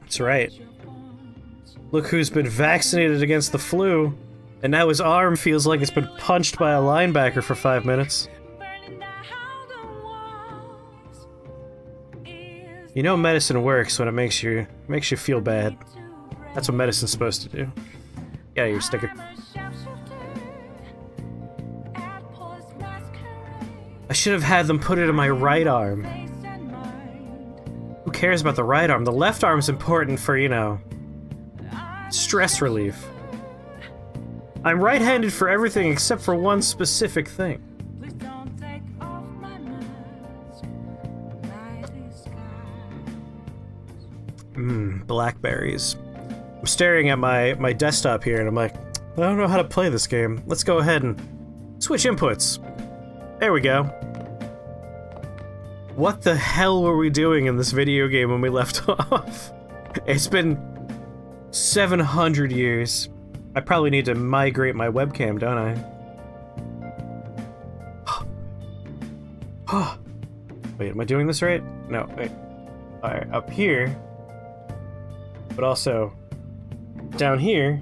That's right. Look who's been vaccinated against the flu, and now his arm feels like it's been punched by a linebacker for 5 minutes. You know medicine works when it makes you feel bad. That's what medicine's supposed to do. Get out of here, sticker. I should have had them put it in my right arm. Who cares about the right arm? The left arm's important for, you know, stress relief. I'm right-handed for everything except for one specific thing. Blackberries. I'm staring at my desktop here and I'm like, I don't know how to play this game. Let's go ahead and switch inputs. There we go. What the hell were we doing in this video game when we left off? It's been 700 years. I probably need to migrate my webcam, don't I? Wait, am I doing this right? No, wait. Alright, up here. But also, down here.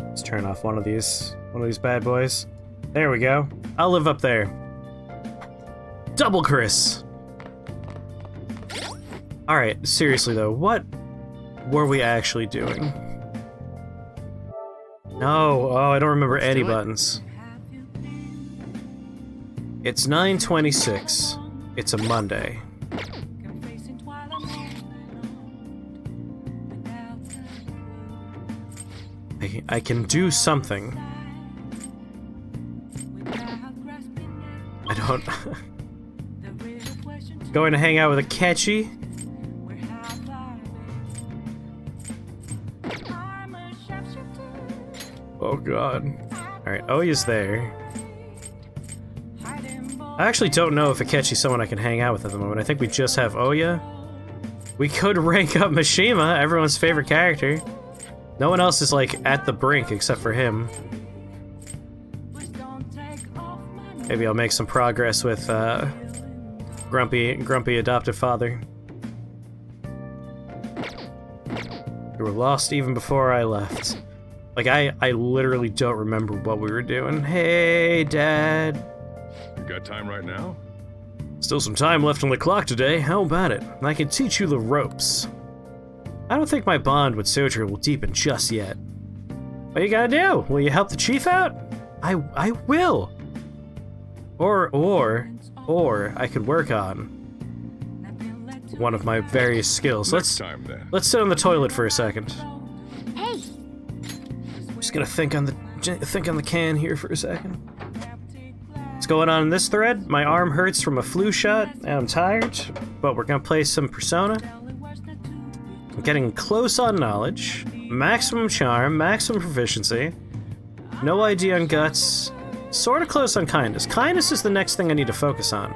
Let's turn off one of these bad boys. There we go. I'll live up there. Double Chris! Alright, seriously though, what were we actually doing? No, oh, I don't remember any buttons. It's 9:26. It's a Monday. I can do something. I don't... Going to hang out with a catchy? Oh god. Alright, Oya's there. I actually don't know if Akechi's someone I can hang out with at the moment. I think we just have Oya. We could rank up Mishima, everyone's favorite character. No one else is, like, at the brink except for him. Maybe I'll make some progress with, grumpy adoptive father. You were lost even before I left. Like, I literally don't remember what we were doing. Hey, Dad. You got time right now? Still some time left on the clock today. How about it? I can teach you the ropes. I don't think my bond with Sojourner will deepen just yet. What you gotta do? Will you help the chief out? I will. Or I could work on one of my various skills. Let's sit on the toilet for a second. Hey. Just gonna think on the can here for a second. What's going on in this thread? My arm hurts from a flu shot and I'm tired, but we're gonna play some Persona. I'm getting close on knowledge, maximum charm, maximum proficiency, no ID on guts, sort of close on kindness. Kindness is the next thing I need to focus on.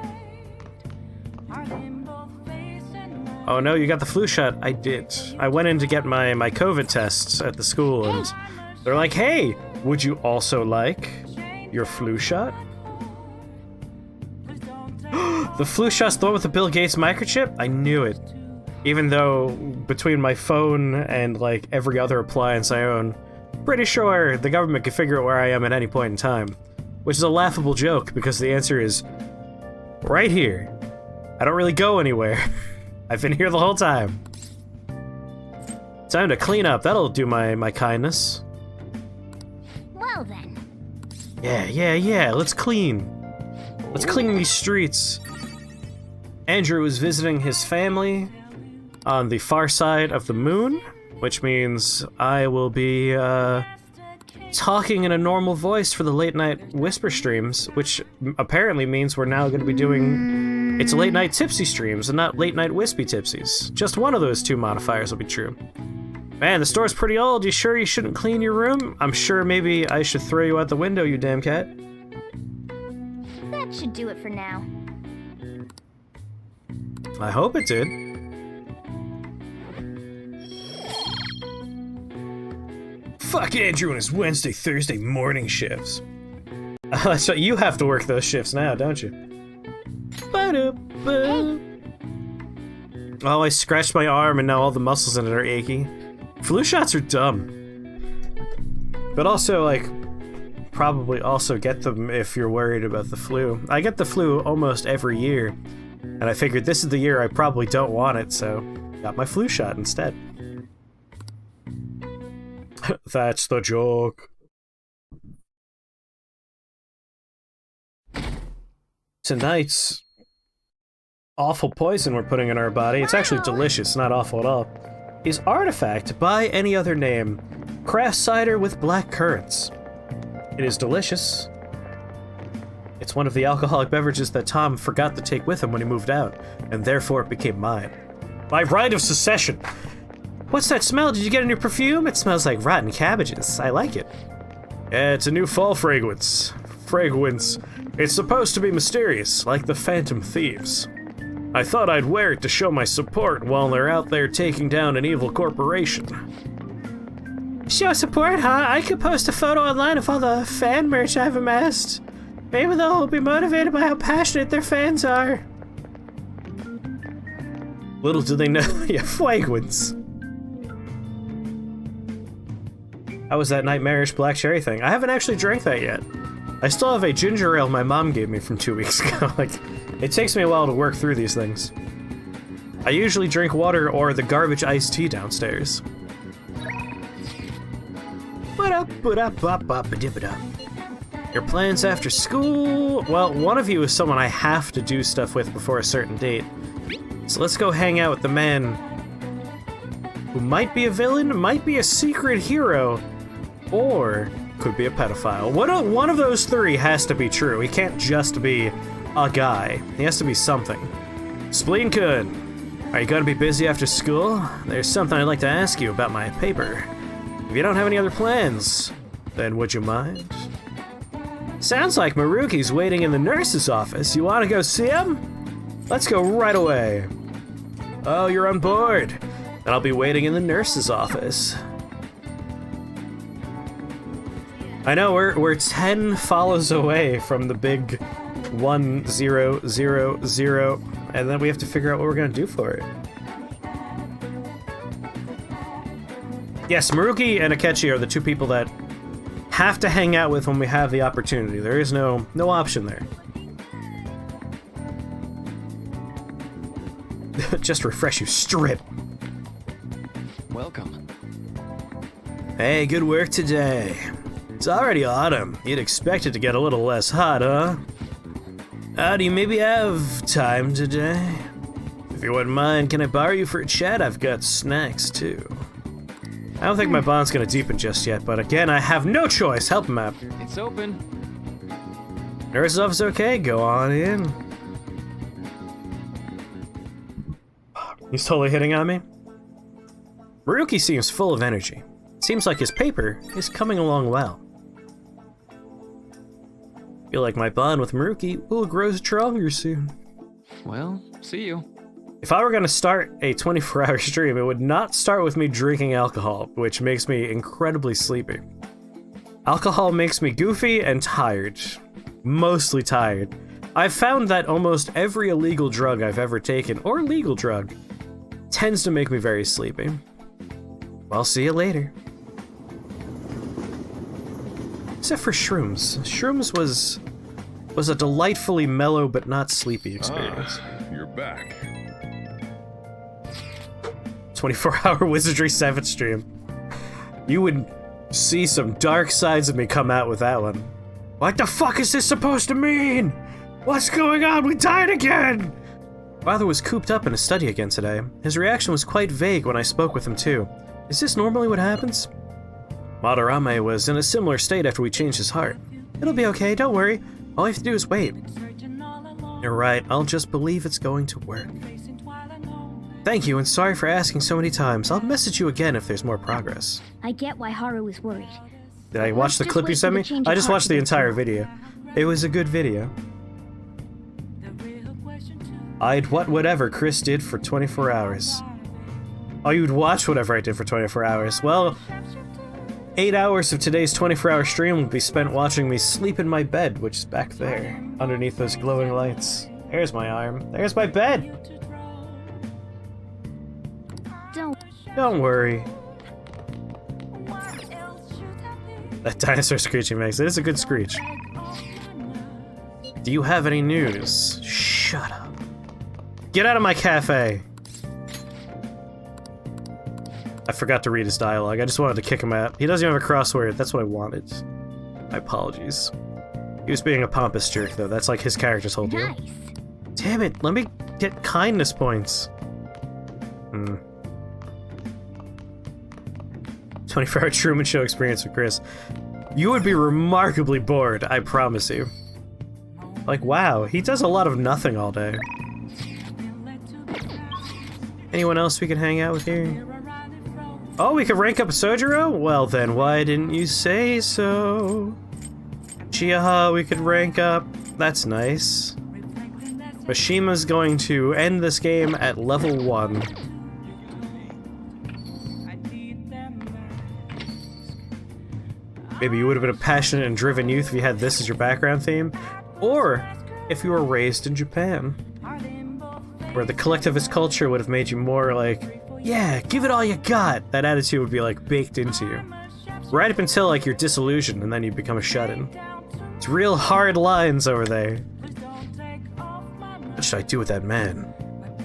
Oh no, you got the flu shot. I did. I went in to get my Kevid tests at the school and they're like, hey, would you also like your flu shot? The flu shot's the one with the Bill Gates microchip? I knew it. Even though, between my phone and, like, every other appliance I own, pretty sure the government could figure out where I am at any point in time. Which is a laughable joke, because the answer is right here. I don't really go anywhere. I've been here the whole time. Time to clean up. That'll do my kindness. Well then. Yeah. Let's clean. Let's clean these streets. Andrew is visiting his family on the far side of the moon, which means I will be talking in a normal voice for the late night whisper streams, which apparently means we're now going to be doing it's late night tipsy streams and not late night wispy tipsies. Just one of those two modifiers will be true. Man, the store's pretty old. You sure you shouldn't clean your room? I'm sure maybe I should throw you out the window, you damn cat. That should do it for now. I hope it did. Fuck Andrew and his Wednesday, Thursday morning shifts. So you have to work those shifts now, don't you? Hey. Oh, I scratched my arm and now all the muscles in it are achy. Flu shots are dumb. But also, like, probably also get them if you're worried about the flu. I get the flu almost every year, and I figured this is the year I probably don't want it, so got my flu shot instead. That's the joke. Tonight's awful poison we're putting in our body, it's actually delicious, not awful at all, is Artifact by any other name. Craft cider with black currants. It is delicious. It's one of the alcoholic beverages that Tom forgot to take with him when he moved out, and therefore it became mine. By right of secession. What's that smell? Did you get a new perfume? It smells like rotten cabbages. I like it. Yeah, it's a new fall fragrance. It's supposed to be mysterious, like the Phantom Thieves. I thought I'd wear it to show my support while they're out there taking down an evil corporation. Show support, huh? I could post a photo online of all the fan merch I've amassed. Maybe they'll be motivated by how passionate their fans are. Little do they know, yeah, fragrance. How was that nightmarish black cherry thing? I haven't actually drank that yet. I still have a ginger ale my mom gave me from 2 weeks ago. Like, it takes me a while to work through these things. I usually drink water or the garbage iced tea downstairs. Your plans after school? Well, one of you is someone I have to do stuff with before a certain date. So let's go hang out with the man who might be a villain, might be a secret hero, or could be a pedophile. One of those three has to be true. He can't just be a guy. He has to be something. Spleen-kun, are you going to be busy after school? There's something I'd like to ask you about my paper. If you don't have any other plans, then would you mind? Sounds like Maruki's waiting in the nurse's office. You want to go see him? Let's go right away. Oh, you're on board. Then I'll be waiting in the nurse's office. I know, we're 10 follows away from the big 1000, and then we have to figure out what we're gonna do for it. Yes, Maruki and Akechi are the two people that have to hang out with when we have the opportunity. There is no option there. Just refresh you, strip. Welcome. Hey, good work today. It's already autumn. You'd expect it to get a little less hot, huh? Do you maybe have time today? If you wouldn't mind, can I borrow you for a chat? I've got snacks, too. I don't think my bond's gonna deepen just yet, but again, I have no choice. Help him out. It's open. Nurse's office okay? Go on in. He's totally hitting on me. Maruki seems full of energy. Seems like his paper is coming along well. Feel like my bond with Maruki will grow stronger soon. Well, see you. If I were gonna start a 24-hour stream, it would not start with me drinking alcohol, which makes me incredibly sleepy. Alcohol makes me goofy and tired. Mostly tired. I've found that almost every illegal drug I've ever taken, or legal drug, tends to make me very sleepy. Well, see you later. Except for shrooms. Shrooms was a delightfully mellow but not sleepy experience. You're back. 24-hour Wizardry 7 stream. You would see some dark sides of me come out with that one. What the fuck is this supposed to mean? What's going on? We died again! Father was cooped up in a study again today. His reaction was quite vague when I spoke with him too. Is this normally what happens? Madarame was in a similar state after we changed his heart. It'll be okay, don't worry. All you have to do is wait. You're right, I'll just believe it's going to work. Thank you, and sorry for asking so many times. I'll message you again if there's more progress. I get why Haru is worried. Did I watch the Just clip you wait sent for me? the change of I just heart watched to the go entire through. video. It was a good video. I'd whatever Chris did for 24 hours. Oh, you'd watch whatever I did for 24 hours. Well, 8 hours of today's 24-hour stream will be spent watching me sleep in my bed, which is back there, underneath those glowing lights. There's my arm. There's my bed! Don't worry. That dinosaur screeching makes it is a good screech. Do you have any news? Shut up. Get out of my cafe! I forgot to read his dialogue. I just wanted to kick him out. He doesn't even have a crossword. That's what I wanted. My apologies. He was being a pompous jerk, though. That's like his character's whole deal. Nice. Damn it, let me get kindness points. 24-hour Truman Show experience with Chris. You would be remarkably bored, I promise you. Like, wow, he does a lot of nothing all day. Anyone else we can hang out with here? Oh, we could rank up Sojiro? Well then, why didn't you say so? Chiaha, we could rank up. That's nice. Mashima's going to end this game at level 1. Maybe you would have been a passionate and driven youth if you had this as your background theme. Or if you were raised in Japan, where the collectivist culture would have made you more like, yeah, give it all you got. That attitude would be like baked into you. Right up until like you're disillusioned and then you become a shut-in. It's real hard lines over there. What should I do with that man?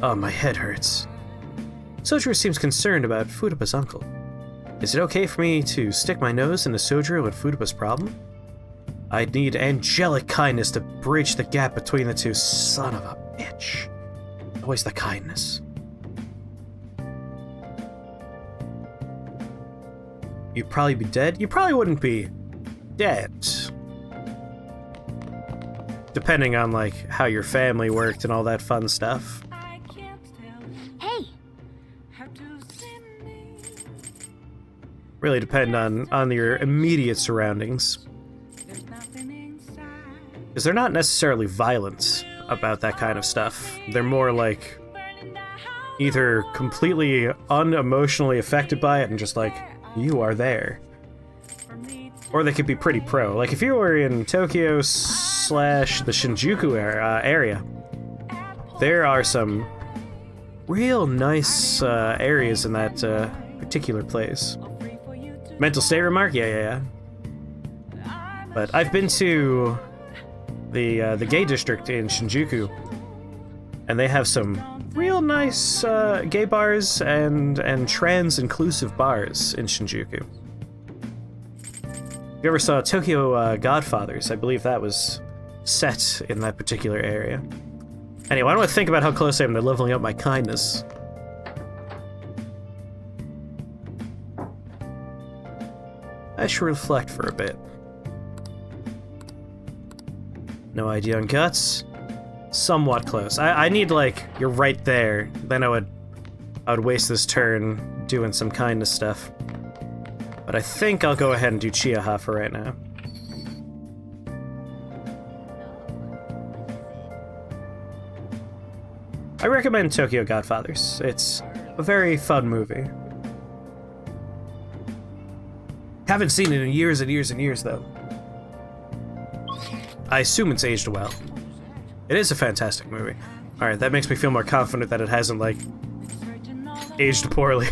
Oh, my head hurts. Sojiro seems concerned about Fudaba's uncle. Is it okay for me to stick my nose into Sojiro and Fudaba's problem? I'd need angelic kindness to bridge the gap between the two. Son of a bitch. Always the kindness. You'd probably be dead? You probably wouldn't be dead. Depending on, like, how your family worked and all that fun stuff. Hey. Really depend on your immediate surroundings. Because they're not necessarily violent about that kind of stuff. They're more like either completely unemotionally affected by it and just like, you are there. Or they could be pretty pro. Like if you were in Tokyo / the Shinjuku area, there are some real nice areas in that particular place. Mental state remark? Yeah. But I've been to the gay district in Shinjuku, and they have some real nice gay bars and trans-inclusive bars in Shinjuku. If you ever saw Tokyo Godfathers, I believe that was set in that particular area. Anyway, I don't want to think about how close I am to leveling up my kindness. I should reflect for a bit. No idea on guts. Somewhat close. I need like you're right there. Then I would waste this turn doing some kindness stuff. But I think I'll go ahead and do Chiaha for right now. I recommend Tokyo Godfathers. It's a very fun movie. Haven't seen it in years and years and years, though. I assume it's aged well. It is a fantastic movie. Alright, that makes me feel more confident that it hasn't, like, aged poorly.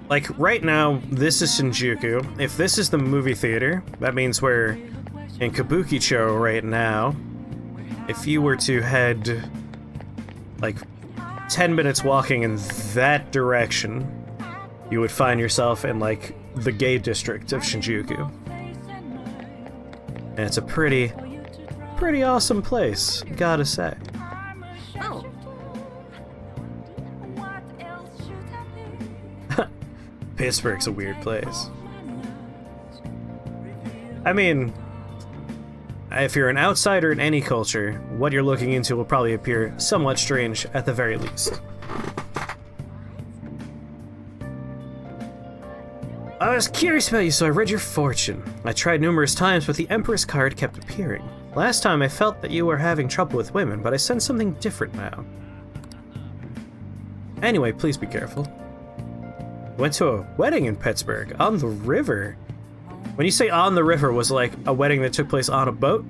Like, right now, this is Shinjuku. If this is the movie theater, that means we're in Kabukicho right now. If you were to head, like, 10 minutes walking in that direction, you would find yourself in, like, the gay district of Shinjuku. And it's a pretty awesome place, gotta say. Oh. Pittsburgh's a weird place. I mean, if you're an outsider in any culture, what you're looking into will probably appear somewhat strange at the very least. I was curious about you, so I read your fortune. I tried numerous times, but the Empress card kept appearing. Last time I felt that you were having trouble with women, but I sense something different now. Anyway, please be careful. Went to a wedding in Pittsburgh, on the river. When you say on the river, was it like a wedding that took place on a boat?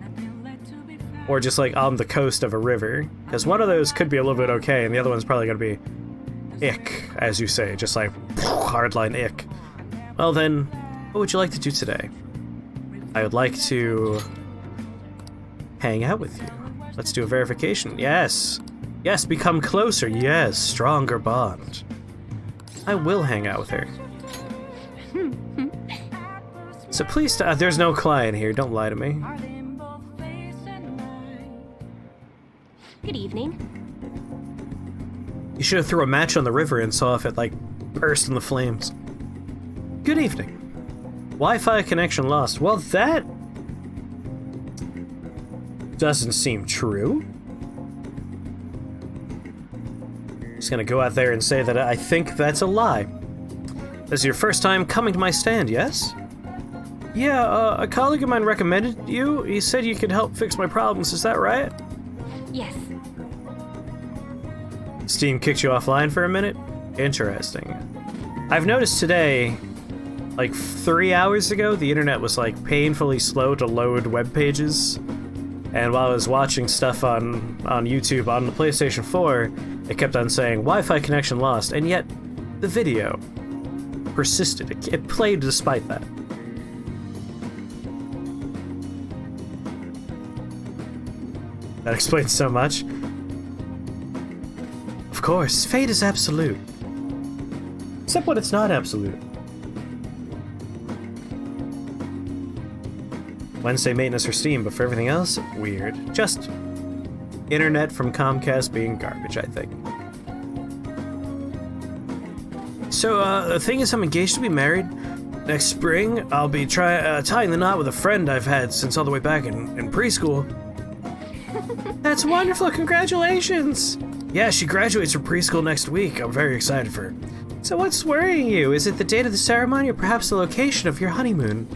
Or just like on the coast of a river? Because one of those could be a little bit okay, and the other one's probably going to be ick, as you say, just like hardline ick. Well then, what would you like to do today? I would like to hang out with you. Let's do a verification. Yes. Yes, become closer. Yes, stronger bond. I will hang out with her. So please, there's no client here. Don't lie to me. Good evening. You should have threw a match on the river and saw if it, like, burst in the flames. Good evening. Wi-Fi connection lost. Well, that doesn't seem true. Just gonna go out there and say that I think that's a lie. This is your first time coming to my stand, yes? Yeah, a colleague of mine recommended you. He said you could help fix my problems, is that right? Yes. Steam kicked you offline for a minute? Interesting. I've noticed today, like 3 hours ago, the internet was like painfully slow to load web pages. And while I was watching stuff on YouTube on the PlayStation 4, it kept on saying Wi-Fi connection lost, and yet the video persisted. It played despite that. That explains so much. Of course, fate is absolute. Except when it's not absolute. Wednesday maintenance for Steam, but for everything else, weird. Just internet from Comcast being garbage, I think. So, the thing is, I'm engaged to be married. Next spring, I'll be tying the knot with a friend I've had since all the way back in preschool. That's wonderful, congratulations! Yeah, she graduates from preschool next week. I'm very excited for her. So what's worrying you? Is it the date of the ceremony or perhaps the location of your honeymoon?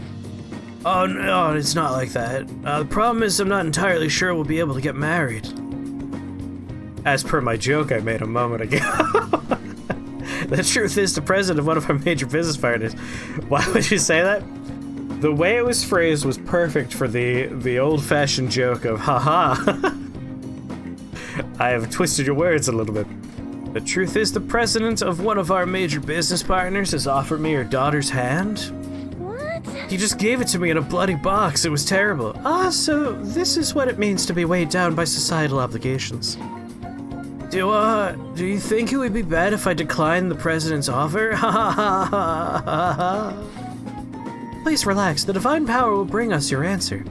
Oh no, it's not like that. The problem is I'm not entirely sure we'll be able to get married. As per my joke I made a moment ago. The truth is, the president of one of our major business partners. Why would you say that? The way it was phrased was perfect for the old-fashioned joke of haha. I have twisted your words a little bit. The truth is, the president of one of our major business partners has offered me her daughter's hand. What? He just gave it to me in a bloody box. It was terrible. Ah, so this is what it means to be weighed down by societal obligations. Do you think it would be bad if I declined the president's offer? Ha ha ha ha ha ha. Please relax. The divine power will bring us your answer.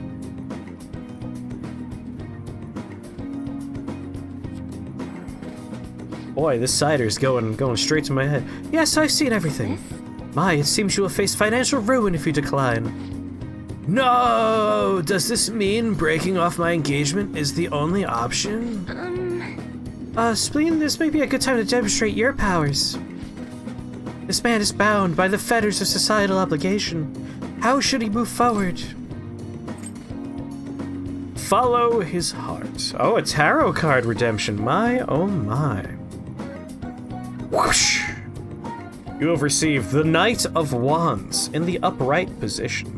Boy, this cider's going straight to my head. Yes, I've seen everything. My, it seems you will face financial ruin if you decline. No! Does this mean breaking off my engagement is the only option? Spleen, this may be a good time to demonstrate your powers. This man is bound by the fetters of societal obligation. How should he move forward? Follow his heart. Oh, a tarot card redemption. My, oh my. Whoosh! You have received the Knight of Wands in the upright position.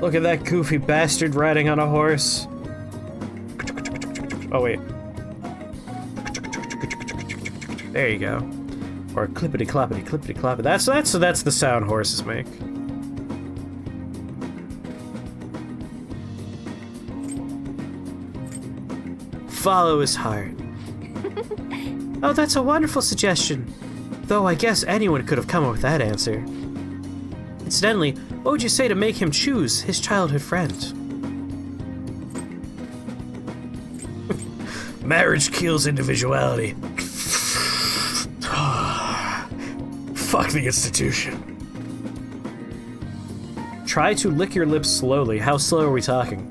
Look at that goofy bastard riding on a horse. Oh, wait. There you go. Or clippity-cloppity, clippity-cloppity. That's the sound horses make. Follow his heart. Oh, that's a wonderful suggestion. Though I guess anyone could have come up with that answer. Incidentally, what would you say to make him choose his childhood friend? Marriage kills individuality. Fuck the institution. Try to lick your lips slowly. How slow are we talking?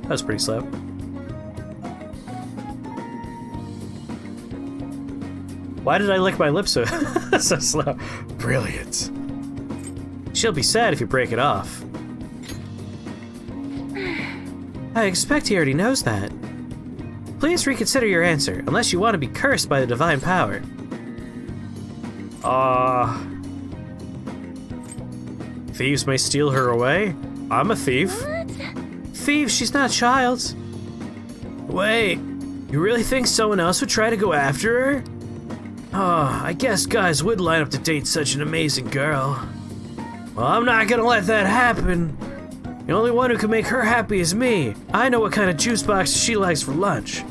That was pretty slow. Why did I lick my lips so, so slow? Brilliant. She'll be sad if you break it off. I expect he already knows that. Please reconsider your answer, unless you want to be cursed by the divine power. Thieves may steal her away? I'm a thief. What? Thief, she's not a child. Wait, you really think someone else would try to go after her? Oh, I guess guys would line up to date such an amazing girl. Well, I'm not gonna let that happen. The only one who can make her happy is me. I know what kind of juice boxes she likes for lunch.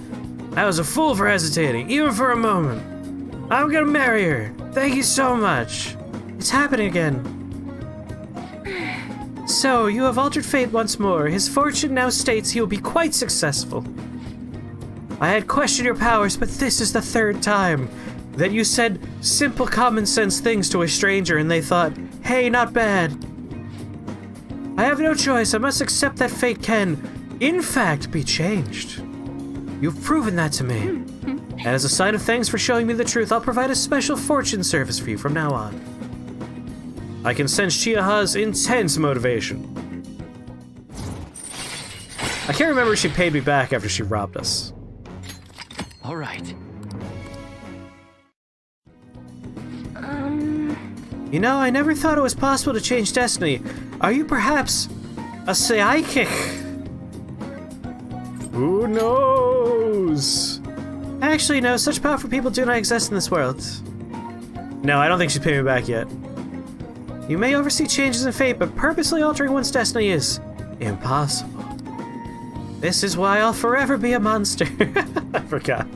I was a fool for hesitating, even for a moment. I'm gonna marry her. Thank you so much. It's happening again. So, you have altered fate once more. His fortune now states he will be quite successful. I had questioned your powers, but this is the third time that you said simple common sense things to a stranger and they thought, hey, not bad. I have no choice. I must accept that fate can, in fact, be changed. You've proven that to me. And as a sign of thanks for showing me the truth, I'll provide a special fortune service for you from now on. I can sense Chiaha's intense motivation. I can't remember if she paid me back after she robbed us. All right. You know, I never thought it was possible to change destiny. Are you perhaps a psychic? Who knows? Actually, no, such powerful people do not exist in this world. No, I don't think she's paid me back yet. You may oversee changes in fate, but purposely altering one's destiny is impossible. This is why I'll forever be a monster. I forgot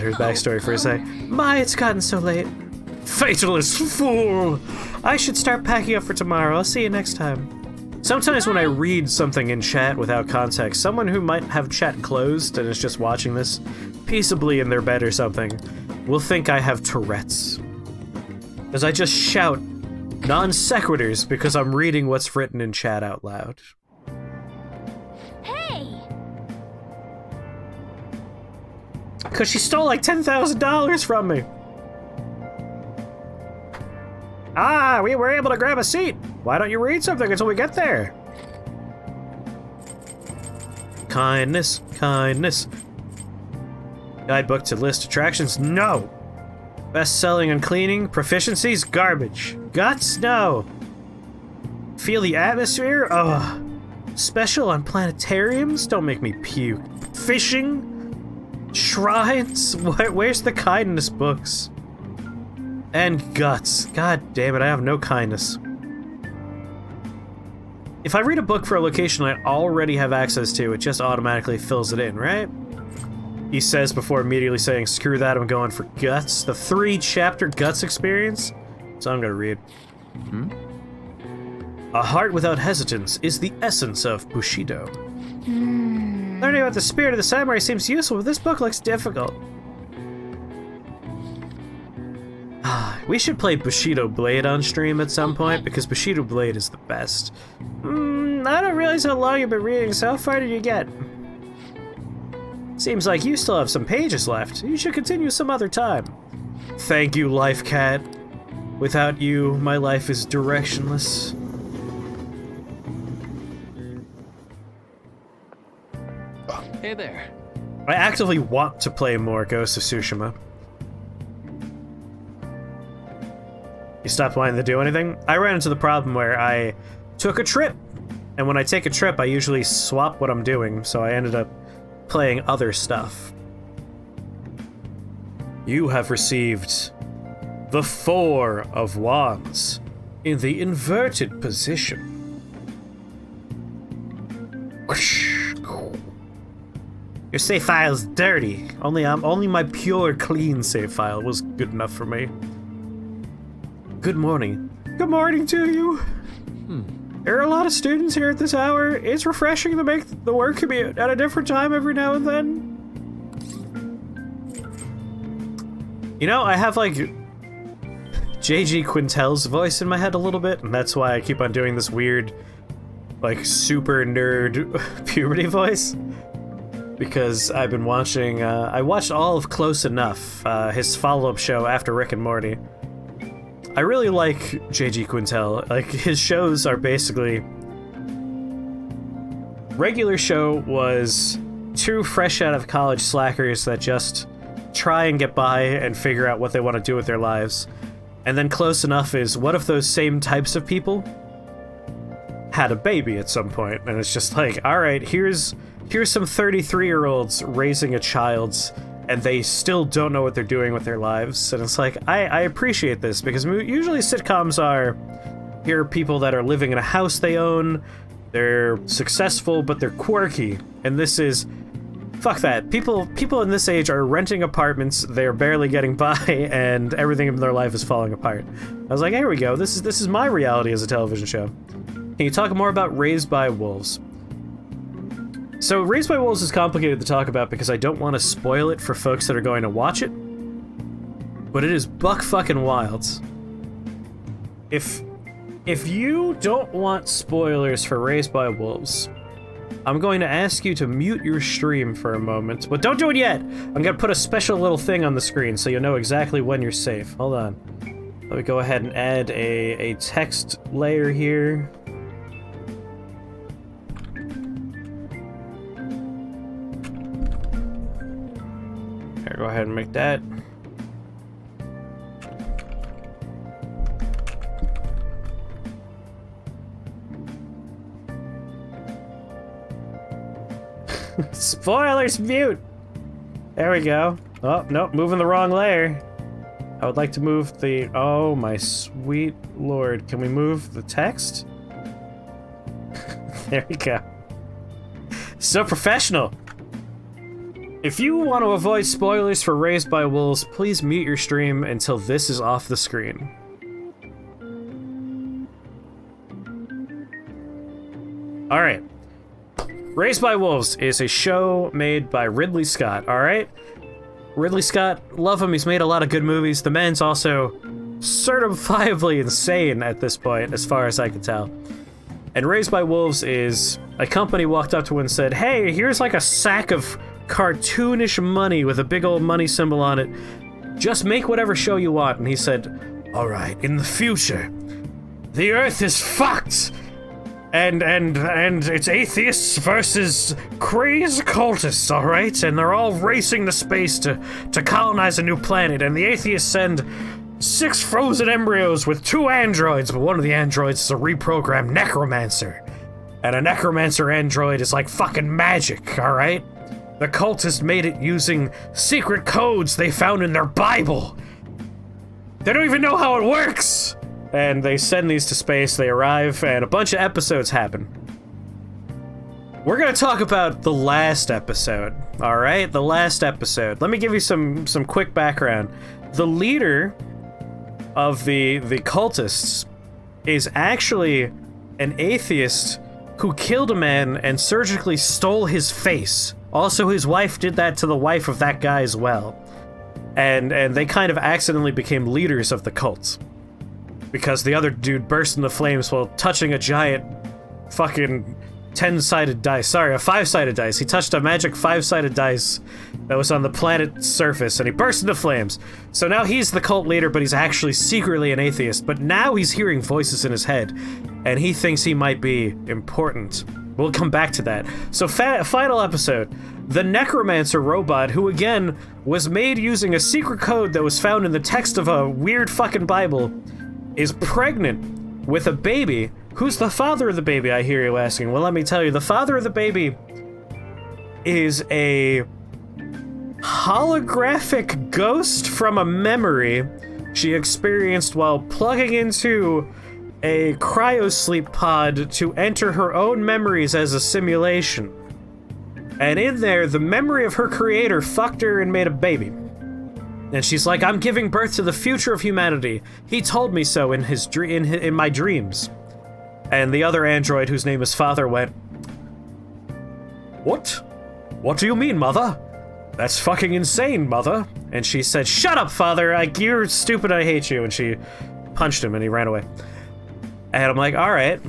her backstory for a sec. My, it's gotten so late. Fatalist fool! I should start packing up for tomorrow. I'll see you next time. Sometimes when I read something in chat without context, someone who might have chat closed and is just watching this peaceably in their bed or something will think I have Tourette's. As I just shout non sequiturs because I'm reading what's written in chat out loud. Hey! Because she stole like $10,000 from me. Ah, we were able to grab a seat. Why don't you read something until we get there? Kindness, kindness. Guidebook to list attractions? No. Best-selling on cleaning? Proficiencies? Garbage. Guts? No. Feel the atmosphere? Ugh. Special on planetariums? Don't make me puke. Fishing? Shrines? Where's the kindness books? And guts. God damn it, I have no kindness. If I read a book for a location I already have access to, it just automatically fills it in, right? He says before immediately saying, screw that, I'm going for guts. The 3-chapter guts experience? So I'm gonna read. A heart without hesitance is the essence of Bushido. Learning about the spirit of the samurai seems useful, but this book looks difficult. We should play Bushido Blade on stream at some point, because Bushido Blade is the best. I don't realize how long you've been reading, so how far did you get? Seems like you still have some pages left. You should continue some other time. Thank you, Life Cat. Without you, my life is directionless. Hey there. I actively want to play more Ghost of Tsushima. You stopped wanting to do anything? I ran into the problem where I took a trip, and when I take a trip, I usually swap what I'm doing, so I ended up playing other stuff. You have received the 4 of Wands in the inverted position. Your save file's dirty. Only my pure, clean save file was good enough for me. Good morning. Good morning to you. There are a lot of students here at this hour. It's refreshing to make the work commute at a different time every now and then. You know, I have like JG Quintel's voice in my head a little bit, and that's why I keep on doing this weird, like, super nerd puberty voice. Because I've been watching, I watched all of Close Enough, his follow-up show after Rick and Morty. I really like JG Quintel. Like, his shows are basically regular show was two fresh out of college slackers that just try and get by and figure out what they want to do with their lives. And then Close Enough is, what if those same types of people had a baby at some point? And it's just like, all right, here's some 33-year-olds raising a child, and they still don't know what they're doing with their lives. And it's like, I appreciate this, because usually sitcoms are, here are people that are living in a house they own, they're successful, but they're quirky. And this is, fuck that. People in this age are renting apartments, they're barely getting by, and everything in their life is falling apart. I was like, here we go, this is my reality as a television show. Can you talk more about Raised by Wolves? So Raised by Wolves is complicated to talk about because I don't want to spoil it for folks that are going to watch it, but it is buck fucking wild. If you don't want spoilers for Raised by Wolves, I'm going to ask you to mute your stream for a moment, but don't do it yet! I'm going to put a special little thing on the screen so you'll know exactly when you're safe. Hold on. Let me go ahead and add a text layer here. Here, go ahead and make that. Spoilers mute! There we go. Oh, nope, moving the wrong layer. I would like to move the... Oh my sweet lord. Can we move the text? There we go. So professional! If you want to avoid spoilers for Raised by Wolves, please mute your stream until this is off the screen. Alright. Raised by Wolves is a show made by Ridley Scott, alright? Ridley Scott, love him, he's made a lot of good movies. The man's also certifiably insane at this point, as far as I can tell. And Raised by Wolves is a company walked up to him and said, hey, here's like a sack of cartoonish money with a big old money symbol on it. Just make whatever show you want. And he said, alright, in the future, the Earth is fucked! And it's atheists versus crazy cultists, alright? And they're all racing to space to colonize a new planet, and the atheists send 6 frozen embryos with 2 androids, but one of the androids is a reprogrammed necromancer. And a necromancer android is like fucking magic, alright? The cultists made it using secret codes they found in their Bible. They don't even know how it works! And they send these to space, they arrive, and a bunch of episodes happen. We're gonna talk about the last episode, alright? The last episode. Let me give you some quick background. The leader of the cultists is actually an atheist who killed a man and surgically stole his face. Also, his wife did that to the wife of that guy as well. And they kind of accidentally became leaders of the cult. Because the other dude burst into flames while touching a giant fucking 10-sided dice. Sorry, a 5-sided dice. He touched a magic 5-sided dice that was on the planet's surface, and he burst into flames. So now he's the cult leader, but he's actually secretly an atheist. But now he's hearing voices in his head, and he thinks he might be important. We'll come back to that. So final episode. The Necromancer robot, who again was made using a secret code that was found in the text of a weird fucking Bible, is pregnant with a baby. Who's the father of the baby, I hear you asking? Well, let me tell you, the father of the baby is a holographic ghost from a memory she experienced while plugging into a cryosleep pod to enter her own memories as a simulation. And in there, the memory of her creator fucked her and made a baby. And she's like, I'm giving birth to the future of humanity. He told me so in my dreams. And the other android, whose name is Father, went, What? What do you mean, Mother? That's fucking insane, Mother. And she said, shut up, Father. You're stupid, I hate you. And she punched him and he ran away. And I'm like, alright.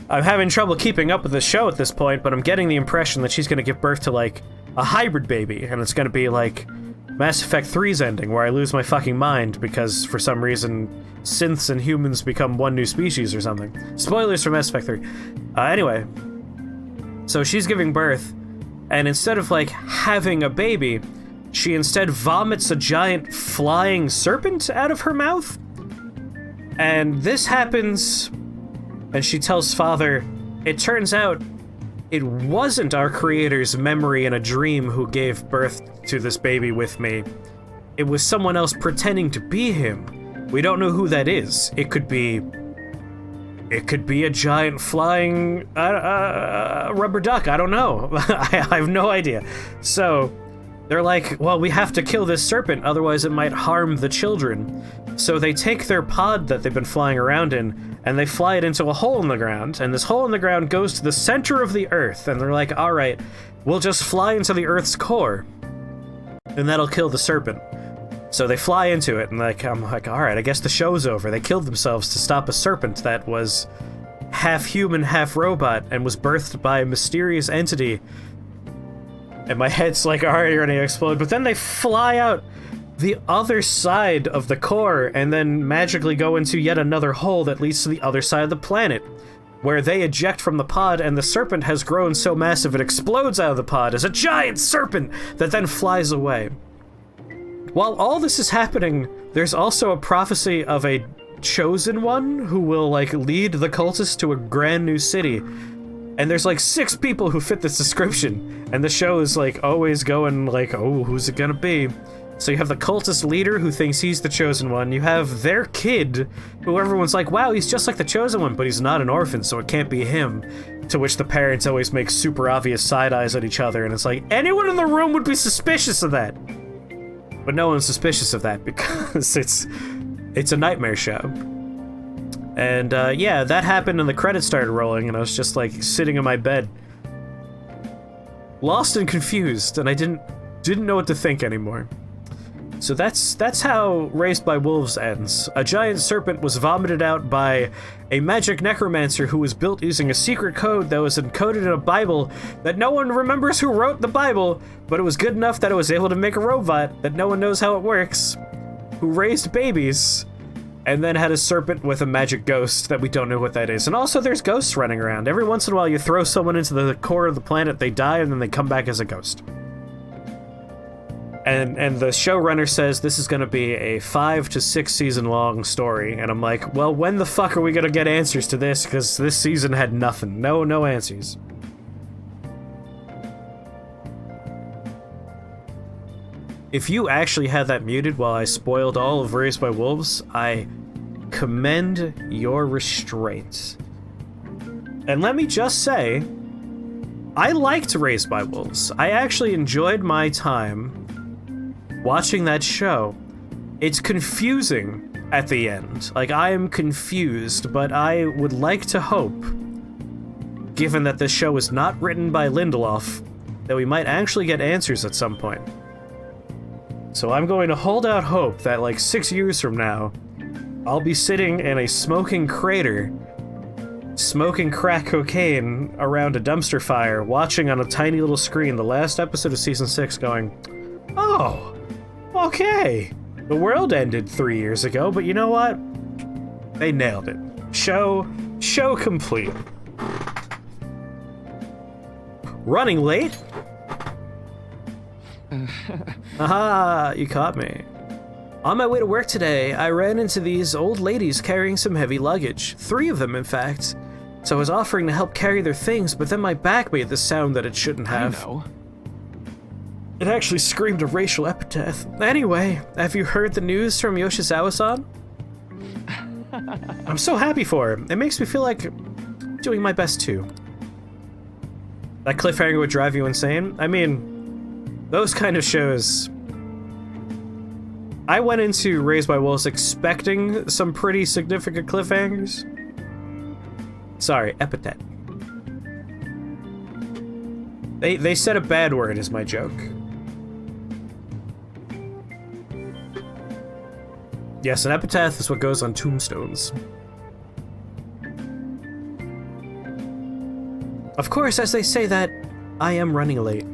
I'm having trouble keeping up with the show at this point, but I'm getting the impression that she's gonna give birth to, like, a hybrid baby. And it's gonna be like Mass Effect 3's ending, where I lose my fucking mind because, for some reason, synths and humans become one new species or something. Spoilers for Mass Effect 3. Anyway. So she's giving birth, and instead of, like, having a baby, she instead vomits a giant flying serpent out of her mouth. And this happens, and she tells Father, it turns out it wasn't our creator's memory in a dream who gave birth to this baby with me. It was someone else pretending to be him. We don't know who that is. It could be a giant flying rubber duck. I don't know. I have no idea. So they're like, well, we have to kill this serpent, otherwise it might harm the children. So they take their pod that they've been flying around in, and they fly it into a hole in the ground, and this hole in the ground goes to the center of the Earth, and they're like, all right, we'll just fly into the Earth's core, and that'll kill the serpent. So they fly into it, and I'm like, all right, I guess the show's over. They killed themselves to stop a serpent that was half human, half robot, and was birthed by a mysterious entity. And my head's like already ready to explode, but then they fly out the other side of the core and then magically go into yet another hole that leads to the other side of the planet, where they eject from the pod, and the serpent has grown so massive it explodes out of the pod as a giant serpent that then flies away. While all this is happening, there's also a prophecy of a chosen one who will, like, lead the cultists to a grand new city. And there's, like, 6 people who fit this description. And the show is, like, always going, like, oh, who's it gonna be? So you have the cultist leader who thinks he's the chosen one. You have their kid, who everyone's like, wow, he's just like the chosen one, but he's not an orphan, so it can't be him. To which the parents always make super obvious side eyes at each other, and it's like, anyone in the room would be suspicious of that. But no one's suspicious of that because it's a nightmare show. And yeah, that happened and the credits started rolling, and I was just like sitting in my bed, lost and confused, and I didn't know what to think anymore. So that's how Raised by Wolves ends. A giant serpent was vomited out by a magic necromancer who was built using a secret code that was encoded in a Bible that no one remembers who wrote the Bible, but it was good enough that it was able to make a robot that no one knows how it works, who raised babies, and then had a serpent with a magic ghost that we don't know what that is. And also there's ghosts running around. Every once in a while you throw someone into the core of the planet, they die, and then they come back as a ghost. And the showrunner says this is going to be a 5 to 6 season long story, and I'm like, well, when the fuck are we going to get answers to this? Because this season had nothing. No answers. If you actually had that muted while I spoiled all of Raised by Wolves, I commend your restraint. And let me just say, I liked Raised by Wolves. I actually enjoyed my time watching that show. It's confusing at the end. Like, I am confused, but I would like to hope, given that this show is not written by Lindelof, that we might actually get answers at some point. So I'm going to hold out hope that, like, 6 years from now, I'll be sitting in a smoking crater, smoking crack cocaine around a dumpster fire, watching on a tiny little screen the last episode of Season 6 going, oh, okay, the world ended 3 years ago, but you know what? They nailed it. Show complete. Running late? Aha, you caught me. On my way to work today, I ran into these old ladies carrying some heavy luggage. 3 of them, in fact. So I was offering to help carry their things, but then my back made the sound that it shouldn't have. I know. It actually screamed a racial epithet. Anyway, have you heard the news from Yoshizawa-san? I'm so happy for him. It makes me feel like doing my best too. That cliffhanger would drive you insane? I mean, those kind of shows... I went into Raised by Wolves expecting some pretty significant cliffhangers. Sorry, epithet. They said a bad word is my joke. Yes, an epitaph is what goes on tombstones. Of course, as they say that, I am running late.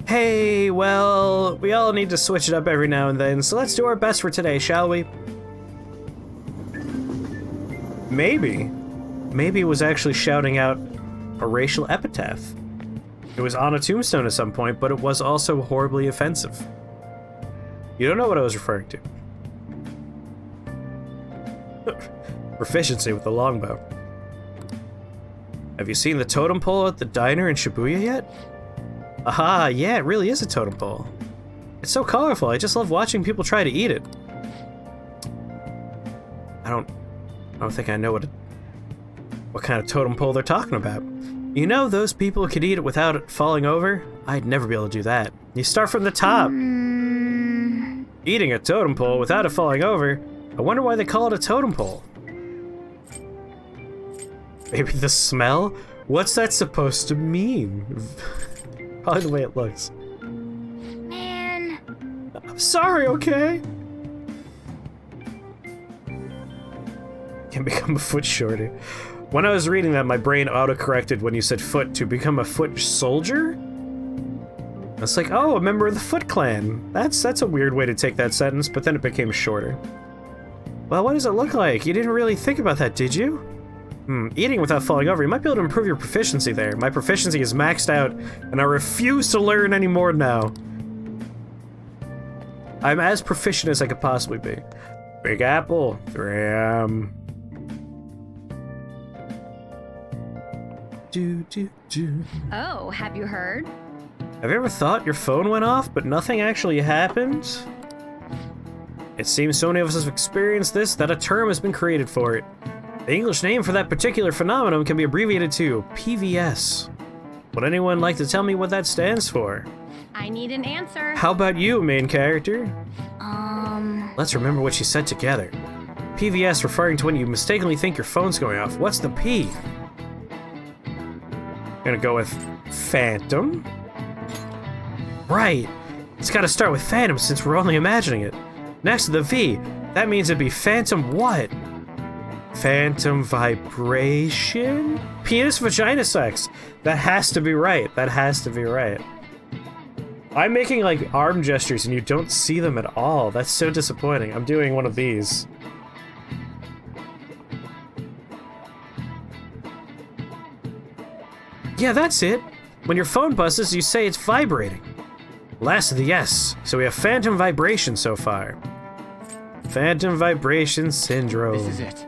Hey, well, we all need to switch it up every now and then, so let's do our best for today, shall we? Maybe it was actually shouting out a racial epitaph. It was on a tombstone at some point, but it was also horribly offensive. You don't know what I was referring to. Proficiency with the longbow. Have you seen the totem pole at the diner in Shibuya yet? Aha, yeah, it really is a totem pole. It's so colorful, I just love watching people try to eat it. I don't think I know what kind of totem pole they're talking about. You know, those people who could eat it without it falling over? I'd never be able to do that. You start from the top. Eating a totem pole without it falling over? I wonder why they call it a totem pole. Maybe the smell? What's that supposed to mean? Probably the way it looks. Man. I'm sorry, okay? Can become a foot shorter. When I was reading that, my brain autocorrected when you said foot to become a foot soldier? It's like, oh, a member of the Foot Clan. That's a weird way to take that sentence, but then it became shorter. Well, what does it look like? You didn't really think about that, did you? Eating without falling over, you might be able to improve your proficiency there. My proficiency is maxed out, and I refuse to learn any more now. I'm as proficient as I could possibly be. Big Apple. Oh, have you heard? Have you ever thought your phone went off, but nothing actually happened? It seems so many of us have experienced this that a term has been created for it. The English name for that particular phenomenon can be abbreviated to PVS. Would anyone like to tell me what that stands for? I need an answer. How about you, main character? Let's remember what she said together. PVS referring to when you mistakenly think your phone's going off. What's the P? Gonna go with Phantom. Right. It's gotta start with Phantom since we're only imagining it. Next to the V, that means it'd be Phantom what? Phantom vibration? Penis vagina sex. That has to be right. That has to be right. I'm making like arm gestures and you don't see them at all. That's so disappointing. I'm doing one of these. Yeah, that's it. When your phone buzzes, you say it's vibrating. Last of the S. So we have phantom vibration so far. Phantom vibration syndrome. This is it.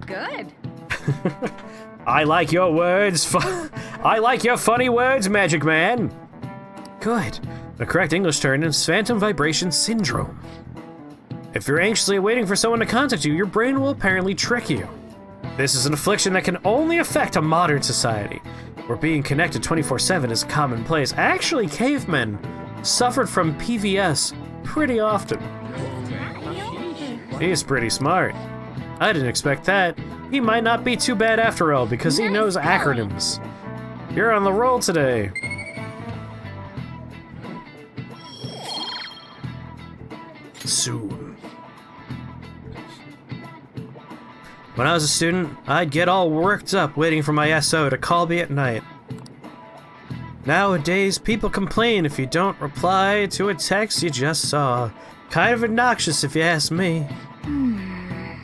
Good. I like your words. I like your funny words, Magic Man. Good. The correct English term is phantom vibration syndrome. If you're anxiously waiting for someone to contact you, your brain will apparently trick you. This is an affliction that can only affect a modern society, where being connected 24/7 is commonplace. Actually, cavemen suffered from PVS pretty often. He's pretty smart. I didn't expect that. He might not be too bad after all, because he knows acronyms. You're on the roll today. Soon. When I was a student, I'd get all worked up waiting for my SO to call me at night. Nowadays, people complain if you don't reply to a text you just saw. Kind of obnoxious if you ask me.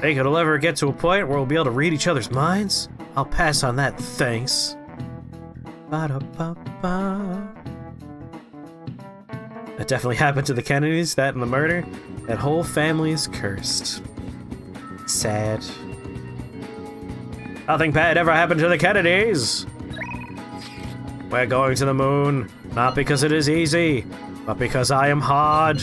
Think it'll ever get to a point where we'll be able to read each other's minds? I'll pass on that, thanks. Ba-da-ba-ba. That definitely happened to the Kennedys, that and the murder. That whole family is cursed. Sad. Nothing bad ever happened to the Kennedys. We're going to the moon, not because it is easy, but because I am hard.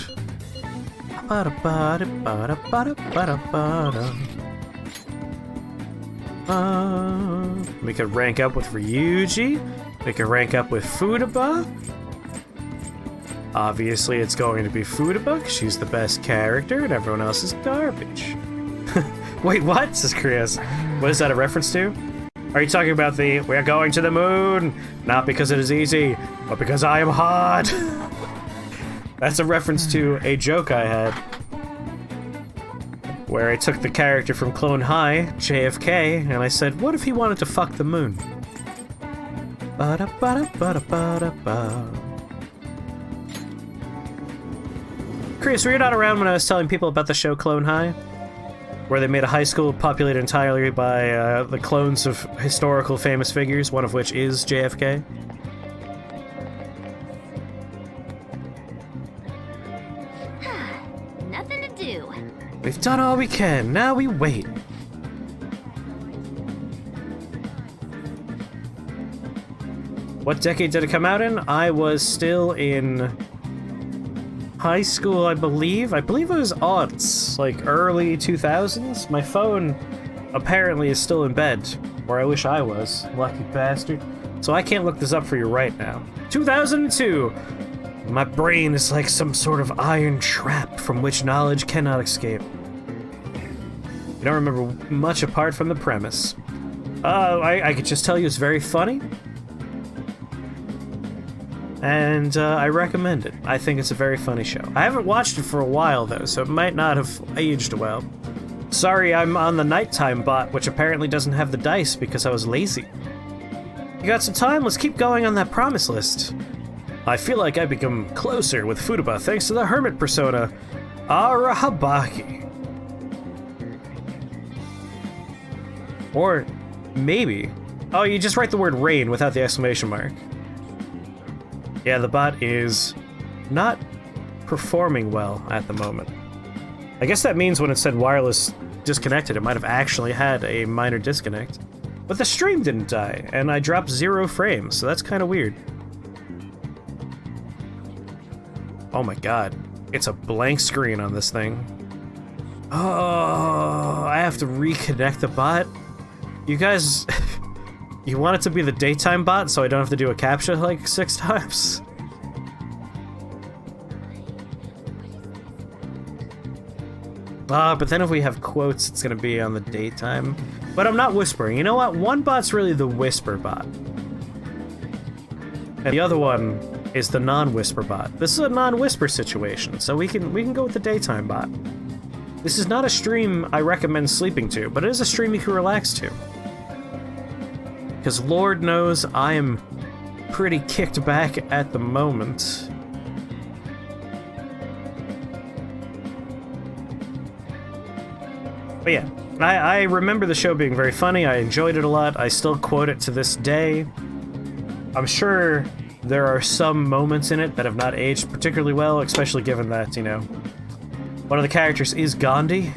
We could rank up with Ryuji. We could rank up with Futaba. Obviously, it's going to be Futaba, because she's the best character, and everyone else is garbage. Wait, what? Says Chris. What is that a reference to? Are you talking about the "we're going to the moon, not because it is easy, but because I am hard"? That's a reference to a joke I had, where I took the character from Clone High, JFK, and I said, what if he wanted to fuck the moon? Ba-da-ba-da-ba-da-ba-da-ba. Chris, were you not around when I was telling people about the show Clone High? Where they made a high school populated entirely by the clones of historical famous figures, one of which is JFK? We've done all we can, now we wait. What decade did it come out in? I was still in high school, I believe. I believe it was aughts, like early 2000s. My phone apparently is still in bed, or I wish I was, lucky bastard. So I can't look this up for you right now. 2002! My brain is like some sort of iron trap from which knowledge cannot escape. I don't remember much apart from the premise. I could just tell you it's very funny. And I recommend it. I think it's a very funny show. I haven't watched it for a while, though, so it might not have aged well. Sorry, I'm on the nighttime bot, which apparently doesn't have the dice because I was lazy. You got some time? Let's keep going on that promise list. I feel like I've become closer with Futaba thanks to the hermit persona, Arahabaki. Or maybe... Oh, you just write the word rain without the exclamation mark. Yeah, the bot is not performing well at the moment. I guess that means when it said wireless disconnected, it might have actually had a minor disconnect. But the stream didn't die, and I dropped 0 frames, so that's kind of weird. Oh my god, it's a blank screen on this thing. Oh, I have to reconnect the bot? You guys... You want it to be the daytime bot so I don't have to do a CAPTCHA like 6 times? But then if we have quotes, it's gonna be on the daytime. But I'm not whispering. You know what? One bot's really the whisper bot. And the other one is the non-whisper bot. This is a non-whisper situation, so we can go with the daytime bot. This is not a stream I recommend sleeping to, but it is a stream you can relax to. Because Lord knows I am pretty kicked back at the moment. But yeah, I remember the show being very funny. I enjoyed it a lot. I still quote it to this day. I'm sure there are some moments in it that have not aged particularly well, especially given that, you know, one of the characters is Gandhi,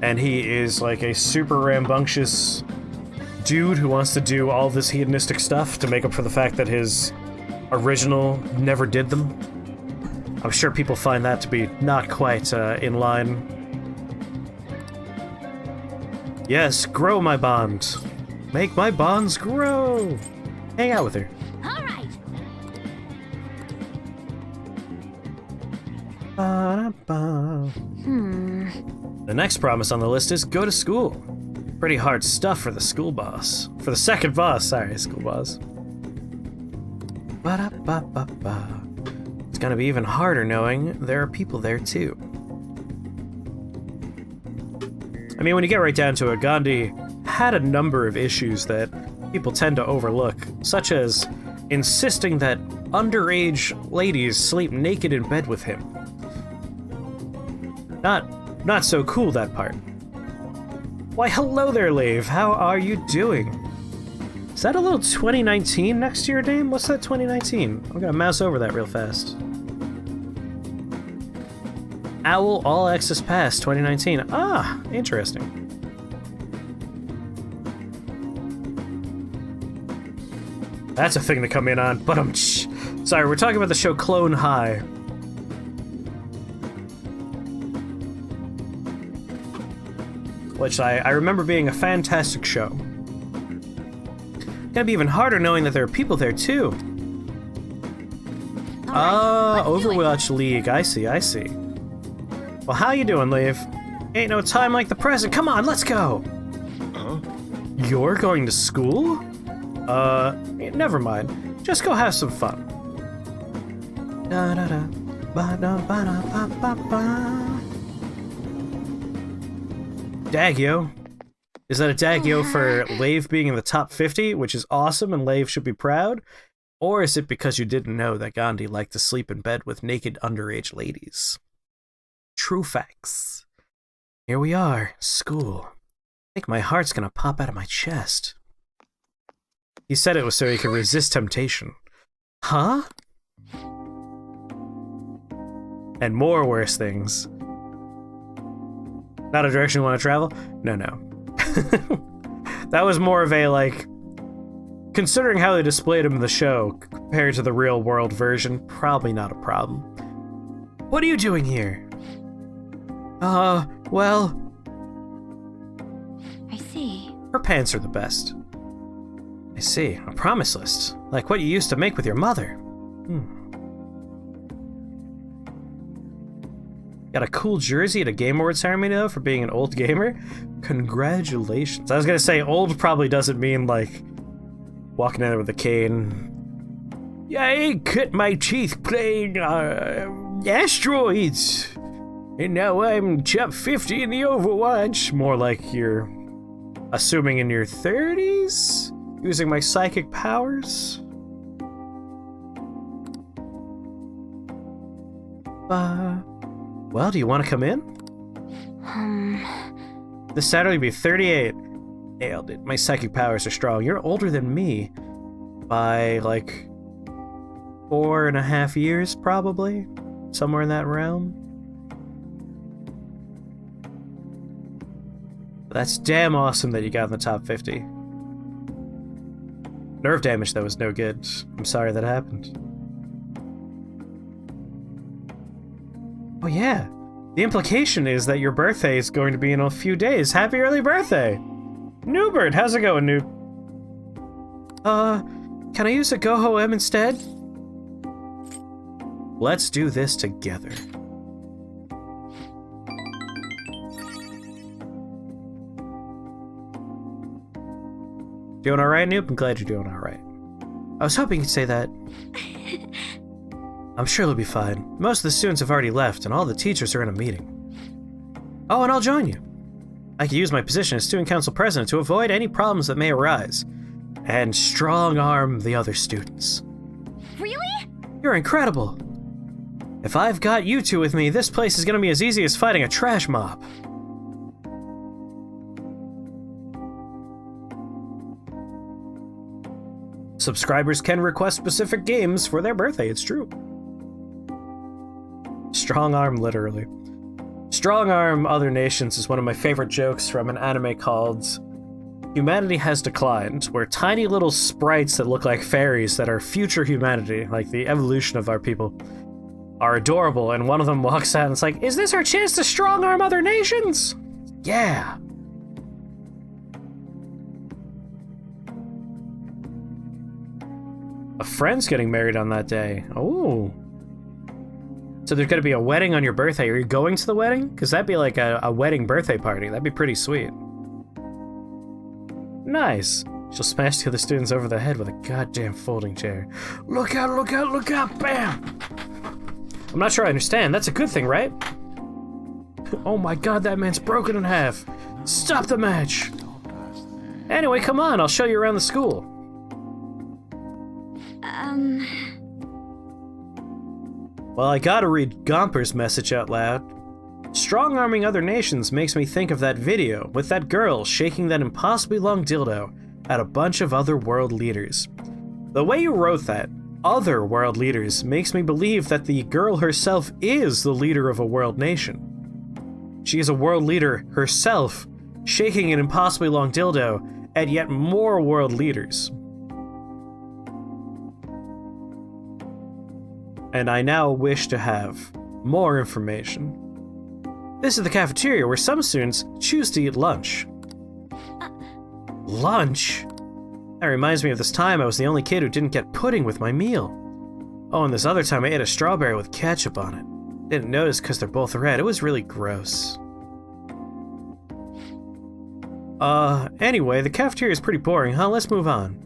and he is like a super rambunctious dude who wants to do all this hedonistic stuff to make up for the fact that his original never did them. I'm sure people find that to be not quite in line. Yes, grow my bond. Make my bonds grow. Hang out with her. All right. The next promise on the list is go to school. Pretty hard stuff for the school boss. For the second boss, sorry, school boss. Ba-da-ba-ba-ba. It's gonna be even harder knowing there are people there too. I mean, when you get right down to it, Gandhi had a number of issues that people tend to overlook, such as insisting that underage ladies sleep naked in bed with him. Not so cool, that part. Why, hello there, Lave. How are you doing? Is that a little 2019 next to your name? What's that 2019? I'm gonna mouse over that real fast. Owl All Access Pass 2019. Ah, interesting. That's a thing to come in on, but sorry, we're talking about the show Clone High. Which I remember being a fantastic show. Gonna be even harder knowing that there are people there too. Ah, Overwatch League. I see. Well, how you doing, Leave? Ain't no time like the present. Come on, let's go. Huh? You're going to school? Never mind. Just go have some fun. Da da da. Ba da ba da ba ba ba. Dagyo. Is that a Dagyo for Lave being in the top 50, which is awesome and Lave should be proud? Or is it because you didn't know that Gandhi liked to sleep in bed with naked underage ladies? True facts. Here we are, school. I think my heart's gonna pop out of my chest. He said it was so he could resist temptation. Huh? And more worse things. Not a direction you want to travel? No. That was more of a, like, considering how they displayed him in the show compared to the real world version, probably not a problem. What are you doing here? Well... I see. Her pants are the best. I see. A promise list. Like what you used to make with your mother. Got a cool jersey at a Game Awards ceremony, though, for being an old gamer? Congratulations. I was gonna say, old probably doesn't mean, like, walking in there with a cane. Yeah, I cut my teeth playing, asteroids. And now I'm top 50 in the Overwatch. More like you're assuming in your 30s? Using my psychic powers? Well, do you want to come in? This Saturday will be 38. Nailed it. My psychic powers are strong. You're older than me by, like, 4.5 years, probably. Somewhere in that realm. That's damn awesome that you got in the top 50. Nerve damage, though, was no good. I'm sorry that happened. Oh yeah, the implication is that your birthday is going to be in a few days. Happy early birthday! Newbert, how's it going, Noob? Can I use a Go-Ho-M instead? Let's do this together. Doing alright, Noob? I'm glad you're doing alright. I was hoping you'd say that. I'm sure it'll be fine. Most of the students have already left, and all the teachers are in a meeting. Oh, and I'll join you. I can use my position as student council president to avoid any problems that may arise, and strong-arm the other students. Really? You're incredible. If I've got you two with me, this place is gonna be as easy as fighting a trash mob. Subscribers can request specific games for their birthday, it's true. Strong arm, literally. Strong arm other nations is one of my favorite jokes from an anime called Humanity Has Declined, where tiny little sprites that look like fairies that are future humanity, like the evolution of our people, are adorable, and one of them walks out and it's like, is this our chance to strong arm other nations? Yeah. A friend's getting married on that day. Oh. So there's gonna be a wedding on your birthday. Are you going to the wedding? Because that'd be like a wedding birthday party. That'd be pretty sweet. Nice. She'll smash the other students over the head with a goddamn folding chair. Look out, look out, look out, bam! I'm not sure I understand. That's a good thing, right? Oh my god, that man's broken in half. Stop the match! Anyway, come on, I'll show you around the school. Well, I gotta read Gomper's message out loud. Strong-arming other nations makes me think of that video with that girl shaking that impossibly long dildo at a bunch of other world leaders. The way you wrote that, other world leaders, makes me believe that the girl herself is the leader of a world nation. She is a world leader herself, shaking an impossibly long dildo at yet more world leaders. And I now wish to have more information. This is the cafeteria where some students choose to eat lunch. Lunch? That reminds me of this time I was the only kid who didn't get pudding with my meal. Oh, and this other time I ate a strawberry with ketchup on it. Didn't notice because they're both red. It was really gross. Anyway, the cafeteria is pretty boring, huh? Let's move on.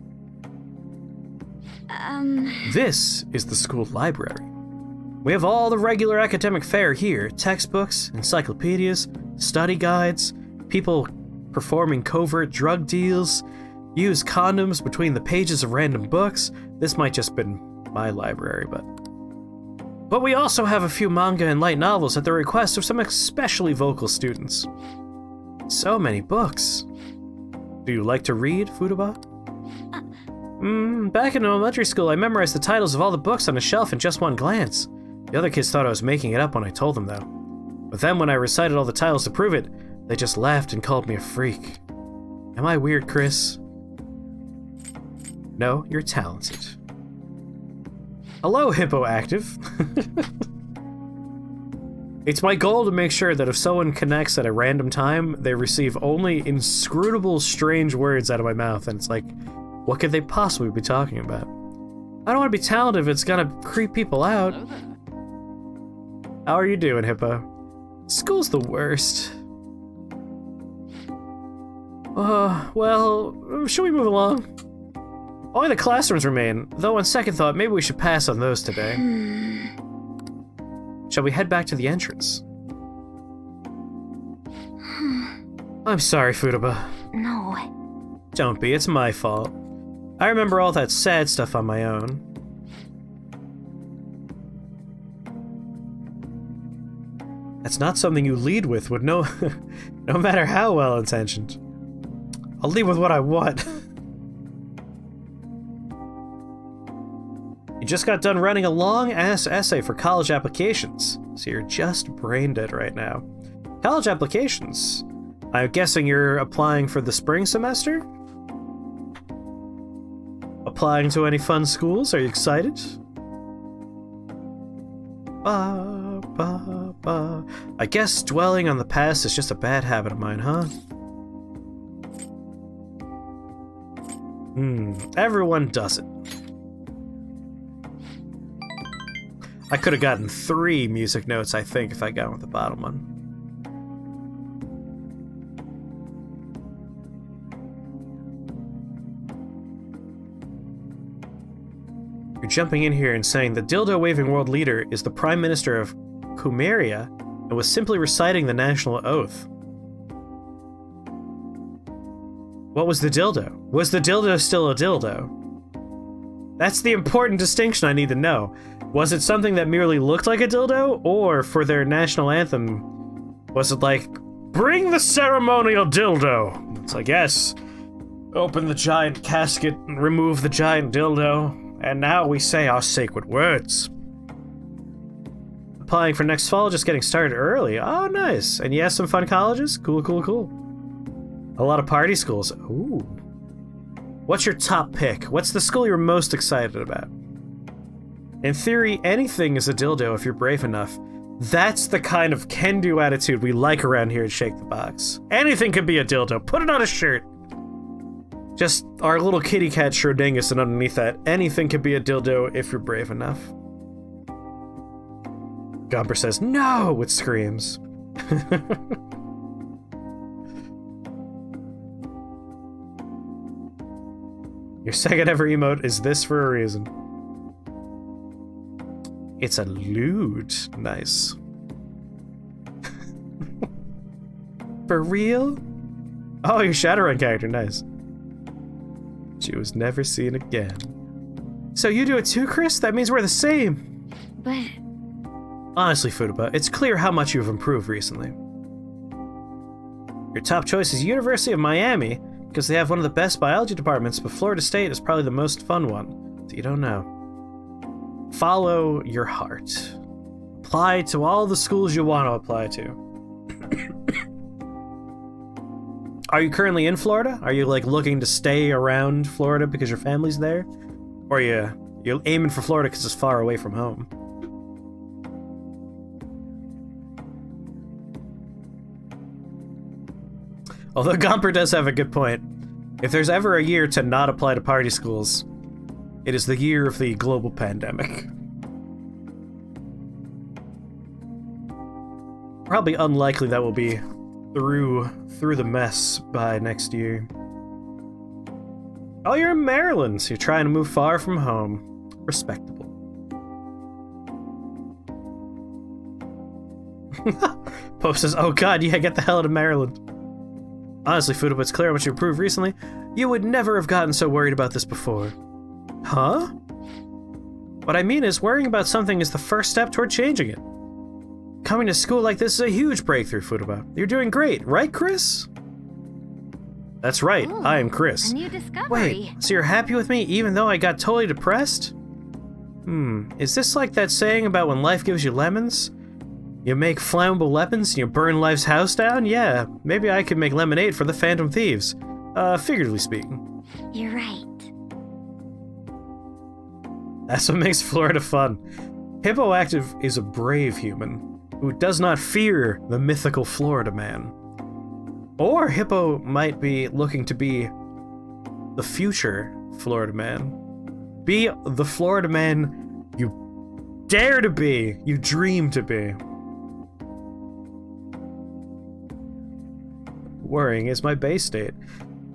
This is the school library. We have all the regular academic fare here. Textbooks, encyclopedias, study guides, people performing covert drug deals, use condoms between the pages of random books. This might just been my library, but we also have a few manga and light novels at the request of some especially vocal students. So many books. Do you like to read, Futaba? Back in elementary school, I memorized the titles of all the books on a shelf in just one glance. The other kids thought I was making it up when I told them, though. But then when I recited all the titles to prove it, They just laughed and called me a freak. Am I weird, Chris? No, you're talented. Hello, Hippoactive. It's my goal to make sure that if someone connects at a random time, they receive only inscrutable, strange words out of my mouth, and it's like, what could they possibly be talking about? I don't want to be talented if it's gonna creep people out. Hello there. How are you doing, Hippo? School's the worst. Well, should we move along? Only the classrooms remain, though on second thought, maybe we should pass on those today. Shall we head back to the entrance? I'm sorry, Futaba. No. Don't be, it's my fault. I remember all that sad stuff on my own. That's not something you lead with no matter how well-intentioned. I'll lead with what I want. You just got done writing a long-ass essay for college applications, so you're just brain dead right now. College applications? I'm guessing you're applying for the spring semester? Applying to any fun schools? Are you excited? I guess dwelling on the past is just a bad habit of mine, huh? Everyone does it. I could have gotten 3 music notes, I think, if I got with the bottom one. You're jumping in here and saying the dildo-waving world leader is the Prime Minister of Kumeria and was simply reciting the national oath. What was the dildo? Was the dildo still a dildo? That's the important distinction I need to know. Was it something that merely looked like a dildo, or for their national anthem, was it like, bring the ceremonial dildo? It's like, yes. Open the giant casket and remove the giant dildo, and now we say our sacred words. Applying for next fall, just getting started early. Oh, nice. And yes, some fun colleges? Cool, cool, cool. A lot of party schools. Ooh. What's your top pick? What's the school you're most excited about? In theory, anything is a dildo if you're brave enough. That's the kind of can-do attitude we like around here at Shake the Box. Anything can be a dildo. Put it on a shirt. Just our little kitty cat Schrodingus, and underneath that, anything can be a dildo if you're brave enough. Gomper says, no, with screams. Your second ever emote is this for a reason. It's a lewd. Nice. For real? Oh, your Shadowrun character, nice. She was never seen again. So you do it too, Chris? That means we're the same. But... Honestly, Futaba, it's clear how much you've improved recently. Your top choice is University of Miami, because they have one of the best biology departments, but Florida State is probably the most fun one, so you don't know. Follow your heart. Apply to all the schools you want to apply to. Are you currently in Florida? Are you, like, looking to stay around Florida because your family's there? Or you're aiming for Florida because it's far away from home? Although Gomper does have a good point. If there's ever a year to not apply to party schools, it is the year of the global pandemic. Probably unlikely that will be through the mess by next year. Oh, you're in Maryland, so you're trying to move far from home. Respectable. Pope says, oh god, yeah, get the hell out of Maryland. Honestly, Futaba, it's clear how much you improved recently. You would never have gotten so worried about this before. Huh? What I mean is, worrying about something is the first step toward changing it. Coming to school like this is a huge breakthrough, Futaba. You're doing great, right, Chris? That's right, Ooh, I am Chris. A new discovery. Wait, so you're happy with me even though I got totally depressed? Is this like that saying about when life gives you lemons? You make flammable weapons and you burn Life's house down? Yeah, maybe I could make lemonade for the Phantom Thieves. Figuratively speaking. You're right. That's what makes Florida fun. Hippoactive is a brave human who does not fear the mythical Florida man. Or Hippo might be looking to be the future Florida man. Be the Florida man you dare to be, you dream to be. Worrying is my base state.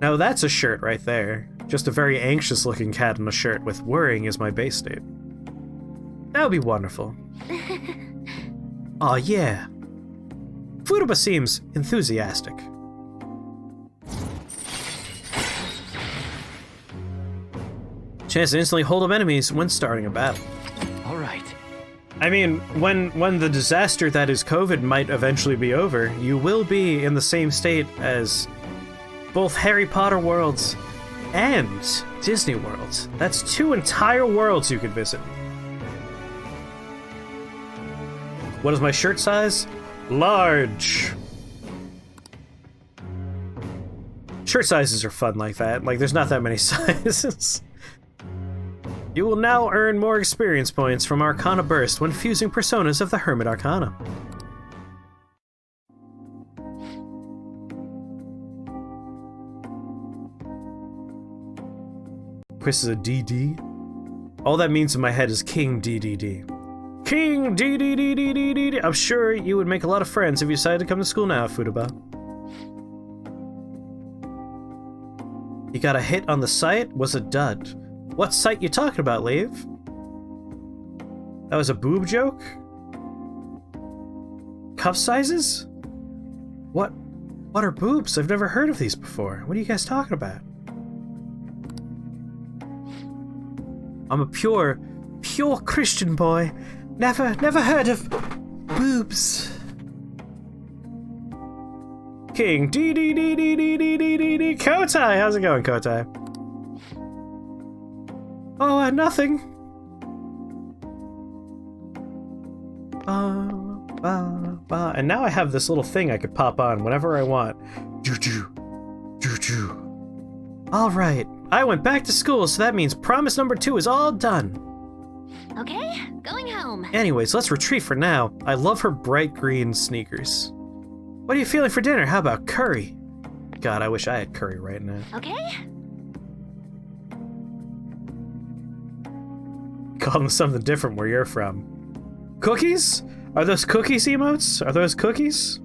Now that's a shirt right there. Just a very anxious looking cat in a shirt with worrying is my base state. That would be wonderful. Aw, yeah. Furuba seems enthusiastic. Chance to instantly hold up enemies when starting a battle. All right. I mean, when the disaster that is COVID might eventually be over, you will be in the same state as both Harry Potter worlds and Disney worlds. That's 2 entire worlds you could visit. What is my shirt size? Large. Shirt sizes are fun like that. Like, there's not that many sizes. You will now earn more experience points from Arcana Burst when fusing personas of the Hermit Arcana. Chris is a DD. All that means in my head is King DDD. King DDDDDD. I'm sure you would make a lot of friends if you decided to come to school now, Furuba. You got a hit on the site? Was a dud. What site you talking about, Lave? That was a boob joke? Cup sizes? What are boobs? I've never heard of these before. What are you guys talking about? I'm a pure Christian boy. Never heard of boobs. King D Kotai, how's it going, Kotai? Oh, nothing. And now I have this little thing I could pop on whenever I want. All right, I went back to school, so that means promise number 2 is all done. Okay, going home. Anyways, let's retreat for now. I love her bright green sneakers. What are you feeling for dinner? How about curry? God, I wish I had curry right now. Okay. Call them something different where you're from. Cookies? Are those cookies emotes? Are those cookies?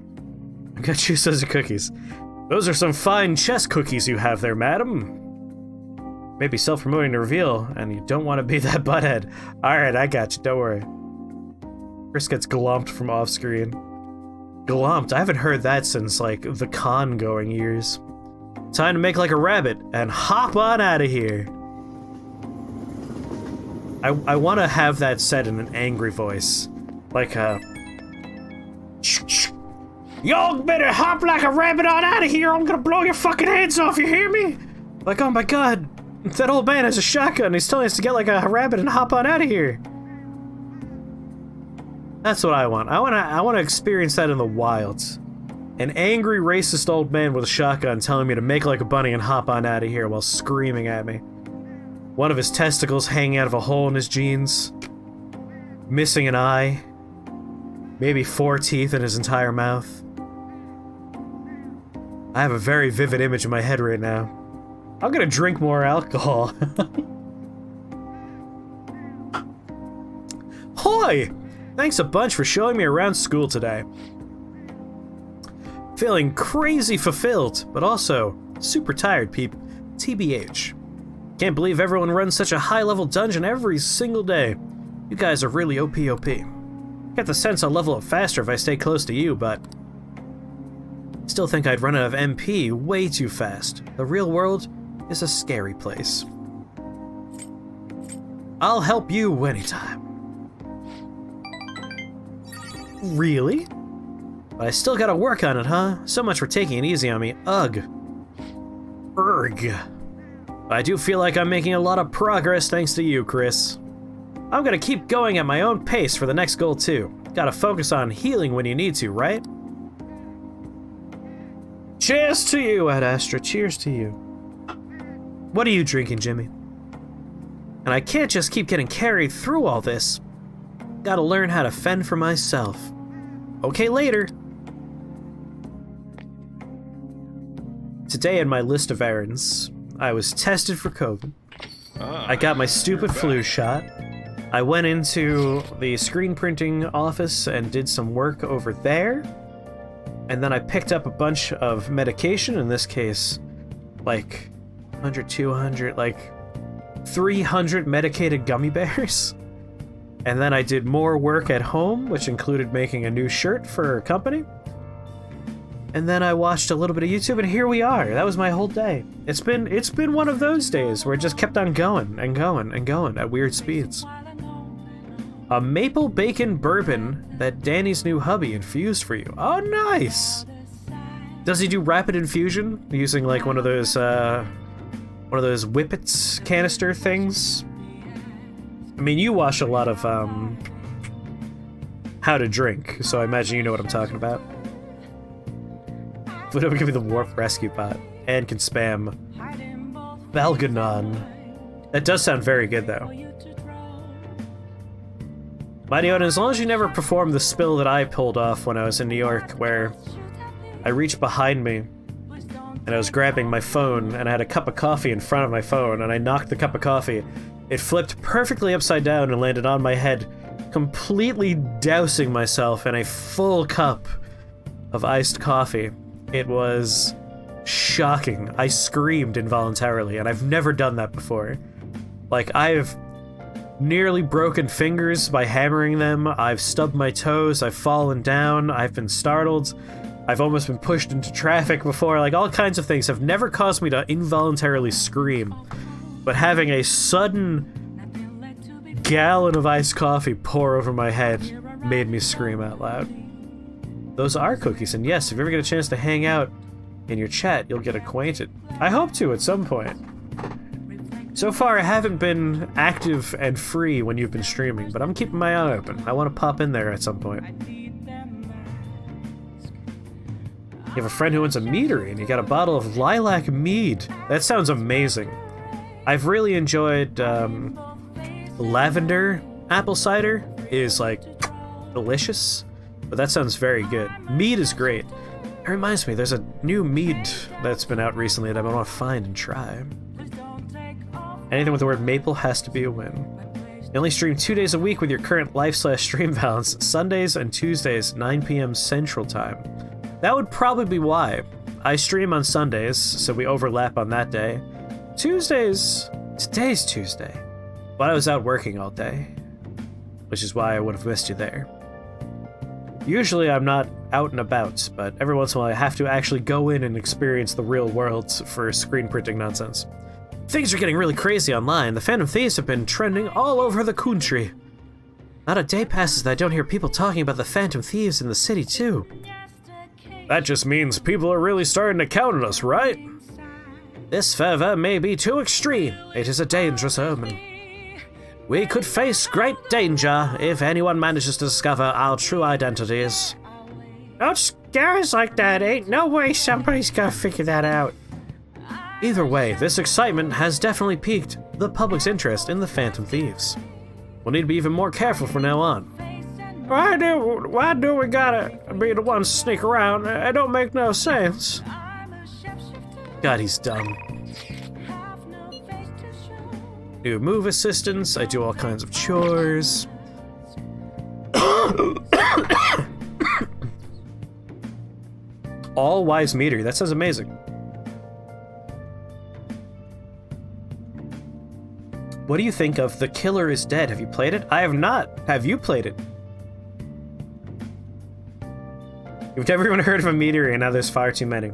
I got you those are cookies. Those are some fine chess cookies you have there, madam. Maybe self-promoting to reveal, and you don't want to be that butthead. Alright, I got you, don't worry. Chris gets glumped from off-screen. Glumped? I haven't heard that since, like, the con-going years. Time to make like a rabbit, and hop on out of here. I want to have that said in an angry voice. Like, y'all better hop like a rabbit on out of here, I'm gonna blow your fucking heads off, you hear me? Like, oh my god, that old man has a shotgun, he's telling us to get like a rabbit and hop on out of here. That's what I want. I want to experience that in the wilds. An angry, racist old man with a shotgun telling me to make like a bunny and hop on out of here while screaming at me. One of his testicles hanging out of a hole in his jeans. Missing an eye. Maybe 4 teeth in his entire mouth. I have a very vivid image in my head right now. I'm gonna drink more alcohol. Hoi! Thanks a bunch for showing me around school today. Feeling crazy fulfilled, but also super tired, peep. TBH. Can't believe everyone runs such a high-level dungeon every single day. You guys are really OP. Get the sense I'll level up faster if I stay close to you, but... Still think I'd run out of MP way too fast. The real world is a scary place. I'll help you anytime. Really? But I still gotta work on it, huh? So much for taking it easy on me. Ugh. Erg. I do feel like I'm making a lot of progress thanks to you, Chris. I'm gonna keep going at my own pace for the next goal too. Gotta focus on healing when you need to, right? Cheers to you, Ad Astra. Cheers to you. What are you drinking, Jimmy? And I can't just keep getting carried through all this. Gotta learn how to fend for myself. Okay, later. Today in my list of errands, I was tested for COVID. I got my stupid flu shot. I went into the screen printing office and did some work over there. And then I picked up a bunch of medication, in this case, like 100, 200, like 300 medicated gummy bears. And then I did more work at home, which included making a new shirt for a company. And then I watched a little bit of YouTube, and here we are. That was my whole day. It's been one of those days where it just kept on going and going and going at weird speeds. A maple bacon bourbon that Danny's new hubby infused for you. Oh, nice! Does he do rapid infusion using like one of those whippets canister things? I mean, you watch a lot of How to Drink, so I imagine you know what I'm talking about. But it'll give me the warp rescue bot and can spam Balganon. That does sound very good though. Mighty Odin, as long as you never perform the spill that I pulled off when I was in New York, where I reached behind me and I was grabbing my phone and I had a cup of coffee in front of my phone and I knocked the cup of coffee. It flipped perfectly upside down and landed on my head, completely dousing myself in a full cup of iced coffee. It was shocking. I screamed involuntarily, and I've never done that before. Like, I've nearly broken fingers by hammering them, I've stubbed my toes, I've fallen down, I've been startled, I've almost been pushed into traffic before, like all kinds of things have never caused me to involuntarily scream. But having a sudden gallon of iced coffee pour over my head made me scream out loud. Those are cookies, and yes, if you ever get a chance to hang out in your chat, you'll get acquainted. I hope to at some point. So far, I haven't been active and free when you've been streaming, but I'm keeping my eye open. I want to pop in there at some point. You have a friend who owns a meadery, and you got a bottle of lilac mead. That sounds amazing. I've really enjoyed lavender apple cider. It is, like, delicious, but that sounds very good. Mead is great. It reminds me, there's a new mead that's been out recently that I want to find and try. Anything with the word maple has to be a win. You only stream 2 days a week with your current life/stream balance, Sundays and Tuesdays, 9 p.m. Central Time. That would probably be why. I stream on Sundays, so we overlap on that day. Tuesdays, today's Tuesday, but I was out working all day, which is why I would have missed you there. Usually I'm not out and about, but every once in a while I have to actually go in and experience the real world for screen printing nonsense. Things are getting really crazy online. The Phantom Thieves have been trending all over the country. Not a day passes that I don't hear people talking about the Phantom Thieves in the city too. That just means people are really starting to count on us, right? This fervor may be too extreme. It is a dangerous omen. We could face great danger if anyone manages to discover our true identities. Don't scare us like that. Ain't no way somebody's gonna figure that out. Either way, this excitement has definitely piqued the public's interest in the Phantom Thieves. We'll need to be even more careful from now on. Why do we gotta be the ones to sneak around? It don't make no sense. God, he's dumb. Do move assistance, I do all kinds of chores. All wise meter, that sounds amazing. What do you think of The Killer is Dead? Have you played it? I have not. Have you played it? You've never even heard of a meteor, and now there's far too many.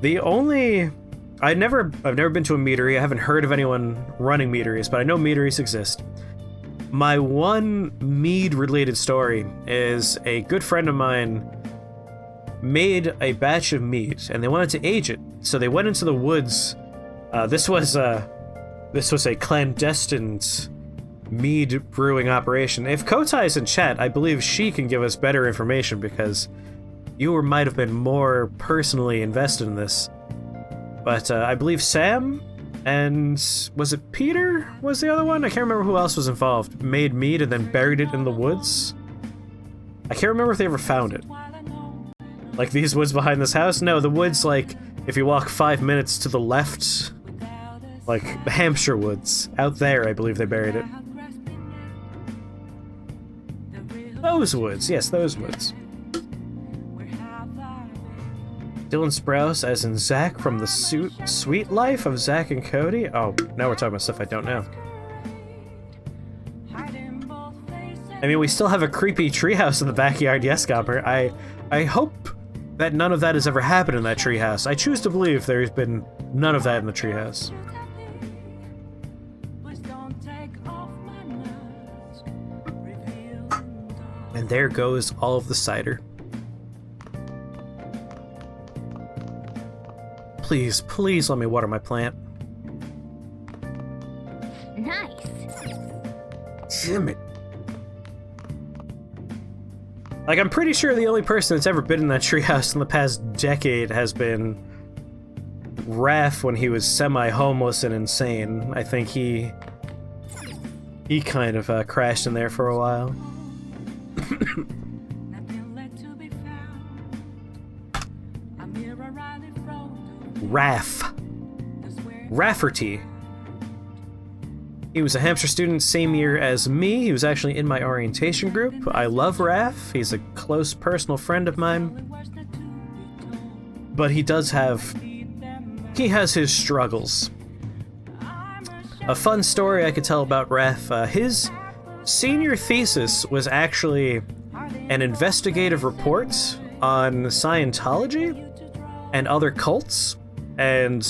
I've never been to a meadery. I haven't heard of anyone running meaderies, but I know meaderies exist. My one mead-related story is a good friend of mine made a batch of mead, and they wanted to age it, so they went into the woods. This was a clandestine mead brewing operation. If Kotai's in chat, I believe she can give us better information because you might have been more personally invested in this. But I believe Sam and was it Peter was the other one? I can't remember who else was involved. Made mead and then buried it in the woods. I can't remember if they ever found it. Like these woods behind this house? No, the woods like if you walk 5 minutes to the left, like the Hampshire woods. Out there, I believe they buried it. Those woods, yes, those woods. Dylan Sprouse as in Zach from the Sweet Life of Zach and Cody? Oh, now we're talking about stuff I don't know. I mean, we still have a creepy treehouse in the backyard, yes, Gopper. I hope that none of that has ever happened in that treehouse. I choose to believe there's been none of that in the treehouse. And there goes all of the cider. Please, please let me water my plant. Nice. Damn it. Like, I'm pretty sure the only person that's ever been in that treehouse in the past decade has been Raph when he was semi-homeless and insane. I think he kind of crashed in there for a while. Raph. Rafferty. He was a Hampshire student same year as me. He was actually in my orientation group. I love Raph. He's a close personal friend of mine. But he has his struggles. A fun story I could tell about Raph. His senior thesis was actually an investigative report on Scientology and other cults. And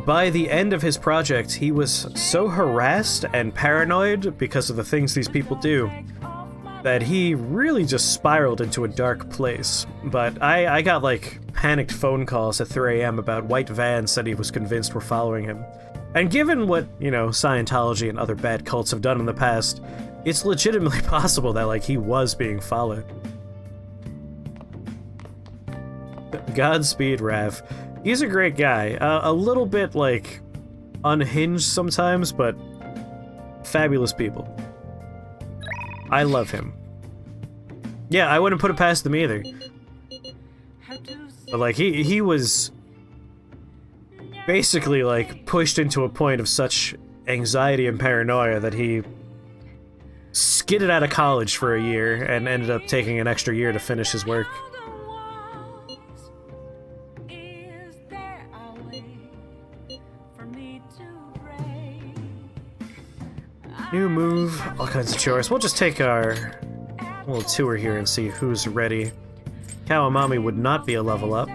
by the end of his project, he was so harassed and paranoid because of the things these people do that he really just spiraled into a dark place. But I got like panicked phone calls at 3 a.m. about white vans that he was convinced were following him. And given what, you know, Scientology and other bad cults have done in the past, it's legitimately possible that like he was being followed. Godspeed, Rav. He's a great guy. A little bit, like, unhinged sometimes, but fabulous people. I love him. Yeah, I wouldn't put it past him either. But, like, he was basically, like, pushed into a point of such anxiety and paranoia that he skidded out of college for a year and ended up taking an extra year to finish his work. New move, all kinds of chores. We'll just take our little tour here and see who's ready. Kawamami would not be a level up.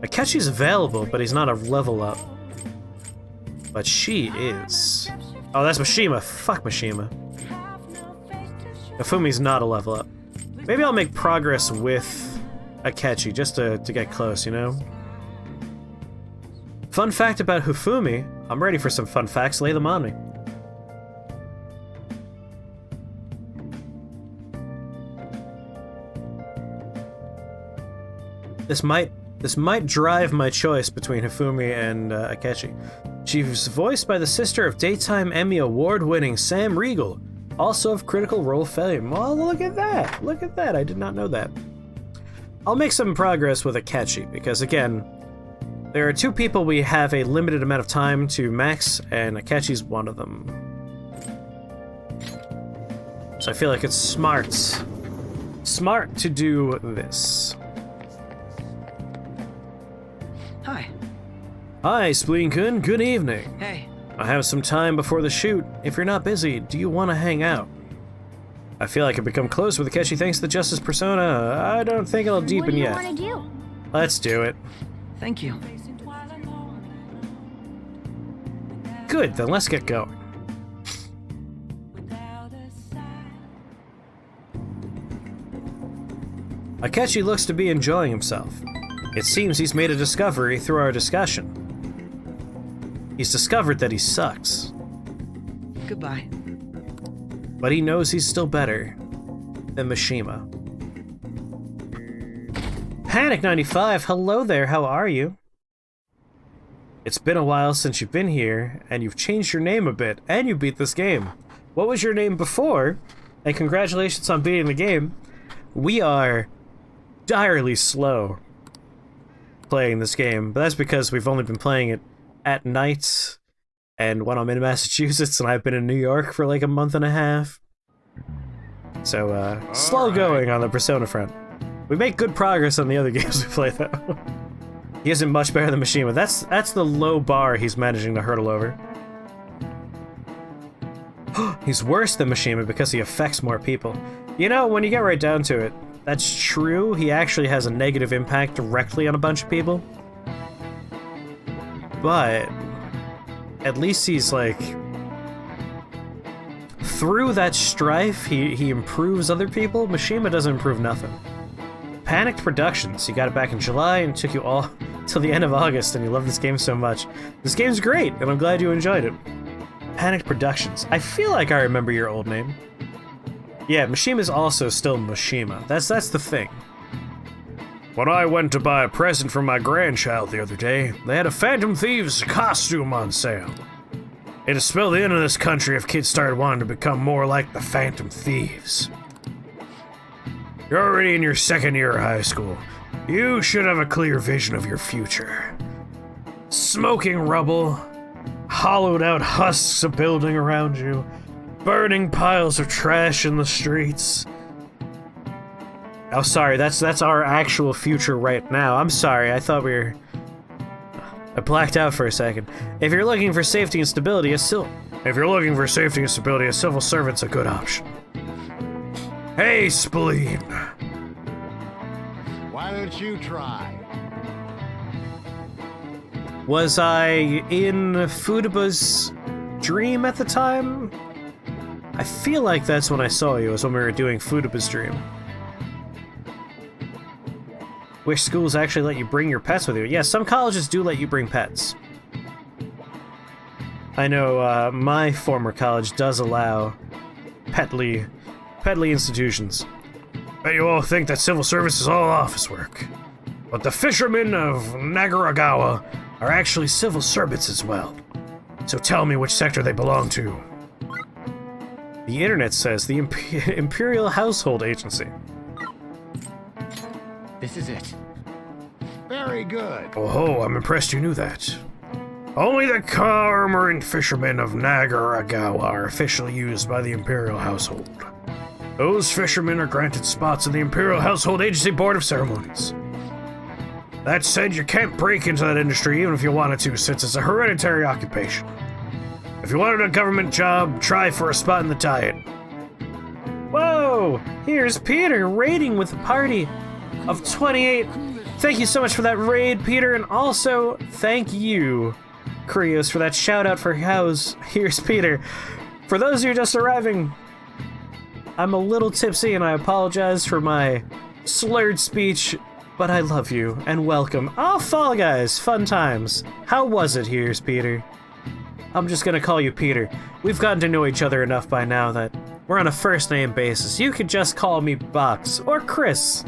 Akechi's available, but he's not a level up. But she is. Oh, that's Mishima. Fuck Mishima. Nafumi's not a level up. Maybe I'll make progress with Akechi, just to get close, you know? Fun fact about Hifumi. I'm ready for some fun facts, lay them on me. This might drive my choice between Hifumi and Akechi. She's voiced by the sister of Daytime Emmy Award-winning Sam Riegel, also of Critical Role fame. Well, look at that! Look at that! I did not know that. I'll make some progress with Akechi, because again, there are two people we have a limited amount of time to max, and Akechi's one of them. So I feel like it's smart to do this. Hi. Hi, Spleen-kun. Good evening. Hey. I have some time before the shoot. If you're not busy, do you want to hang out? I feel I could become close with Akechi thanks to the Justice persona. I don't think it'll deepen yet. What do you want to do? Let's do it. Thank you. Good, then let's get going. Akechi looks to be enjoying himself. It seems he's made a discovery through our discussion. He's discovered that he sucks. Goodbye. but he knows he's still better than Mishima. Panic95, hello there, how are you? It's been a while since you've been here, and you've changed your name a bit, and you beat this game. What was your name before? And congratulations on beating the game. We are direly slow playing this game, but that's because we've only been playing it at night, and when I'm in Massachusetts, and I've been in New York for like a month and a half. So, slow going on the Persona front. We make good progress on the other games we play, though. He isn't much better than Mishima. That's the low bar he's managing to hurdle over. He's worse than Mishima because he affects more people. You know, when you get right down to it, that's true. He actually has a negative impact directly on a bunch of people. But at least he's like... through that strife, he improves other people. Mishima doesn't improve nothing. Panicked Productions. You got it back in July and took you all till the end of August, and you love this game so much. This game's great, and I'm glad you enjoyed it. Panicked Productions. I feel like I remember your old name. Yeah, Mishima's also still Mishima. That's the thing. When I went to buy a present for my grandchild the other day, they had a Phantom Thieves costume on sale. It'd spell the end of this country if kids started wanting to become more like the Phantom Thieves. You're already in your second year of high school. You should have a clear vision of your future. Smoking rubble, hollowed out husks of building around you, burning piles of trash in the streets. Oh, sorry, that's our actual future right now. I'm sorry, I thought we were... I blacked out for a second. If you're looking for safety and stability, a civil servant's a good option. Hey, Spleen. Why don't you try? Was I in Fudaba's dream at the time? I feel like that's when I saw you, was when we were doing Fudaba's dream. Wish schools actually let you bring your pets with you. Yeah, some colleges do let you bring pets. I know my former college does allow petly institutions. Bet you all think that civil service is all office work. But the fishermen of Nagaragawa are actually civil servants as well. So tell me which sector they belong to. The internet says the Imperial Household Agency. This is it. Very good. Oh, I'm impressed you knew that. Only the cormorant fishermen of Nagaragawa are officially used by the Imperial Household. Those fishermen are granted spots in the Imperial Household Agency Board of Ceremonies. That said, you can't break into that industry even if you wanted to, since it's a hereditary occupation. If you wanted a government job, try for a spot in the Diet. Whoa! Here's Peter raiding with a party of 28. Thank you so much for that raid, Peter, and also thank you, Krios, for that shout out for Here's Peter. For those of you just arriving, I'm a little tipsy and I apologize for my slurred speech, but I love you and welcome. Oh, Fall Guys, fun times. How was it, Here's Peter? I'm just gonna call you Peter. We've gotten to know each other enough by now that we're on a first name basis. You could just call me Box or Chris.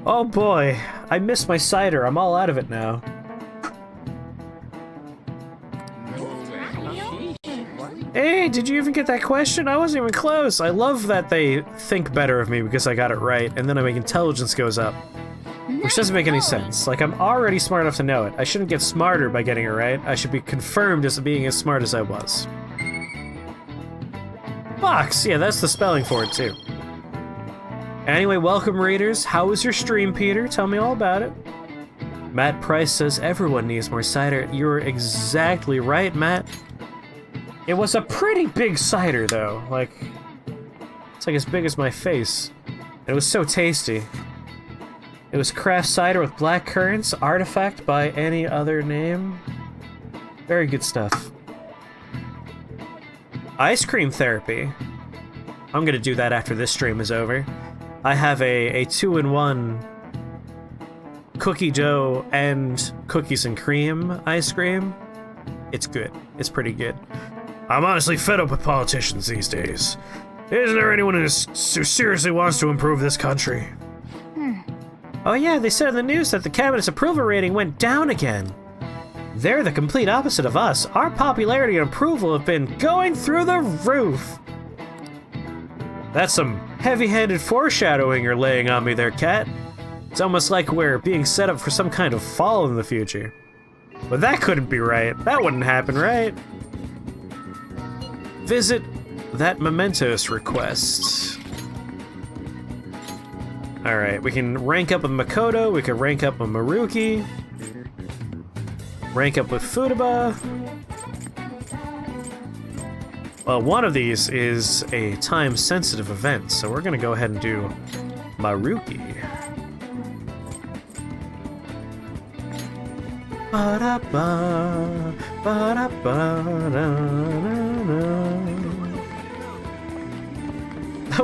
Oh boy, I miss my cider. I'm all out of it now. Hey, did you even get that question? I wasn't even close. I love that they think better of me because I got it right, and then my intelligence goes up. Which doesn't make any sense. Like, I'm already smart enough to know it. I shouldn't get smarter by getting it right. I should be confirmed as being as smart as I was. Box! Yeah, that's the spelling for it, too. Anyway, welcome, readers. How was your stream, Peter? Tell me all about it. Matt Price says everyone needs more cider. You're exactly right, Matt. It was a pretty big cider, though. Like, it's like as big as my face. It was so tasty. It was craft cider with black currants, artifact by any other name. Very good stuff. Ice cream therapy. I'm gonna do that after this stream is over. I have a 2-in-1 cookie dough and cookies and cream ice cream. It's good. It's pretty good. I'm honestly fed up with politicians these days. Isn't there anyone who seriously wants to improve this country? Oh yeah, they said in the news that the cabinet's approval rating went down again. They're the complete opposite of us. Our popularity and approval have been going through the roof. That's some heavy-handed foreshadowing you're laying on me there, Cat. It's almost like we're being set up for some kind of fall in the future. But that couldn't be right. That wouldn't happen, right? Visit that mementos request. Alright, we can rank up with Makoto, we can rank up with Maruki, rank up with Futaba. Well, one of these is a time-sensitive event, so we're gonna go ahead and do Maruki. Ba-da-ba, ba-da-ba-da-na-na.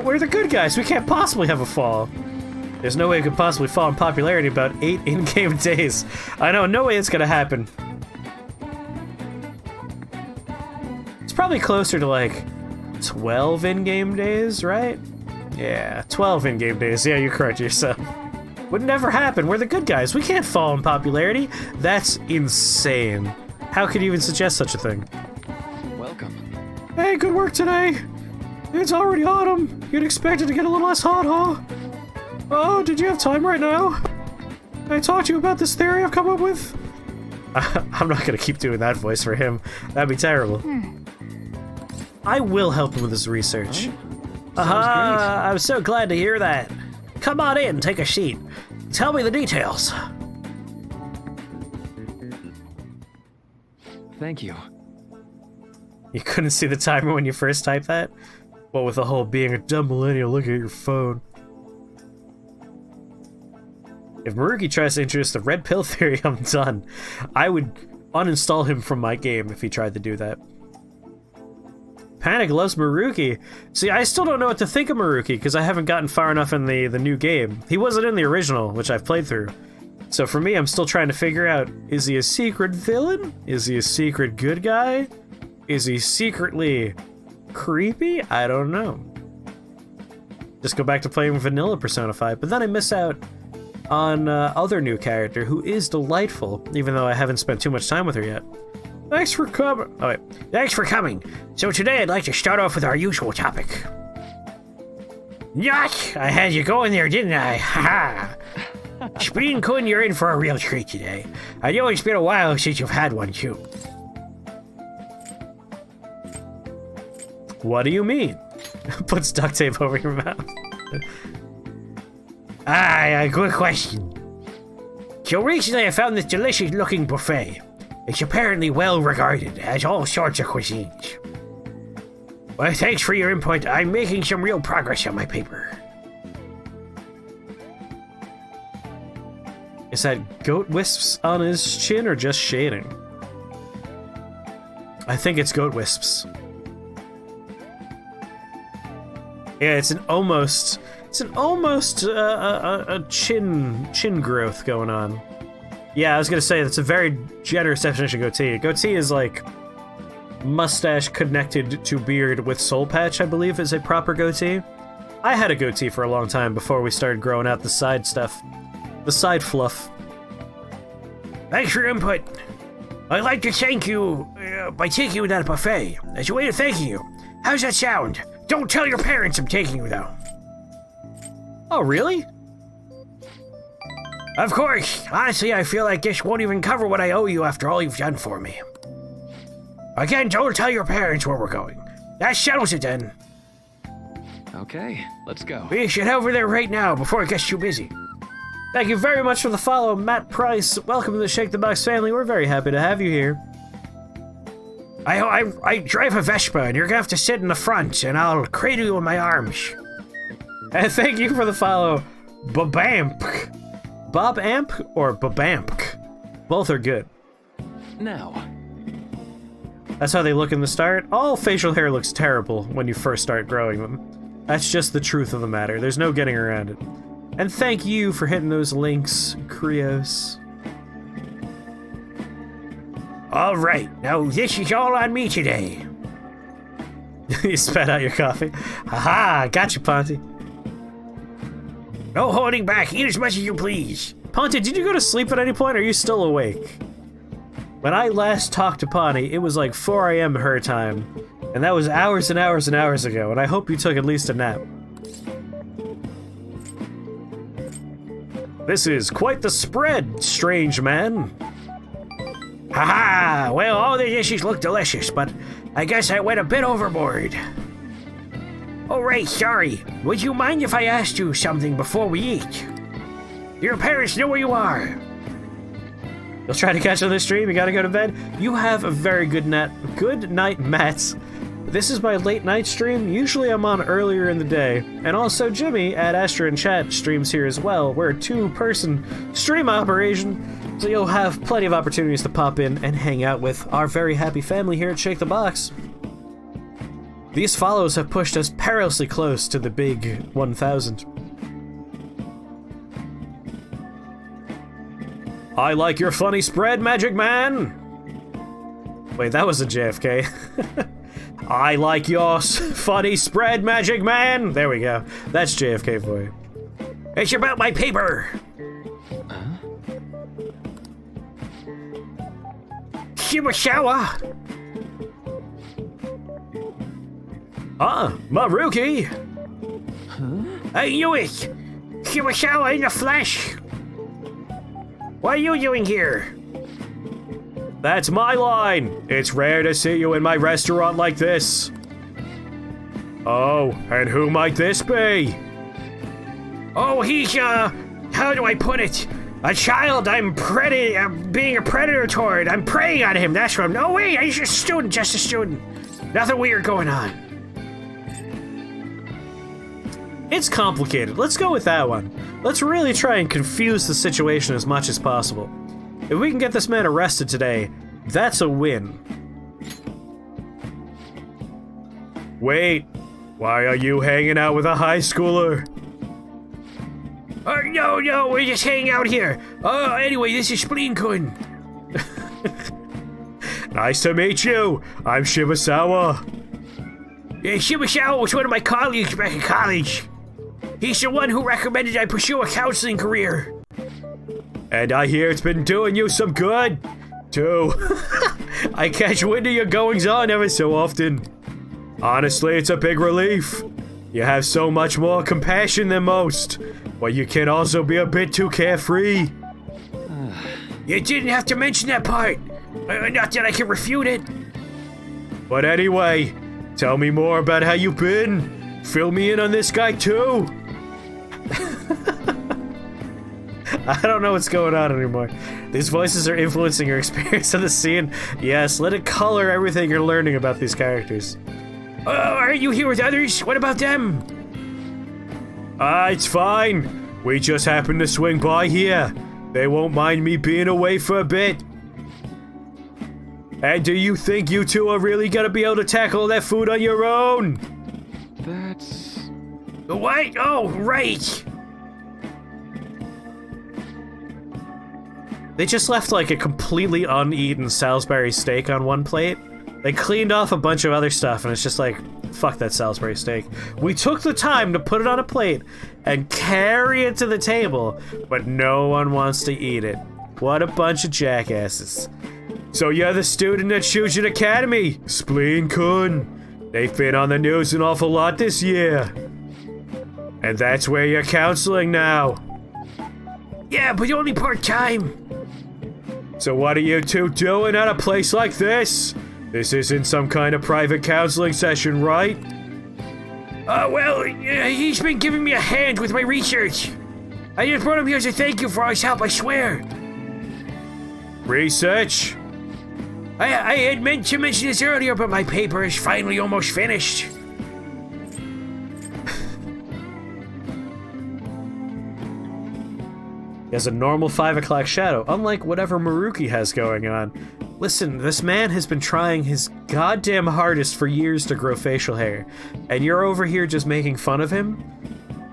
We're the good guys, we can't possibly have a fall. There's no way it could possibly fall in popularity in about 8 in-game days. I know, no way it's gonna happen. It's probably closer to like 12 in-game days, right? Yeah, 12 in-game days. Yeah, you correct yourself. Would never happen. We're the good guys. We can't fall in popularity. That's insane. How could you even suggest such a thing? Welcome. Hey, good work today. It's already autumn. You'd expect it to get a little less hot, huh? Oh, did you have time right now? Can I talk to you about this theory I've come up with? I'm not gonna keep doing that voice for him. That'd be terrible. I will help him with his research. Aha! I'm so glad to hear that. Come on in, take a seat. Tell me the details. Thank you. You couldn't see the timer when you first typed that? Well, with the whole being a dumb millennial looking at your phone. If Maruki tries to introduce the red pill theory, I'm done. I would uninstall him from my game if he tried to do that. Panic loves Maruki. See, I still don't know what to think of Maruki because I haven't gotten far enough in the new game. He wasn't in the original, which I've played through. So for me, I'm still trying to figure out, is he a secret villain? Is he a secret good guy? Is he secretly creepy? I don't know. Just go back to playing Vanilla Persona 5, but then I miss out on other new character who is delightful, even though I haven't spent too much time with her yet. Thanks for coming. Oh, wait. Thanks for coming. So today I'd like to start off with our usual topic. Yuck! I had you going there, didn't I? Ha ha! Speen-kun, you're in for a real treat today. I know it's been a while since you've had one, too. What do you mean? Puts duct tape over your mouth. A good question. So recently I found this delicious-looking buffet. It's apparently well regarded, has all sorts of cuisines. Well, thanks for your input. I'm making some real progress on my paper. Is that goat wisps on his chin or just shading? I think it's goat wisps. Yeah, it's an almost a chin growth going on. Yeah, I was gonna say, that's a very generous definition of goatee. Goatee is like mustache connected to beard with soul patch, I believe, is a proper goatee. I had a goatee for a long time before we started growing out the side stuff. The side fluff. Thanks for your input. I'd like to thank you by taking you to that buffet. As a way of thanking you. How's that sound? Don't tell your parents I'm taking you, though. Oh, really? Of course. Honestly, I feel like this won't even cover what I owe you after all you've done for me. Again, don't tell your parents where we're going. That settles it then. Okay, let's go. We should head over there right now before it gets too busy. Thank you very much for the follow, Matt Price. Welcome to the Shake the Box family. We're very happy to have you here. I drive a Vespa, and you're gonna have to sit in the front, and I'll cradle you in my arms. And thank you for the follow, Babamp. Bob Amp or Babamp? Both are good. Now. That's how they look in the start. All facial hair looks terrible when you first start growing them. That's just the truth of the matter. There's no getting around it. And thank you for hitting those links, Krios. Alright, now this is all on me today. You spat out your coffee. Haha, gotcha, Ponty. No holding back. Eat as much as you please. Ponty, did you go to sleep at any point, or are you still awake? When I last talked to Ponty, it was like 4 AM her time. And that was hours and hours and hours ago, and I hope you took at least a nap. This is quite the spread, strange man. Haha! Well, all the dishes look delicious, but I guess I went a bit overboard. Oh, right, sorry. Would you mind if I asked you something before we eat? Your parents know where you are. You'll try to catch on this stream, you gotta go to bed. You have a very good night, Matt. This is my late night stream. Usually I'm on earlier in the day. And also Jimmy at Astra and Chat streams here as well. We're a 2-person stream operation, so you'll have plenty of opportunities to pop in and hang out with our very happy family here at Shake the Box. These follows have pushed us perilously close to the big 1,000. I like your funny spread, Magic Man! Wait, that was a JFK. I like your funny spread, Magic Man! There we go. That's JFK for you. It's about my paper! Shimashawa! Maruki! I knew it! Shimashawa in the flesh! What are you doing here? That's my line! It's rare to see you in my restaurant like this. Oh, and who might this be? Oh, he's, how do I put it? A child I'm being a predator toward. I'm preying on him, that's what I'm... No, wait, he's just a student. Nothing weird going on. It's complicated. Let's go with that one. Let's really try and confuse the situation as much as possible. If we can get this man arrested today, that's a win. Wait, why are you hanging out with a high schooler? No, we're just hanging out here. Anyway, this is Spleen-kun. Nice to meet you. I'm Shibusawa. Yeah, Shibusawa was one of my colleagues back in college. He's the one who recommended I pursue a counseling career. And I hear it's been doing you some good, too. I catch wind of your goings-on every so often. Honestly, it's a big relief. You have so much more compassion than most, but you can also be a bit too carefree. You didn't have to mention that part. Not that I can refute it. But anyway, tell me more about how you've been. Fill me in on this guy, too. I don't know what's going on anymore. These voices are influencing your experience of the scene. Yes, let it color everything you're learning about these characters. Are you here with others? What about them? It's fine. We just happened to swing by here. They won't mind me being away for a bit. And do you think you two are really gonna be able to tackle that food on your own? That's... What? Oh, right. They just left like a completely uneaten Salisbury steak on one plate. They cleaned off a bunch of other stuff and it's just like, fuck that Salisbury steak. We took the time to put it on a plate and carry it to the table, but no one wants to eat it. What a bunch of jackasses. So you're the student at Shujin Academy, Spleen-kun. They've been on the news an awful lot this year. And that's where you're counseling now. Yeah, but only part-time. So what are you two doing at a place like this? This isn't some kind of private counseling session, right? Well, he's been giving me a hand with my research. I just brought him here to thank you for all his help, I swear. Research? I had meant to mention this earlier, but my paper is finally almost finished. He has a normal 5 o'clock shadow, unlike whatever Maruki has going on. Listen, this man has been trying his goddamn hardest for years to grow facial hair, and you're over here just making fun of him?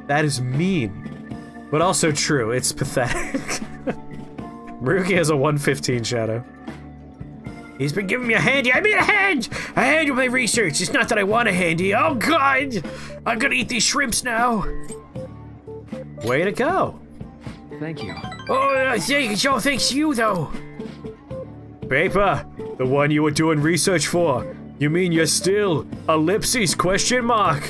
That is mean. But also true, it's pathetic. Maruki has a 115 shadow. He's been giving me a handy. I mean a hand! A hand with my research. It's not that I want a handy. Oh, God! I'm gonna eat these shrimps now. Way to go. Thank you. Oh, thanks to you, though. Paper, the one you were doing research for. You mean you're still ellipses question mark?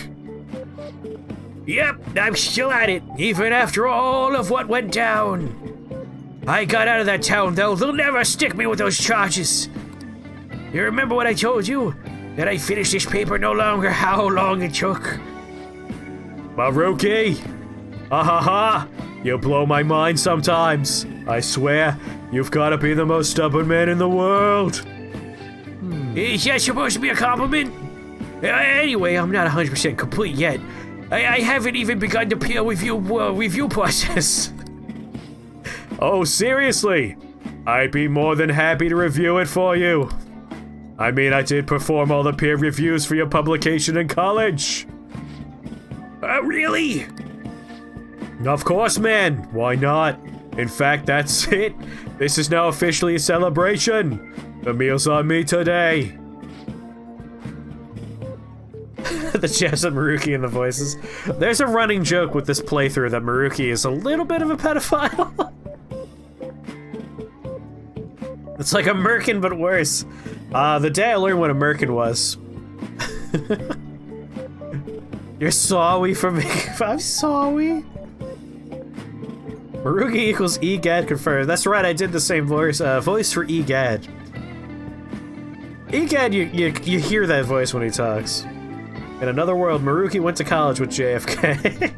Yep, I'm still at it, even after all of what went down. I got out of that town, though. They'll never stick me with those charges. You remember what I told you? That I finished this paper no longer how long it took. Maruki! Ha! You blow my mind sometimes. I swear, you've got to be the most stubborn man in the world. Is that supposed to be a compliment? Anyway, I'm not 100% complete yet. I haven't even begun the peer review process. Oh, seriously? I'd be more than happy to review it for you. I mean, I did perform all the peer reviews for your publication in college. Really? Of course, man. Why not? In fact, that's it. This is now officially a celebration. The meal's on me today. The Jess and Maruki in the voices. There's a running joke with this playthrough that Maruki is a little bit of a pedophile. It's like a merkin, but worse. The day I learned what a merkin was. You're sorry for me. I'm sorry. Maruki equals EGAD confirmed. That's right, I did the same voice for EGAD. EGAD, you hear that voice when he talks. In another world, Maruki went to college with JFK.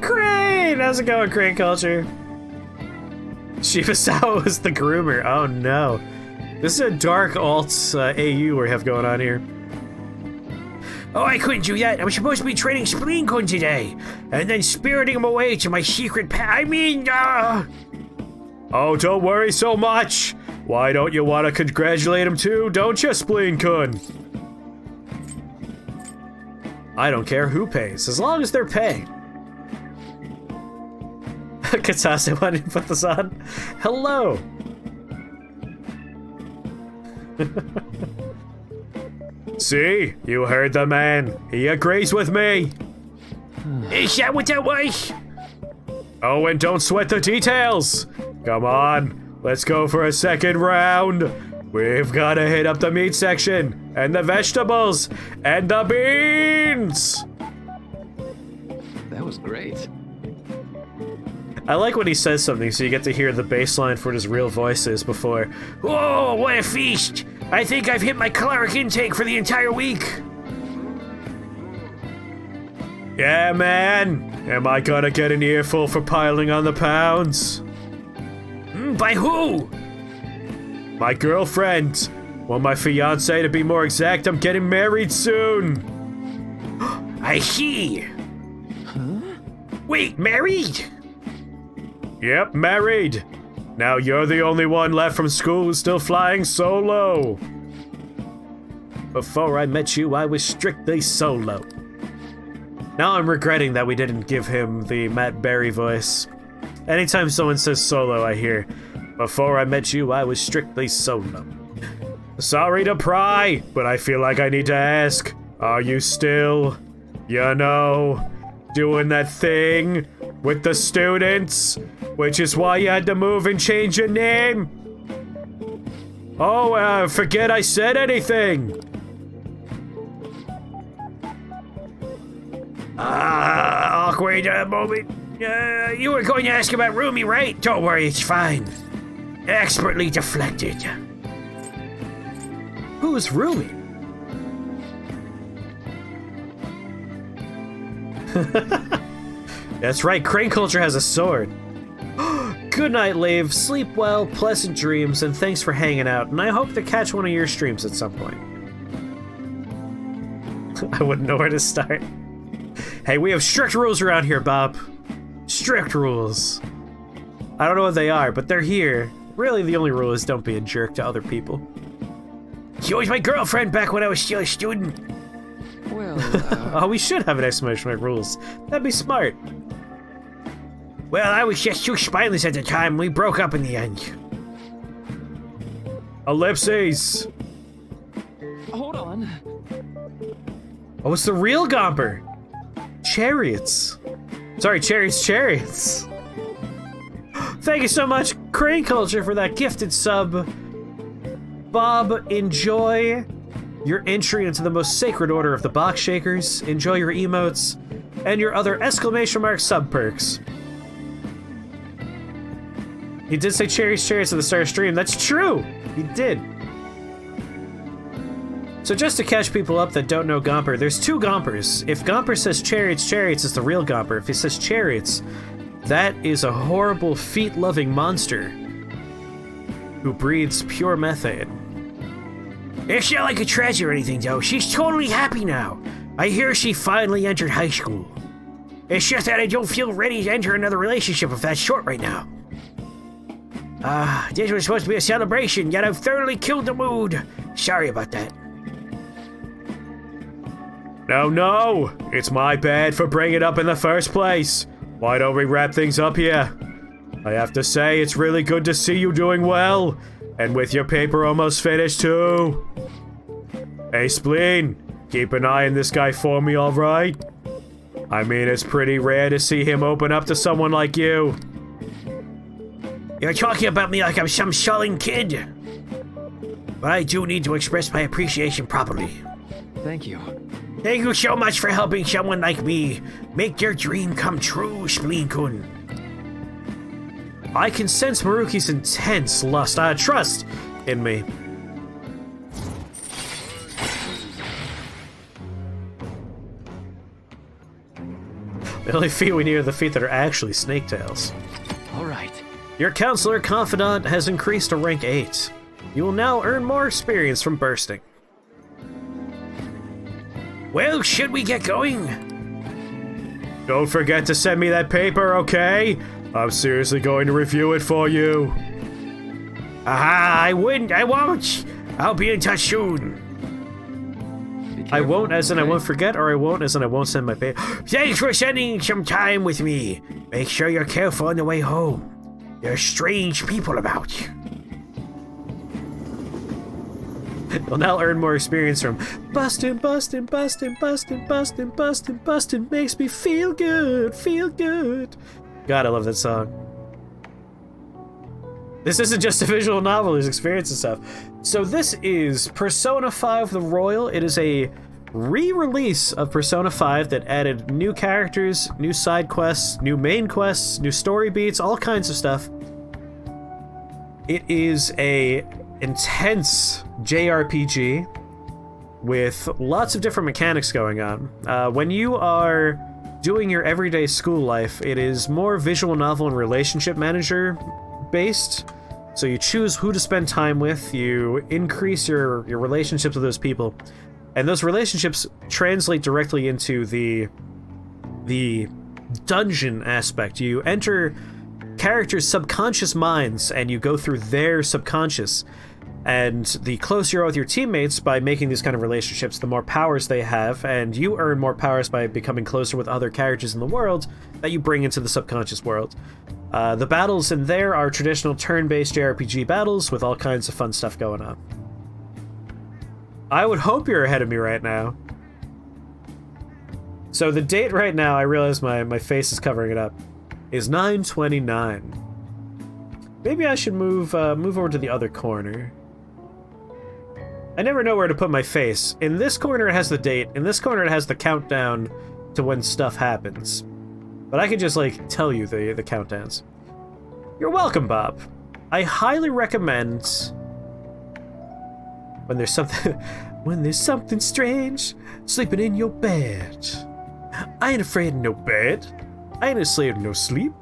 Great! How's it going, Crane Culture? Shibasawa was the groomer. Oh no. This is a dark alt AU we have going on here. Oh, I couldn't do that. I was supposed to be training Spleen Kun today, and then spiriting him away to my secret Oh, don't worry so much. Why don't you want to congratulate him too, don't you, Spleen Kun? I don't care who pays, as long as they're paying. Katase, why did you put this on? Hello. See? You heard the man. He agrees with me. Is that what that was? Oh, and don't sweat the details. Come on. Let's go for a second round. We've got to hit up the meat section, and the vegetables, and the beans. That was great. I like when he says something so you get to hear the bass line for what his real voice is before. Whoa, what a feast! I think I've hit my caloric intake for the entire week. Yeah, man. Am I gonna get an earful for piling on the pounds? By who? My girlfriend. Well, my fiance to be more exact. I'm getting married soon. I see. Huh? Wait, married? Yep, married. Now you're the only one left from school who's still flying solo. Before I met you, I was strictly solo. Now I'm regretting that we didn't give him the Matt Berry voice. Anytime someone says solo, I hear, before I met you, I was strictly solo. Sorry to pry, but I feel like I need to ask, are you still, you know, doing that thing with the students? Which is why you had to move and change your name? Oh, forget I said anything. Awkward moment. You were going to ask about Rumi, right? Don't worry, it's fine. Expertly deflected. Who's Rumi? That's right, Crane Culture has a sword. Good night, Lave. Sleep well, pleasant dreams, and thanks for hanging out, and I hope to catch one of your streams at some point. I wouldn't know where to start. Hey, we have strict rules around here, Bob. Strict rules. I don't know what they are, but they're here. Really, the only rule is don't be a jerk to other people. She was my girlfriend back when I was still a student. Well, Oh, we should have an exclamation mark rules. That'd be smart. Well, I was just too spineless at the time. We broke up in the end. Ellipses! Hold on. Oh, it's the real Gomper! Chariots. Sorry, chariots. Thank you so much, Crane Culture, for that gifted sub. Bob, enjoy your entry into the most sacred order of the box shakers. Enjoy your emotes and your other exclamation mark sub perks. He did say chariots at the start of stream. That's true. He did. So just to catch people up that don't know Gomper, there's two Gompers. If Gomper says chariots, it's the real Gomper. If he says chariots, that is a horrible feet-loving monster who breathes pure methane. It's not like a treasure or anything, though. She's totally happy now. I hear she finally entered high school. It's just that I don't feel ready to enter another relationship of that sort right now. This was supposed to be a celebration, yet I've thoroughly killed the mood. Sorry about that. No, it's my bad for bringing it up in the first place. Why don't we wrap things up here? I have to say, it's really good to see you doing well, and with your paper almost finished too. Hey Spleen, keep an eye on this guy for me, alright? I mean, it's pretty rare to see him open up to someone like you. You're talking about me like I'm some sullen kid. But I do need to express my appreciation properly. Thank you. Thank you so much for helping someone like me make their dream come true, Spleen-kun. I can sense Maruki's intense trust in me. The only feet we need are the feet that are actually snake tails. All right. Your counselor confidant has increased to rank 8. You will now earn more experience from bursting. Well, should we get going? Don't forget to send me that paper, okay? I'm seriously going to review it for you. I won't. I'll be in touch soon. I won't as in I won't forget, or I won't as in I won't send my paper. Thanks for spending some time with me. Make sure you're careful on the way home. There's strange people about. You'll now earn more experience from bustin' makes me feel good. God, I love that song. This isn't just a visual novel, there's experience and stuff. So this is Persona 5 The Royal. It is a re-release of Persona 5 that added new characters, new side quests, new main quests, new story beats, all kinds of stuff. It is a intense JRPG with lots of different mechanics going on. When you are doing your everyday school life, it is more visual novel and relationship manager based. So you choose who to spend time with, you increase your relationships with those people, and those relationships translate directly into the dungeon aspect. You enter characters' subconscious minds and you go through their subconscious. And the closer you are with your teammates by making these kind of relationships, the more powers they have, and you earn more powers by becoming closer with other characters in the world that you bring into the subconscious world. The battles in there are traditional turn-based JRPG battles with all kinds of fun stuff going on. I would hope you're ahead of me right now. So the date right now, I realize my face is covering it up, is 9/29. Maybe I should move over to the other corner. I never know where to put my face. In this corner it has the date, in this corner it has the countdown to when stuff happens. But I can just, like, tell you the countdowns. You're welcome, Bob. I highly recommend when there's something strange sleeping in your bed. I ain't afraid of no bed. I ain't afraid of no sleep.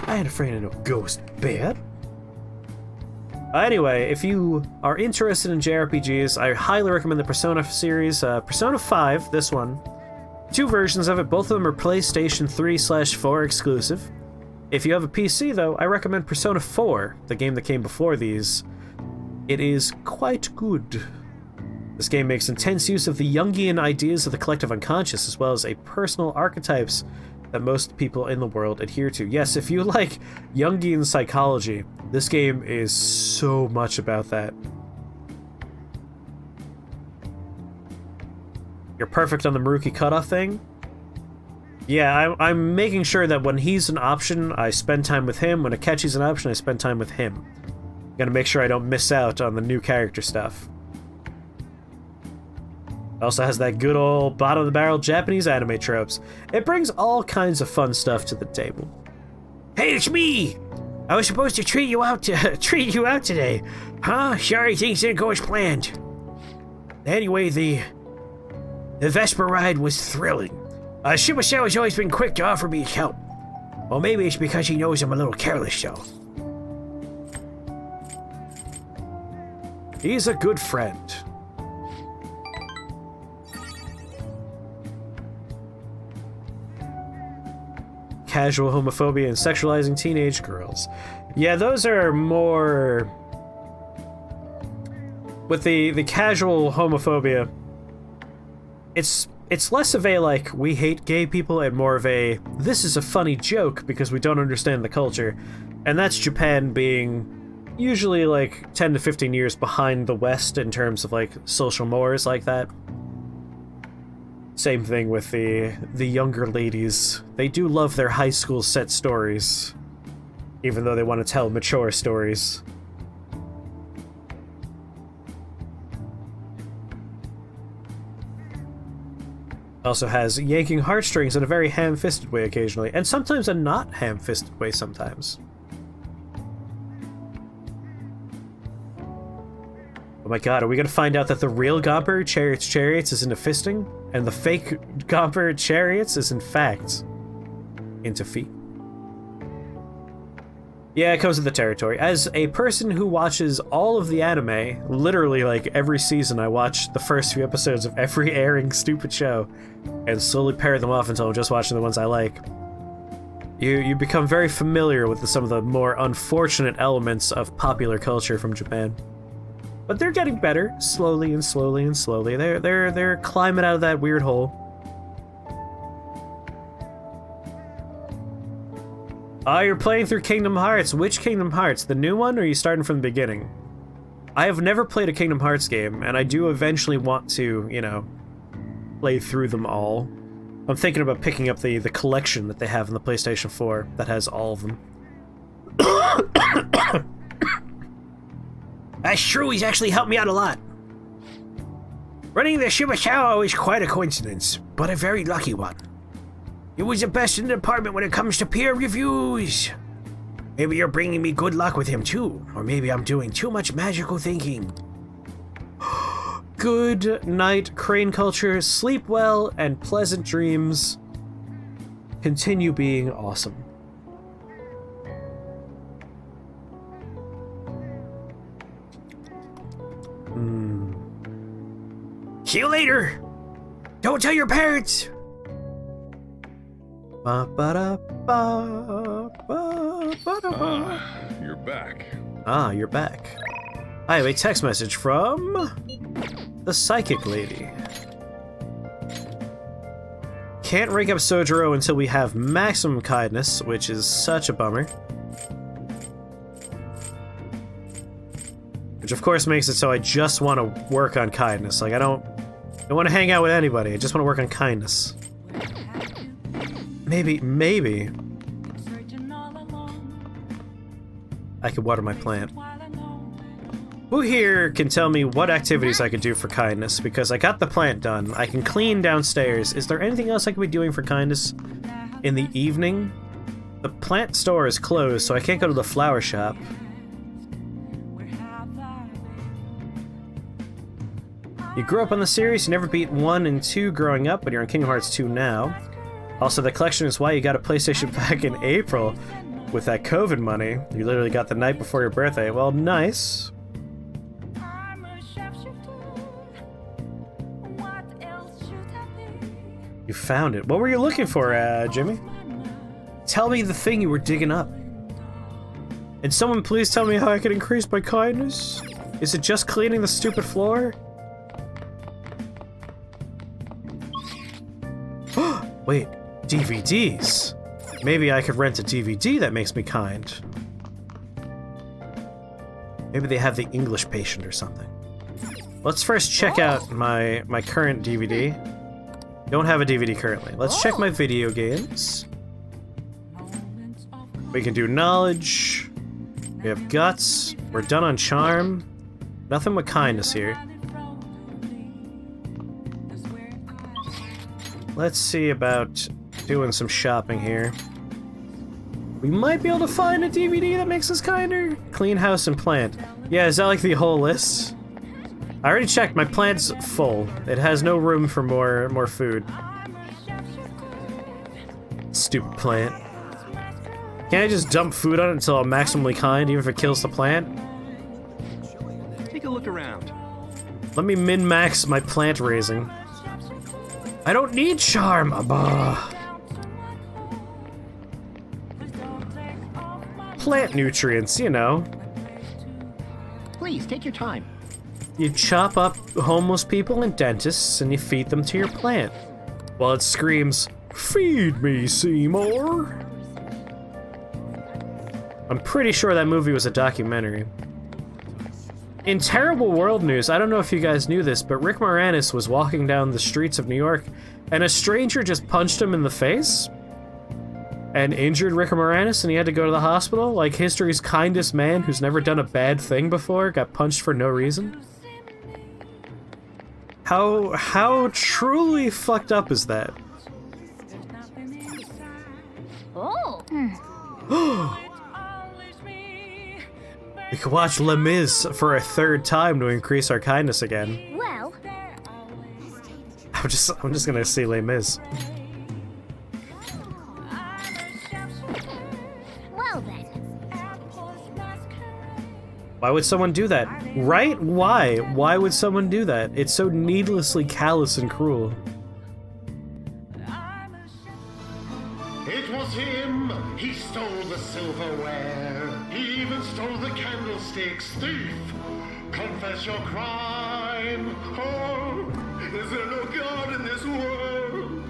I ain't afraid of no ghost bed. Anyway, if you are interested in JRPGs, I highly recommend the Persona series. Persona 5, this one. 2 versions of it, both of them are PlayStation 3/4 exclusive. If you have a PC, though, I recommend Persona 4, the game that came before these. It is quite good. This game makes intense use of the Jungian ideas of the collective unconscious, as well as a personal archetypes that most people in the world adhere to. Yes, if you like Jungian psychology, this game is so much about that. You're perfect on the Maruki cutoff thing? Yeah, I'm making sure that when he's an option, I spend time with him. When Akechi's an option, I spend time with him. Gotta make sure I don't miss out on the new character stuff. Also has that good old bottom-of-the-barrel Japanese anime tropes. It brings all kinds of fun stuff to the table. Hey, it's me! I was supposed to treat you out today. Huh? Sorry things didn't go as planned. Anyway, the Vespa ride was thrilling. Shibaseo has always been quick to offer me his help. Well, maybe it's because he knows I'm a little careless, though. He's a good friend. Casual homophobia and sexualizing teenage girls. Yeah, those are more... With the casual homophobia, it's less of a, like, we hate gay people, and more of a, this is a funny joke because we don't understand the culture. And that's Japan being usually, like, 10 to 15 years behind the West in terms of, like, social mores like that. Same thing with the younger ladies. They do love their high school set stories, even though they want to tell mature stories. Also has yanking heartstrings in a very ham-fisted way occasionally, and sometimes a not ham-fisted way sometimes. Oh my god, are we gonna find out that the real Gomper, Chariots is into fisting, and the fake Gomper, Chariots is in fact into feet? Yeah, it comes with the territory. As a person who watches all of the anime, literally like every season I watch the first few episodes of every airing stupid show, and slowly pair them off until I'm just watching the ones I like. You become very familiar with some of the more unfortunate elements of popular culture from Japan. But they're getting better, slowly and slowly and slowly. They're climbing out of that weird hole. Ah, you're playing through Kingdom Hearts. Which Kingdom Hearts? The new one, or are you starting from the beginning? I have never played a Kingdom Hearts game, and I do eventually want to, you know, play through them all. I'm thinking about picking up the collection that they have in the PlayStation 4 that has all of them. That's true, he's actually helped me out a lot. Running the Shibaseo is quite a coincidence, but a very lucky one. He was the best in the department when it comes to peer reviews. Maybe you're bringing me good luck with him too, or maybe I'm doing too much magical thinking. Good night, Crane Culture. Sleep well and pleasant dreams. Continue being awesome. See you later. Don't tell your parents. You're back. Ah, you're back. I have a text message from the psychic lady. Can't rank up Sojiro until we have maximum kindness, which is such a bummer. Which of course makes it so I just want to work on kindness. Like I don't want to hang out with anybody. I just want to work on kindness. Maybe I could water my plant. Who here can tell me what activities I could do for kindness? Because I got the plant done. I can clean downstairs. Is there anything else I could be doing for kindness in the evening? The plant store is closed, so I can't go to the flower shop. You grew up on the series, you never beat 1 and 2 growing up, but you're in Kingdom Hearts 2 now. Also, the collection is why you got a PlayStation back in April with that COVID money. You literally got the night before your birthday. Well, nice. You found it. What were you looking for, Jimmy? Tell me the thing you were digging up. And someone please tell me how I can increase my kindness? Is it just cleaning the stupid floor? Wait, DVDs. Maybe I could rent a DVD that makes me kind. Maybe they have the English Patient or something. Let's first check out my current DVD. Don't have a DVD currently. Let's check my video games. We can do knowledge. We have guts. We're done on charm. Nothing but kindness here. Let's see about doing some shopping here. We might be able to find a DVD that makes us kinder. Clean house and plant. Yeah, is that like the whole list? I already checked. My plant's full. It has no room for more food. Stupid plant. Can't I just dump food on it until I'm maximally kind, even if it kills the plant? Take a look around. Let me min-max my plant raising. I don't need charm. Bah. Plant nutrients, you know. Please, take your time. You chop up homeless people and dentists and you feed them to your plant. While it screams, "Feed me, Seymour!" I'm pretty sure that movie was a documentary. In terrible world news, I don't know if you guys knew this, but Rick Moranis was walking down the streets of New York and a stranger just punched him in the face and injured Rick Moranis and he had to go to the hospital. Like, history's kindest man who's never done a bad thing before got punched for no reason. How truly fucked up is that? Oh. We could watch Les Mis for a third time to increase our kindness again. Well. I'm just gonna say Les Mis. Well then. Why would someone do that? Right? Why? Why would someone do that? It's so needlessly callous and cruel. It was him. He stole the silverware. He even stole the candlesticks. Thief, confess your crime. Oh, is there no God in this world?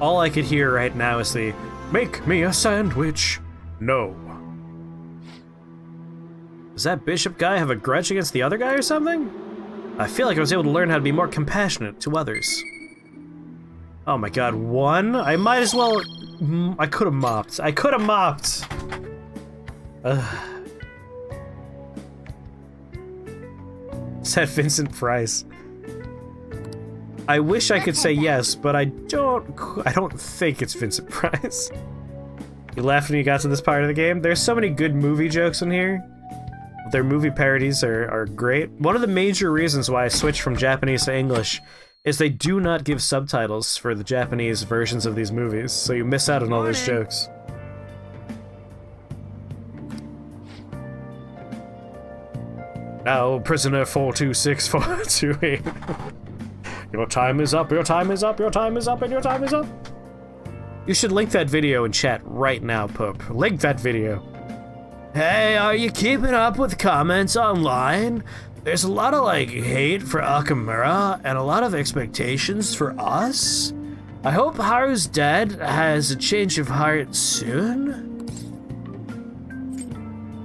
All I could hear right now is the, "Make me a sandwich." No. Does that bishop guy have a grudge against the other guy or something? I feel like I was able to learn how to be more compassionate to others. Oh my god, one? I might as well... I could have mopped. I could have mopped! Ugh. Said Vincent Price. I wish I could say yes, but I don't think it's Vincent Price. You laughed when you got to this part of the game? There's so many good movie jokes in here. Their movie parodies are great. One of the major reasons why I switched from Japanese to English is they do not give subtitles for the Japanese versions of these movies, so you miss out on all those jokes. Now, prisoner 426428. Your time is up, your time is up, your time is up, and your time is up. You should link that video in chat right now, Pope. Link that video. Hey, are you keeping up with comments online? There's a lot of, like, hate for Akamura and a lot of expectations for us. I hope Haru's dad has a change of heart soon.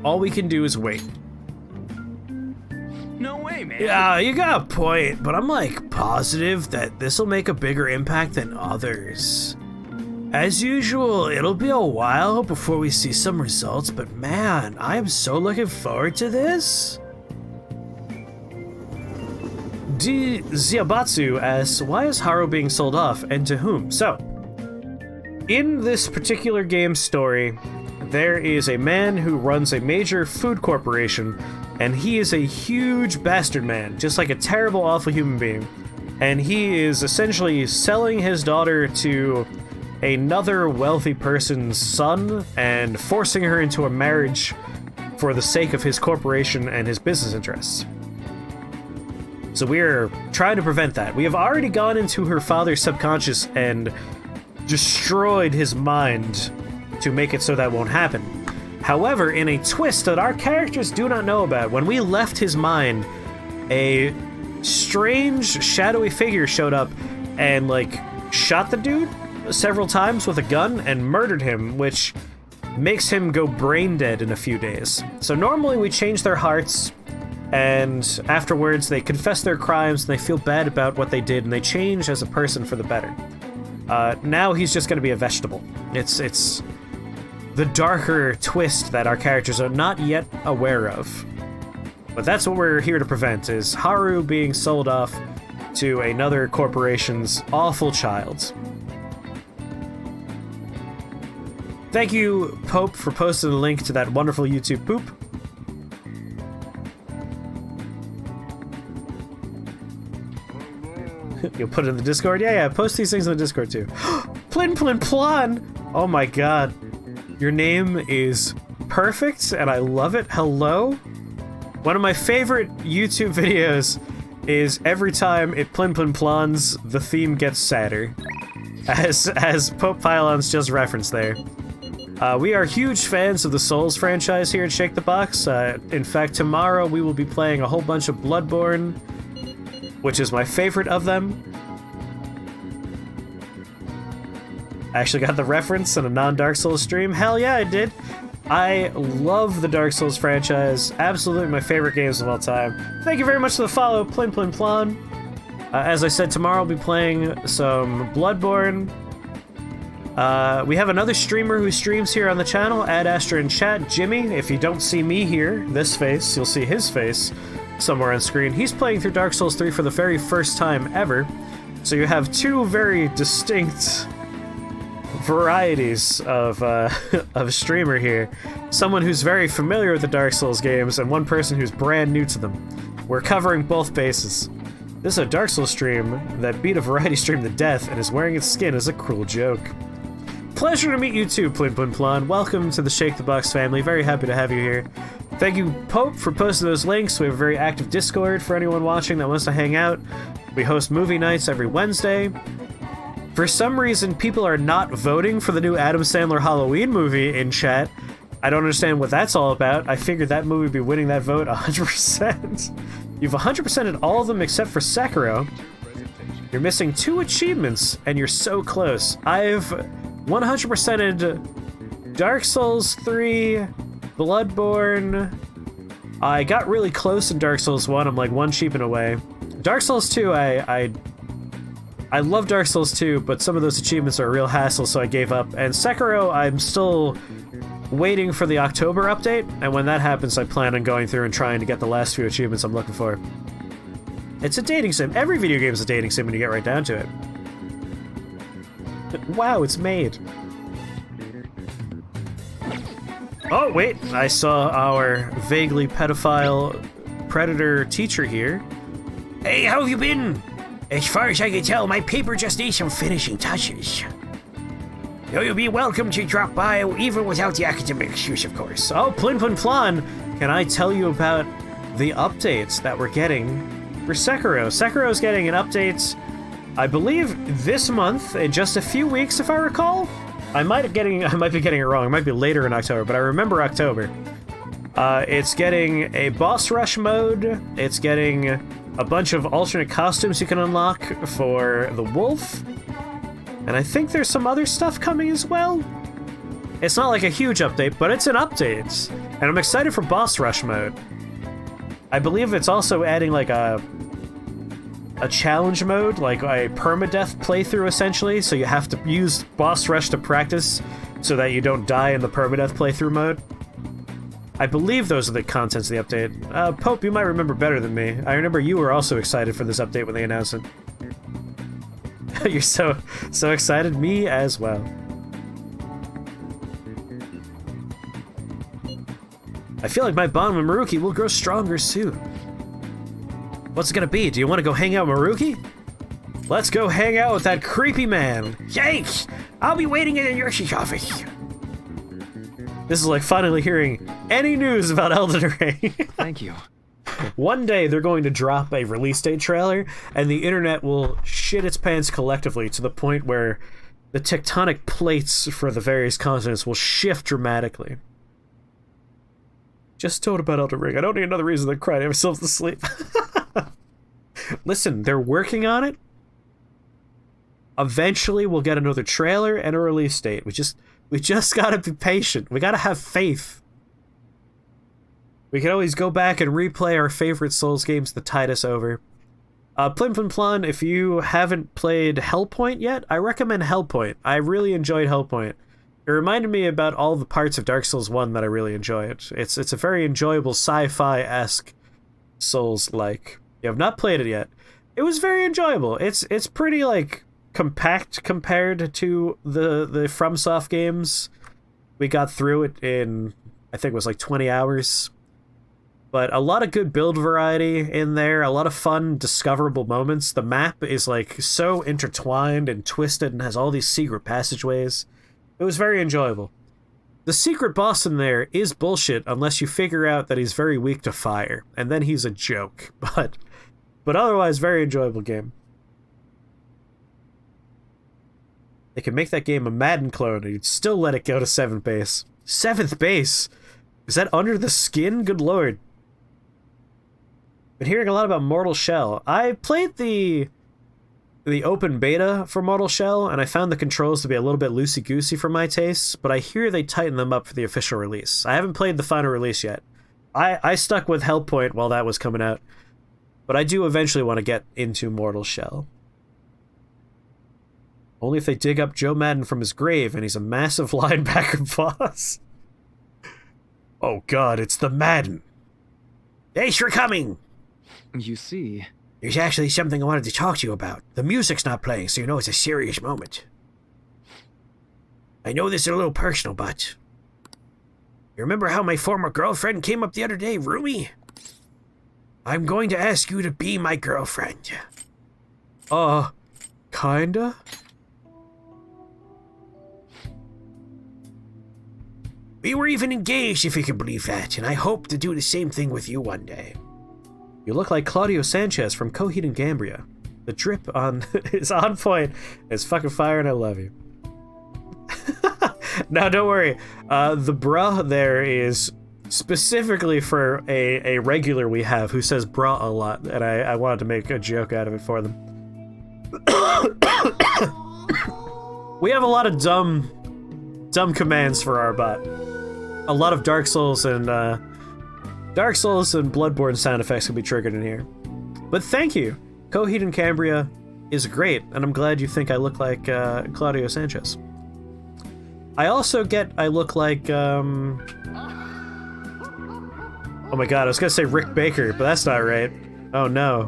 All we can do is wait. No way, man. Yeah, you got a point, but I'm, like, positive that this'll make a bigger impact than others. As usual, it'll be a while before we see some results, but man, I am so looking forward to this. Ziabatsu asks, why is Haru being sold off and to whom? So, in this particular game story, there is a man who runs a major food corporation, and he is a huge bastard man, just like a terrible, awful human being. And he is essentially selling his daughter to another wealthy person's son and forcing her into a marriage for the sake of his corporation and his business interests. So we're trying to prevent that. We have already gone into her father's subconscious and destroyed his mind to make it so that won't happen. However, in a twist that our characters do not know about, when we left his mind, a strange, shadowy figure showed up and, like, shot the dude several times with a gun and murdered him, which makes him go brain dead in a few days. So normally we change their hearts, and afterwards they confess their crimes and they feel bad about what they did and they change as a person for the better. Now he's just going to be a vegetable. It's the darker twist that our characters are not yet aware of. But that's what we're here to prevent, is Haru being sold off to another corporation's awful child. Thank you, Pope, for posting the link to that wonderful YouTube poop. You'll put it in the Discord? Yeah, post these things in the Discord too. Plin Plin Plon! Oh my god. Your name is perfect, and I love it. Hello? One of my favorite YouTube videos is every time it Plin Plin Plons, the theme gets sadder. As Pope Pylons just referenced there. We are huge fans of the Souls franchise here at Shake the Box. In fact, tomorrow we will be playing a whole bunch of Bloodborne, which is my favorite of them. I actually got the reference in a non-Dark Souls stream. Hell yeah, I did. I love the Dark Souls franchise. Absolutely my favorite games of all time. Thank you very much for the follow, Plin Plin Plon. As I said, tomorrow I'll be playing some Bloodborne. We have another streamer who streams here on the channel, Ad Astra in chat, Jimmy. If you don't see me here, this face, you'll see his face somewhere on screen. He's playing through Dark Souls 3 for the very first time ever. So you have two very distinct varieties of of a streamer here. Someone who's very familiar with the Dark Souls games and one person who's brand new to them. We're covering both bases. This is a Dark Souls stream that beat a variety stream to death and is wearing its skin as a cruel joke. Pleasure to meet you too, Plin Plin Plon. Welcome to the Shake the Box family. Very happy to have you here. Thank you, Pope, for posting those links. We have a very active Discord for anyone watching that wants to hang out. We host movie nights every Wednesday. For some reason, people are not voting for the new Adam Sandler Halloween movie in chat. I don't understand what that's all about. I figured that movie would be winning that vote 100%. You've 100%ed all of them except for Sekiro. You're missing 2 achievements, and you're so close. I've 100%ed Dark Souls 3, Bloodborne. I got really close in Dark Souls 1. I'm like 1 achievement away. Dark Souls 2, I love Dark Souls 2, but some of those achievements are a real hassle, so I gave up. And Sekiro, I'm still waiting for the October update, and when that happens, I plan on going through and trying to get the last few achievements I'm looking for. It's a dating sim. Every video game is a dating sim when you get right down to it. Wow, it's made. Oh, wait, I saw our vaguely pedophile predator teacher here. Hey, how have you been? As far as I can tell, my paper just needs some finishing touches. You'll be welcome to drop by, even without the academic excuse, of course. Oh, Plin Plin Plon, can I tell you about the updates that we're getting for Sekiro? Sekiro's getting an update, I believe, this month, in just a few weeks, if I recall. I might be getting it wrong. It might be later in October, but I remember October. It's getting a boss rush mode. It's getting a bunch of alternate costumes you can unlock for the wolf. And I think there's some other stuff coming as well. It's not like a huge update, but it's an update. And I'm excited for boss rush mode. I believe it's also adding like a challenge mode, like a permadeath playthrough essentially, so you have to use boss rush to practice so that you don't die in the permadeath playthrough mode. I believe those are the contents of the update. Pope, you might remember better than me. I remember you were also excited for this update when they announced it. You're so excited. Me as well. I feel like my bond with Maruki will grow stronger soon. What's it gonna be? Do you want to go hang out with Maruki? Let's go hang out with that creepy man. Yikes! I'll be waiting in Yoshi's office. This is like finally hearing any news about Elden Ring. Thank you. One day they're going to drop a release date trailer, and the internet will shit its pants collectively to the point where the tectonic plates for the various continents will shift dramatically. Just told about Elden Ring. I don't need another reason to cry myself to sleep. Listen, they're working on it. Eventually, we'll get another trailer and a release date. We just gotta be patient. We gotta have faith. We can always go back and replay our favorite Souls games that tide us over. Plim Plim Plun, if you haven't played Hellpoint yet, I recommend Hellpoint. I really enjoyed Hellpoint. It reminded me about all the parts of Dark Souls 1 that I really enjoyed. It's a very enjoyable sci-fi-esque Souls-like. You have not played it yet. It was very enjoyable. It's pretty, like, compact compared to the FromSoft games. We got through it in, I think it was like 20 hours. But a lot of good build variety in there, a lot of fun, discoverable moments. The map is, like, so intertwined and twisted and has all these secret passageways. It was very enjoyable. The secret boss in there is bullshit unless you figure out that he's very weak to fire, and then he's a joke. But otherwise, very enjoyable game. They could make that game a Madden clone, and you'd still let it go to 7th base. 7th base? Is that under the skin? Good lord. Been hearing a lot about Mortal Shell. I played the open beta for Mortal Shell, and I found the controls to be a little bit loosey-goosey for my tastes, but I hear they tighten them up for the official release. I haven't played the final release yet. I stuck with Hellpoint while that was coming out, but I do eventually want to get into Mortal Shell. Only if they dig up Joe Madden from his grave and he's a massive linebacker boss. Oh god, it's the Madden. Thanks for coming! You see... There's actually something I wanted to talk to you about. The music's not playing, so you know it's a serious moment. I know this is a little personal, but... You remember how my former girlfriend came up the other day, Rumi? I'm going to ask you to be my girlfriend. Kinda? We were even engaged, if you can believe that, and I hope to do the same thing with you one day. You look like Claudio Sanchez from Kevid and Gambria. The drip on is on point. It's fucking fire, and I love you. Now, don't worry. The bruh there is specifically for a regular we have who says bruh a lot, and I wanted to make a joke out of it for them. We have a lot of dumb commands for our bot. A lot of Dark Souls and Bloodborne sound effects can be triggered in here. But thank you. Kevid and Cambria is great, and I'm glad you think I look like Claudio Sanchez. I also I look like, oh my god, I was gonna say Rick Baker, but that's not right. Oh no.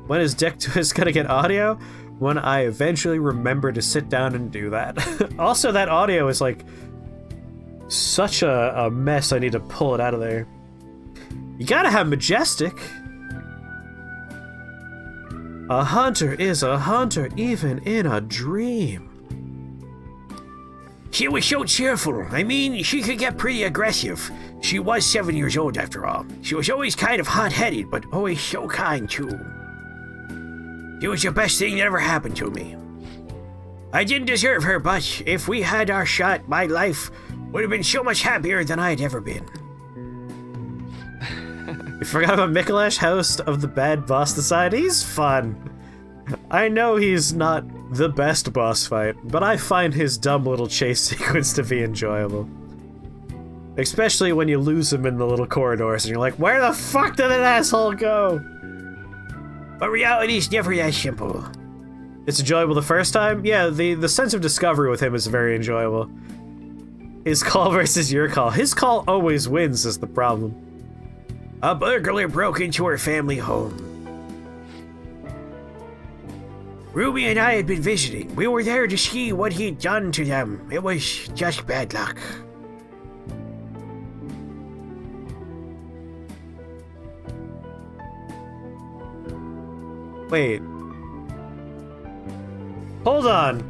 When is Deck Twist gonna get audio? When I eventually remember to sit down and do that. Also, that audio is like such a mess, I need to pull it out of there. You gotta have Majestic. A hunter is a hunter even in a dream. She was so cheerful. I mean, she could get pretty aggressive. She was 7 years old after all. She was always kind of hot-headed, but always so kind too. She was the best thing that ever happened to me. I didn't deserve her, but if we had our shot, my life would have been so much happier than I'd ever been. You forgot about Mikolash, host of the Bad Boss Society? He's fun. I know he's not the best boss fight, but I find his dumb little chase sequence to be enjoyable. Especially when you lose him in the little corridors and you're like, where the fuck did that asshole go? But reality's never that simple. It's enjoyable the first time? Yeah, the sense of discovery with him is very enjoyable. His call versus your call. His call always wins is the problem. A burglar broke into her family home. Ruby and I had been visiting. We were there to see what he'd done to them. It was just bad luck. Wait. Hold on.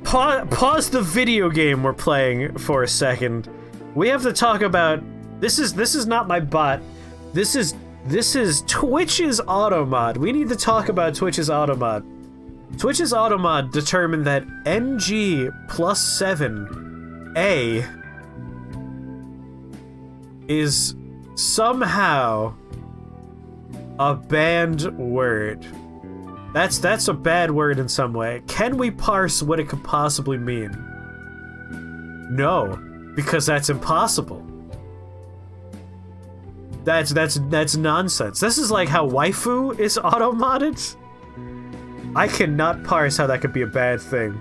Pause the video game we're playing for a second. We have to talk about... This is not my bot. This is Twitch's automod. We need to talk about Twitch's automod. Twitch's automod determined that NG+7A is somehow a banned word. That's a bad word in some way. Can we parse what it could possibly mean? No, because that's impossible. That's nonsense. This is like how waifu is auto-modded. I cannot parse how that could be a bad thing.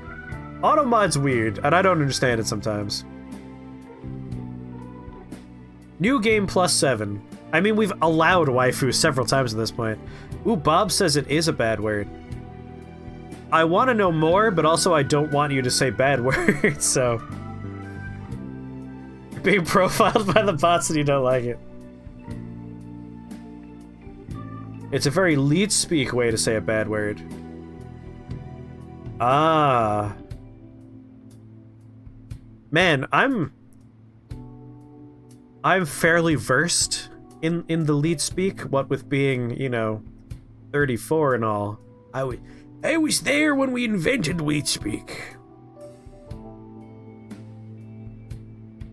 Auto-mod's weird, and I don't understand it sometimes. New game +7. I mean, we've allowed waifu several times at this point. Ooh, Bob says it is a bad word. I want to know more, but also I don't want you to say bad words, so... You're being profiled by the bots and you don't like it. It's a very leet-speak way to say a bad word. Ah. Man, I'm fairly versed in the leet-speak, what with being, you know, 34 and all. I was there when we invented leet-speak.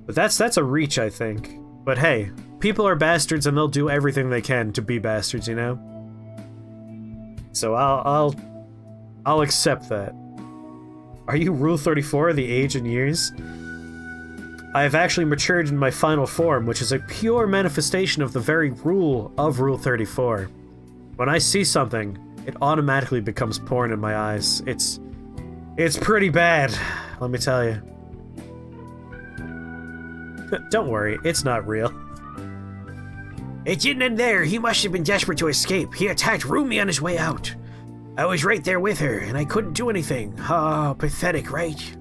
But that's a reach, I think. But hey, people are bastards and they'll do everything they can to be bastards, you know? So I'll accept that. Are you Rule 34, the age and years? I have actually matured in my final form, which is a pure manifestation of the very rule of Rule 34. When I see something, it automatically becomes porn in my eyes. It's pretty bad, let me tell you. Don't worry, it's not real. It didn't end there. He must have been desperate to escape. He attacked Rumi on his way out. I was right there with her, and I couldn't do anything. Oh, pathetic, right?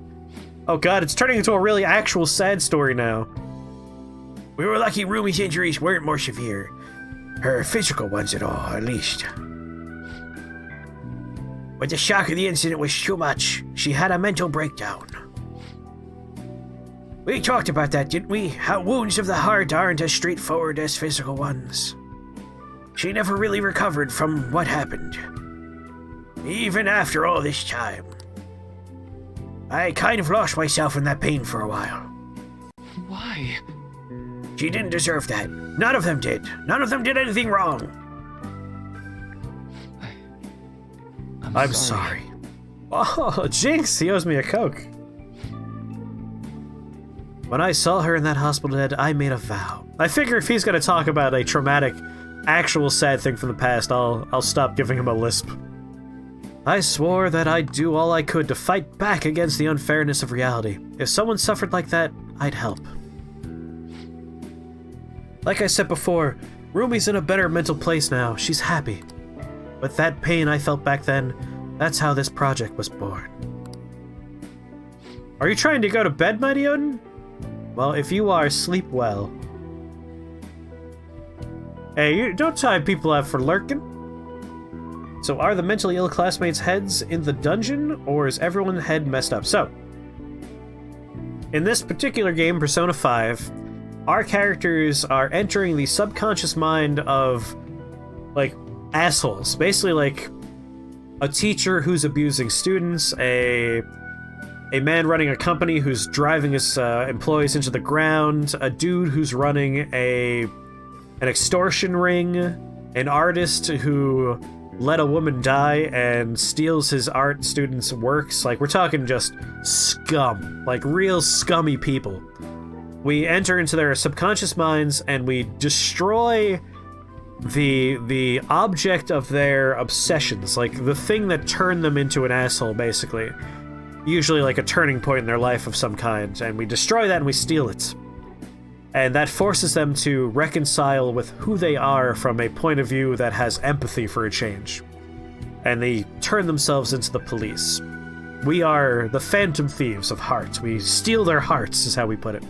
Oh god, it's turning into a really actual sad story now. We were lucky Rumi's injuries weren't more severe. Her physical ones at all, at least. But the shock of the incident was too much. She had a mental breakdown. We talked about that, didn't we? How wounds of the heart aren't as straightforward as physical ones. She never really recovered from what happened. Even after all this time. I kind of lost myself in that pain for a while. Why? She didn't deserve that. None of them did. None of them did anything wrong. I'm sorry. Oh, Jinx, he owes me a Coke. When I saw her in that hospital bed, I made a vow. I figure if he's gonna talk about a traumatic, actual sad thing from the past, I'll stop giving him a lisp. I swore that I'd do all I could to fight back against the unfairness of reality. If someone suffered like that, I'd help. Like I said before, Rumi's in a better mental place now. She's happy. With that pain I felt back then, that's how this project was born. Are you trying to go to bed, Mighty Odin? Well, if you are, sleep well. Hey, you don't tie people out for lurking. So are the mentally ill classmates' heads in the dungeon, or is everyone's head messed up? So, in this particular game, Persona 5, our characters are entering the subconscious mind of, like, assholes. Basically, like, a teacher who's abusing students, a man running a company who's driving his employees into the ground, a dude who's running an extortion ring, an artist who let a woman die and steals his art students' works. Like, we're talking just scum. Like, real scummy people. We enter into their subconscious minds and we destroy the object of their obsessions. Like, the thing that turned them into an asshole, basically. Usually, like, a turning point in their life of some kind. And we destroy that and we steal it. And that forces them to reconcile with who they are from a point of view that has empathy for a change. And they turn themselves into the police. We are the phantom thieves of hearts. We steal their hearts, is how we put it.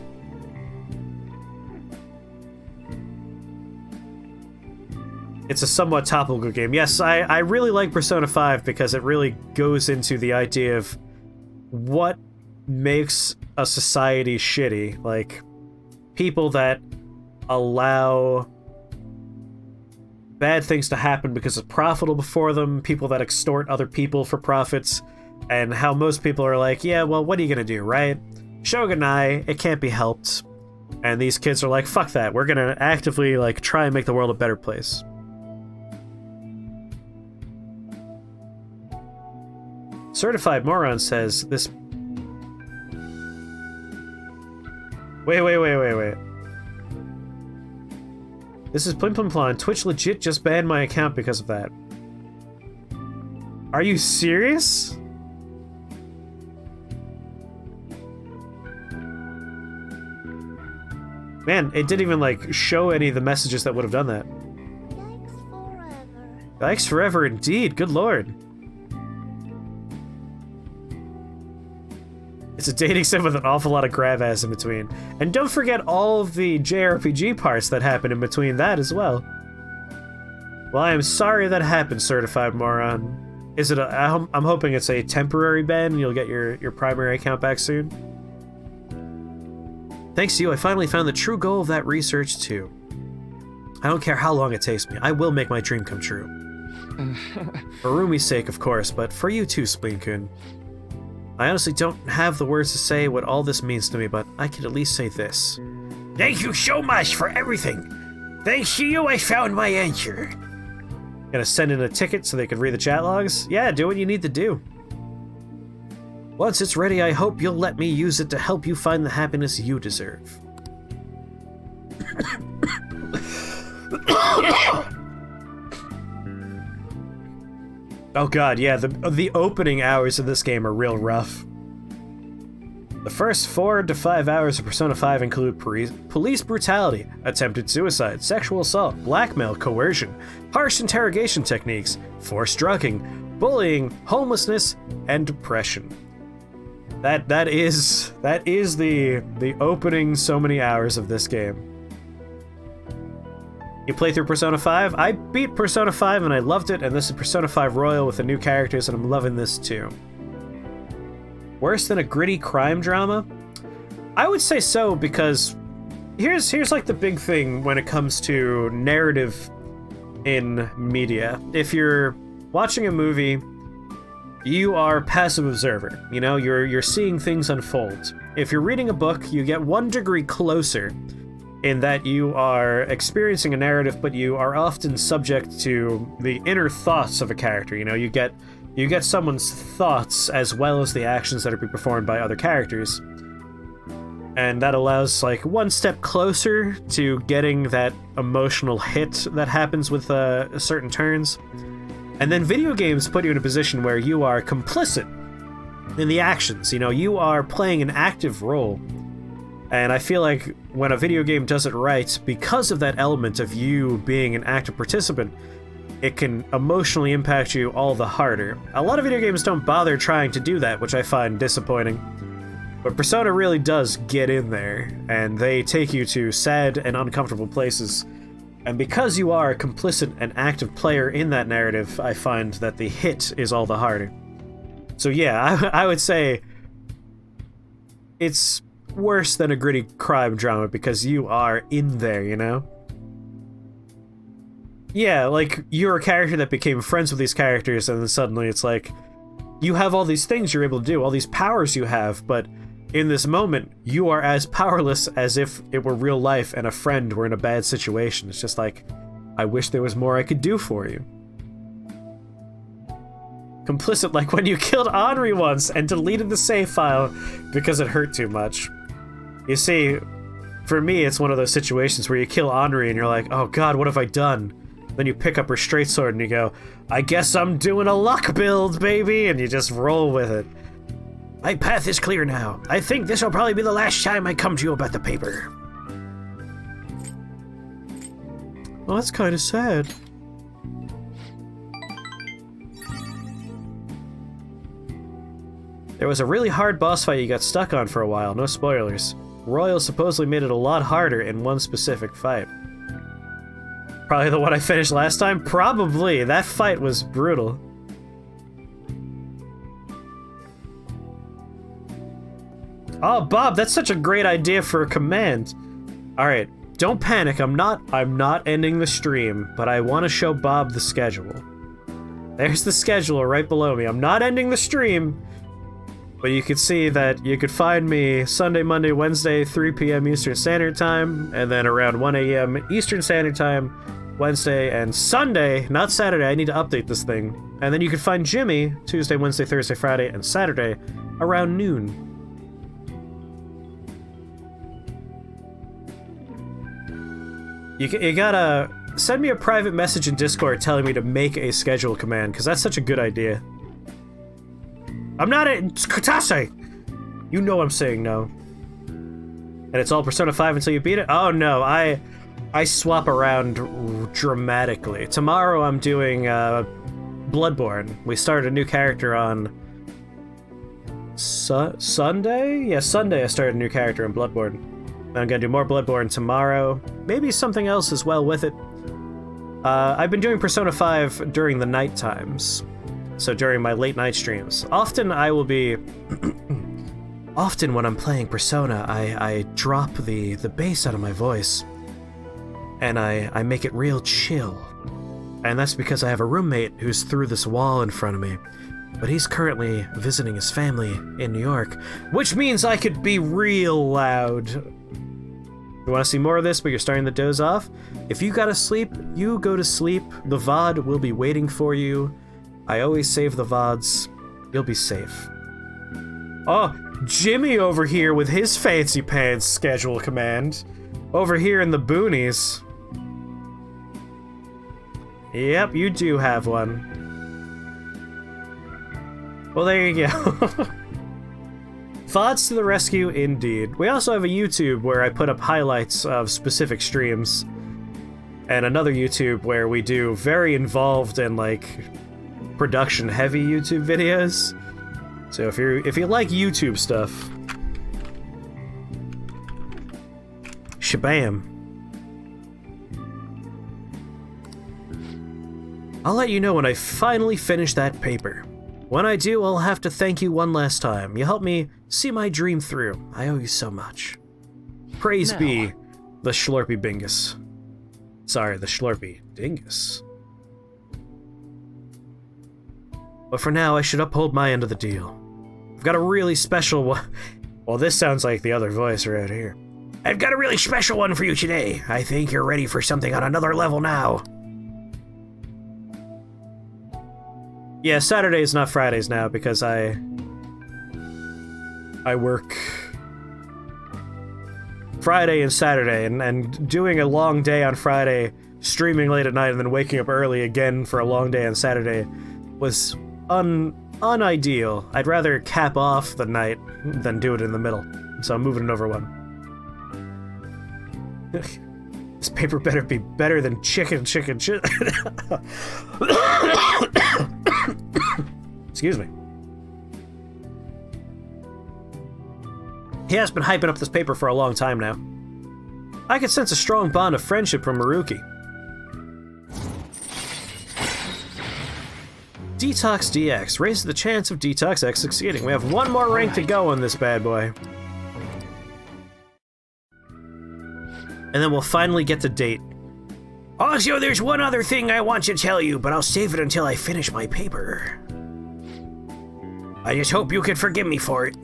It's a somewhat topical game. Yes, I really like Persona 5 because it really goes into the idea of what makes a society shitty. Like, people that allow bad things to happen because it's profitable for them, people that extort other people for profits, and how most people are like, yeah, well, what are you gonna do, right? Shogunai, it can't be helped. And these kids are like, fuck that, we're gonna actively, like, try and make the world a better place. Certified Moron says this... Wait. This is Plim Plim Plon. Twitch legit just banned my account because of that. Are you serious? Man, it didn't even, like, show any of the messages that would have done that. Yikes forever. Yikes forever indeed, good lord. It's a dating sim with an awful lot of grab ass in between. And don't forget all of the JRPG parts that happen in between that as well. Well, I am sorry that happened, Certified Moron. Is it I'm hoping it's a temporary ban and you'll get your primary account back soon. Thanks to you, I finally found the true goal of that research too. I don't care how long it takes me, I will make my dream come true. For Rumi's sake, of course, but for you too, Spleen-kun. I honestly don't have the words to say what all this means to me, but I can at least say this. Thank you so much for everything. Thanks to you, I found my answer. Gonna send in a ticket so they can read the chat logs? Yeah, do what you need to do. Once it's ready, I hope you'll let me use it to help you find the happiness you deserve. Oh god, yeah, the opening hours of this game are real rough. The first 4 to 5 hours of Persona 5 include police brutality, attempted suicide, sexual assault, blackmail, coercion, harsh interrogation techniques, forced drugging, bullying, homelessness, and depression. That is the opening so many hours of this game. You play through Persona 5? I beat Persona 5 and I loved it, and this is Persona 5 Royal with the new characters, and I'm loving this too. Worse than a gritty crime drama? I would say so, because here's like the big thing when it comes to narrative in media. If you're watching a movie, you are a passive observer. You know, you're seeing things unfold. If you're reading a book, you get 1 degree closer in that you are experiencing a narrative, but you are often subject to the inner thoughts of a character. You know, you get someone's thoughts as well as the actions that are being performed by other characters. And that allows, like, 1 step closer to getting that emotional hit that happens with certain turns. And then video games put you in a position where you are complicit in the actions. You know, you are playing an active role. And I feel like when a video game does it right, because of that element of you being an active participant, it can emotionally impact you all the harder. A lot of video games don't bother trying to do that, which I find disappointing. But Persona really does get in there, and they take you to sad and uncomfortable places. And because you are a complicit and active player in that narrative, I find that the hit is all the harder. So yeah, I would say it's worse than a gritty crime drama because you are in there, you know? Yeah, like, you're a character that became friends with these characters, and then suddenly it's like, you have all these things you're able to do, all these powers you have, but in this moment, you are as powerless as if it were real life and a friend were in a bad situation. It's just like, I wish there was more I could do for you. Complicit like when you killed Henri once and deleted the save file because it hurt too much. You see, for me, it's one of those situations where you kill Henri and you're like, oh god, what have I done? Then you pick up her straight sword and you go, I guess I'm doing a luck build, baby, and you just roll with it. My path is clear now. I think this will probably be the last time I come to you about the paper. Well, that's kind of sad. There was a really hard boss fight you got stuck on for a while, no spoilers. Royal supposedly made it a lot harder in one specific fight. Probably the one I finished last time? Probably. That fight was brutal. Oh, Bob, that's such a great idea for a command. Alright, don't panic. I'm not ending the stream, but I want to show Bob the schedule. There's the schedule right below me. I'm not ending the stream, but you could see that you could find me Sunday, Monday, Wednesday, 3 p.m. Eastern Standard Time, and then around 1 a.m. Eastern Standard Time, Wednesday, and Sunday, not Saturday. I need to update this thing. And then you can find Jimmy Tuesday, Wednesday, Thursday, Friday, and Saturday around noon. You gotta send me a private message in Discord telling me to make a schedule command, because that's such a good idea. I'm not a Katase! You know I'm saying no. And it's all Persona 5 until you beat it? Oh no, I swap around dramatically. Tomorrow I'm doing Bloodborne. We started a new character on Sunday? Yeah, Sunday I started a new character in Bloodborne. I'm gonna do more Bloodborne tomorrow. Maybe something else as well with it. I've been doing Persona 5 during the night times. So during my late night streams. Often I will be... Often when I'm playing Persona, I drop the bass out of my voice. And I make it real chill. And that's because I have a roommate who's through this wall in front of me. But he's currently visiting his family in New York, which means I could be real loud. You want to see more of this, but you're starting to doze off? If you gotta sleep, you go to sleep. The VOD will be waiting for you. I always save the VODs. You'll be safe. Oh, Jimmy over here with his fancy pants schedule command. Over here in the boonies. Yep, you do have one. Well, there you go. VODs to the rescue, indeed. We also have a YouTube where I put up highlights of specific streams. And another YouTube where we do very involved and, like, production-heavy YouTube videos. So if you like YouTube stuff... Shabam. I'll let you know when I finally finish that paper. When I do, I'll have to thank you one last time. You helped me see my dream through. I owe you so much. Praise be the Schlurpy Bingus. Sorry, the Schlurpy Dingus. But for now, I should uphold my end of the deal. I've got a really special one. Well, this sounds like the other voice right here. I've got a really special one for you today. I think you're ready for something on another level now. Yeah, Saturdays, not Fridays now, because I work Friday and Saturday, and doing a long day on Friday, streaming late at night, and then waking up early again for a long day on Saturday was unideal. I'd rather cap off the night than do it in the middle, so I'm moving it over one. This paper better be better than chicken. Excuse me. He has been hyping up this paper for a long time now. I can sense a strong bond of friendship from Maruki. Detox DX raises the chance of Detox X succeeding. We have one more rank to go on this bad boy. And then we'll finally get to date. Also, there's one other thing I want to tell you, but I'll save it until I finish my paper. I just hope you can forgive me for it.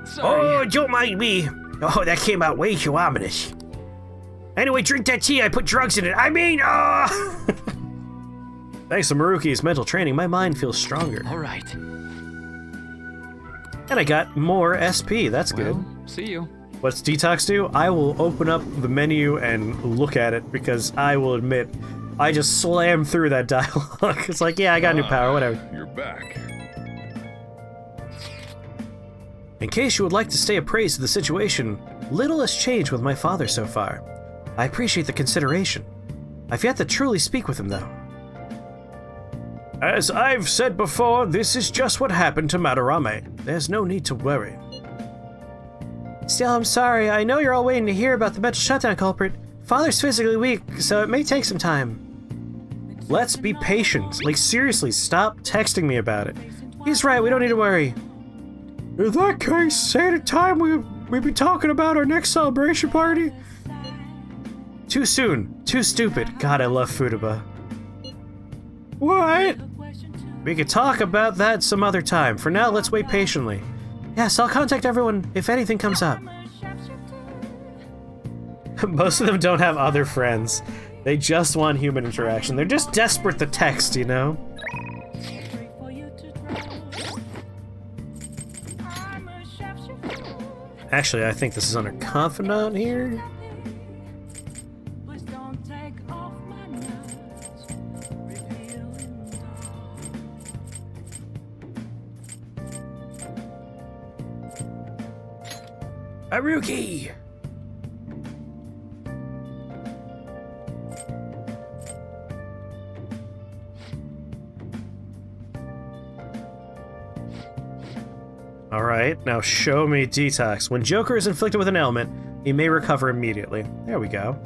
Sorry. Oh, don't mind me. Oh, that came out way too ominous. Anyway, drink that tea. I put drugs in it. I mean, Thanks to Maruki's mental training, my mind feels stronger. All right. And I got more SP. That's good. Well, see you. What's Detox do? I will open up the menu and look at it, because I will admit, I just slammed through that dialogue. It's like, yeah, I got new power, whatever. You're back. In case you would like to stay appraised of the situation, little has changed with my father so far. I appreciate the consideration. I've yet to truly speak with him, though. As I've said before, this is just what happened to Madarame. There's no need to worry. Still, I'm sorry. I know you're all waiting to hear about the mental shutdown culprit. Father's physically weak, so it may take some time. Let's be patient. Like, seriously, stop texting me about it. He's right, we don't need to worry. In that case, say the time we've been talking about our next celebration party. Too soon. Too stupid. God, I love Futaba. What? We could talk about that some other time. For now, let's wait patiently. Yes, I'll contact everyone if anything comes up. Most of them don't have other friends. They just want human interaction. They're just desperate to text, you know? Actually, I think this is under Confidant here. Haruki! Alright, now show me Detox. When Joker is inflicted with an ailment, he may recover immediately. There we go.